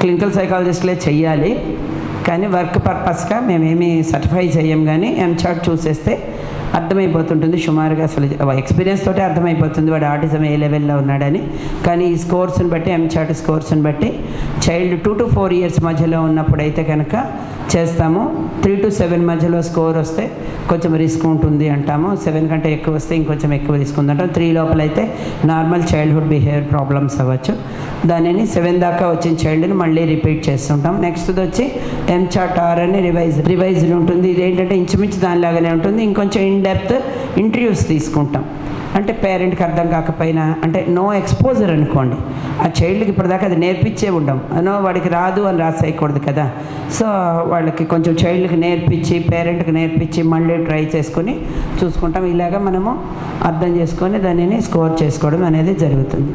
క్లినికల్ సైకాలజిస్టులే చెయ్యాలి, కానీ వర్క్ పర్పస్గా మేమేమి సర్టిఫై చేయం. కానీ ఎంచాట్ చూసేస్తే అర్థమైపోతుంటుంది సుమారుగా, అసలు ఎక్స్పీరియన్స్ తోటే అర్థమైపోతుంది వాడు ఆటిజం ఏ లెవెల్లో ఉన్నాడని. కానీ ఈ స్కోర్స్ని బట్టి, ఎంచాట్ స్కోర్స్ని బట్టి చైల్డ్ 2 to 4 years మధ్యలో ఉన్నప్పుడైతే కనుక చేస్తాము. 3 to 7 మధ్యలో స్కోర్ వస్తే కొంచెం రిస్క్ ఉంటుంది అంటాము. 7 కంటే ఎక్కువ వస్తే ఇంకొంచెం ఎక్కువ రిస్క్ ఉంది అంటాం. 3 లోపల అయితే నార్మల్ చైల్డ్హుడ్ బిహేవియర్ ప్రాబ్లమ్స్ అవ్వచ్చు. దానిని 7 దాకా వచ్చిన చైల్డ్ని మళ్ళీ రిపీట్ చేస్తుంటాం. నెక్స్ట్ వచ్చి ఎంచాట్ ఆర్ అని రివైజ్డ్ ఉంటుంది. ఇది ఏంటంటే ఇంచుమించు దానిలాగానే ఉంటుంది, ఇంకొంచెం ఇన్ డెప్త్ ఇంటర్వ్యూస్ తీసుకుంటాం. అంటే పేరెంట్కి అర్థం కాకపోయినా, అంటే నో ఎక్స్పోజర్ అనుకోండి, ఆ చైల్డ్కి ఇప్పటిదాకా అది నేర్పించే ఉండం, నో వాడికి రాదు అని రాసేయకూడదు కదా. సో వాళ్ళకి కొంచెం చైల్డ్కి నేర్పించి, పేరెంట్కి నేర్పించి మళ్ళీ ట్రై చేసుకొని చూసుకుంటాం. ఇలాగా మనము అర్థం చేసుకొని దానిని స్కోర్ చేసుకోవడం అనేది జరుగుతుంది.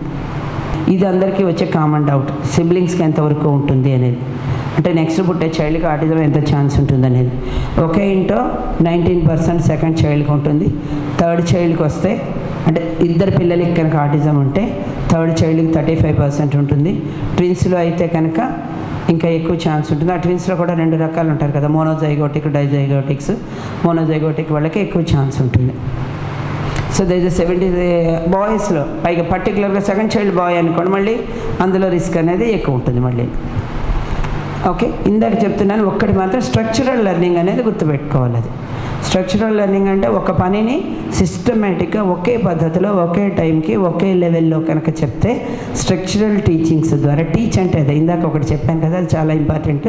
ఇది అందరికీ వచ్చే కామన్ డౌట్, సిబ్లింగ్స్కి ఎంతవరకు ఉంటుంది అనేది. అంటే నెక్స్ట్ పుట్టే చైల్డ్కి ఆటిజం ఎంత ఛాన్స్ ఉంటుంది అనేది. ఒకే ఇంటో 19% సెకండ్ చైల్డ్కి ఉంటుంది. థర్డ్ చైల్డ్కి వస్తే, అంటే ఇద్దరు పిల్లలకి కనుక ఆటిజం ఉంటే థర్డ్ చైల్డ్కి 35% ఉంటుంది. ట్విన్స్లో అయితే కనుక ఇంకా ఎక్కువ ఛాన్స్ ఉంటుంది. ఆ ట్విన్స్లో కూడా 2 రకాలు ఉంటారు కదా, మోనోజైగోటిక్, డైజైగోటిక్స్. మోనోజైగోటిక్ వాళ్ళకి ఎక్కువ ఛాన్స్ ఉంటుంది. సో దేర్ ఇస్ 70 బాయ్స్లో, పైగా పర్టికులర్గా సెకండ్ చైల్డ్ బాయ్ అనుకోండి, మళ్ళీ అందులో రిస్క్ అనేది ఎక్కువ ఉంటుంది మళ్ళీ. ఓకే, ఇందాక చెప్తున్నాను, ఒక్కటి మాత్రం స్ట్రక్చరల్ లెర్నింగ్ అనేది గుర్తుపెట్టుకోవాలి. అది స్ట్రక్చరల్ లెర్నింగ్ అంటే ఒక పనిని సిస్టమేటిక్గా ఒకే పద్ధతిలో ఒకే టైంకి ఒకే లెవెల్లో కనుక చెప్తే స్ట్రక్చరల్ టీచింగ్స్ ద్వారా, టీచ్ అంటే అదే ఇందాక ఒకటి చెప్పాను కదా, అది చాలా ఇంపార్టెంట్.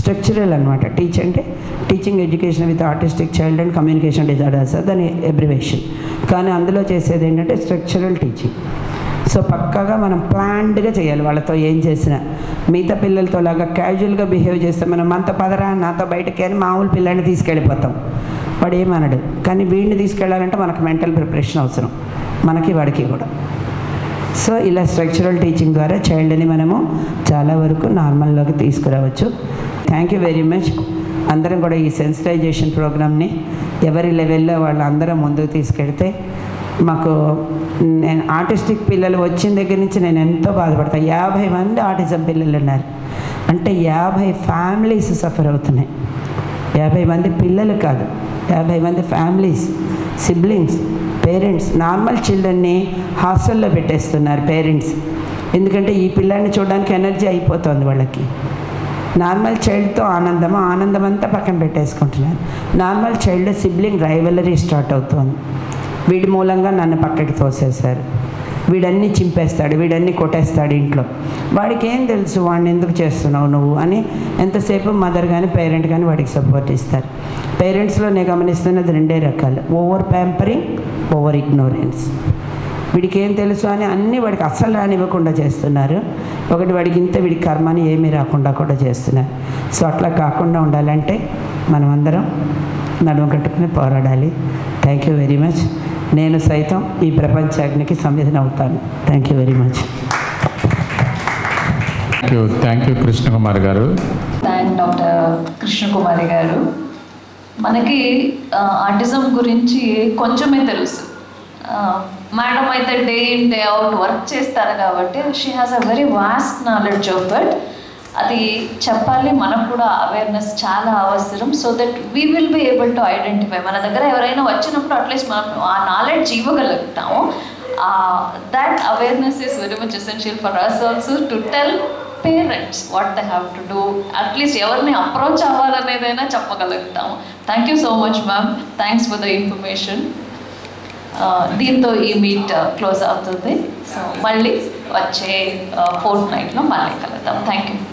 స్ట్రక్చరల్ అనమాట. టీచ్ అంటే teaching education with artistic child and communication disorders, దాని అబ్రివేషన్. కానీ అందులో చేసేది ఏంటంటే స్ట్రక్చరల్ టీచింగ్. సో పక్కాగా మనం ప్లాన్డ్గా చేయాలి. వాళ్ళతో ఏం చేసినా మిగతా పిల్లలతో లాగా క్యాజువల్గా బిహేవ్ చేస్తే, మనం మనతో పదరా నాతో బయటకి అని మామూలు పిల్లల్ని తీసుకెళ్ళిపోతాం, వాడు ఏమనడు. కానీ వీడిని తీసుకెళ్ళాలంటే మనకు మెంటల్ ప్రిపరేషన్ అవసరం, మనకి వాడికి కూడా. సో ఇలా స్ట్రక్చరల్ టీచింగ్ ద్వారా చైల్డ్ని మనము చాలా వరకు నార్మల్లోకి తీసుకురావచ్చు. Thank you very much. అందరం కూడా ఈ సెన్సిటైజేషన్ ప్రోగ్రామ్ని ఎవరి లెవెల్లో వాళ్ళు అందరం ముందుకు తీసుకెళ్తే, మాకు నేను ఆర్టిస్టిక్ పిల్లలు వచ్చిన దగ్గర నుంచి నేను ఎంతో బాధపడతాను. 50 మంది ఆటిజం పిల్లలు ఉన్నారు అంటే 50 ఫ్యామిలీస్ సఫర్ అవుతున్నాయి. 50 మంది పిల్లలు కాదు, 50 మంది ఫ్యామిలీస్, సిబ్లింగ్స్, పేరెంట్స్. నార్మల్ చిల్డ్రన్ని హాస్టల్లో పెట్టేస్తున్నారు పేరెంట్స్, ఎందుకంటే ఈ పిల్లాన్ని చూడడానికి ఎనర్జీ అయిపోతుంది వాళ్ళకి. నార్మల్ చైల్డ్తో ఆనందం అంతా పక్కన పెట్టేసుకుంటున్నారు. Normal child sibling rivalry start అవుతుంది. వీడి మూలంగా నన్ను పక్కకి తోసేశారు, వీడన్నీ చింపేస్తాడు, వీడన్నీ కొట్టేస్తాడు ఇంట్లో. వాడికి ఏం తెలుసు వాడిని ఎందుకు చేస్తున్నావు నువ్వు అని ఎంతసేపు మదర్ కానీ పేరెంట్ కానీ వాడికి సపోర్ట్ ఇస్తారు. పేరెంట్స్లో నేను గమనిస్తున్నది 2 రకాలు, ఓవర్ ప్యాంపరింగ్, ఓవర్ ఇగ్నోరెన్స్. వీడికి ఏం తెలుసు అని అన్నీ వాడికి అస్సలు రానివ్వకుండా చేస్తున్నారు. ఒకటి వాడికి ఇంత, వీడికి కర్మని ఏమీ రాకుండా కూడా చేస్తున్నారు. సో అట్లా కాకుండా ఉండాలంటే మనం అందరం నడుము కట్టుకుని పోరాడాలి. Thank you very much. నేను సైతం ఈ ప్రపంచాగ్నికి సమిధన అవుతాను. Thank you very much. Thank you Krishnakumari గారు. డాక్టర్ కృష్ణకుమారి గారు, మనకి ఆటిజం గురించి కొంచెమే తెలుసు. మేడం అయితే day in day out work చేస్తారు కాబట్టి she has a very vast knowledge of it. అది చెప్పాలి, మనకు కూడా అవేర్నెస్ చాలా అవసరం. So that we will be able to identify. మన దగ్గర ఎవరైనా వచ్చినప్పుడు అట్లీస్ట్ మనం ఆ నాలెడ్జ్ ఇవ్వగలుగుతాము. That awareness is very much essential for us also to tell parents what they have to do. At least ఎవరిని అప్రోచ్ అవ్వాలనేదైనా చెప్పగలుగుతాము. Thank you so much ma'am. Thanks for the information. దీంతో ఈ మీట్ క్లోజ్ అవుతుంది. So మళ్ళీ వచ్చే fourth నైట్లో మళ్ళీ కలుద్దాం. Thank you.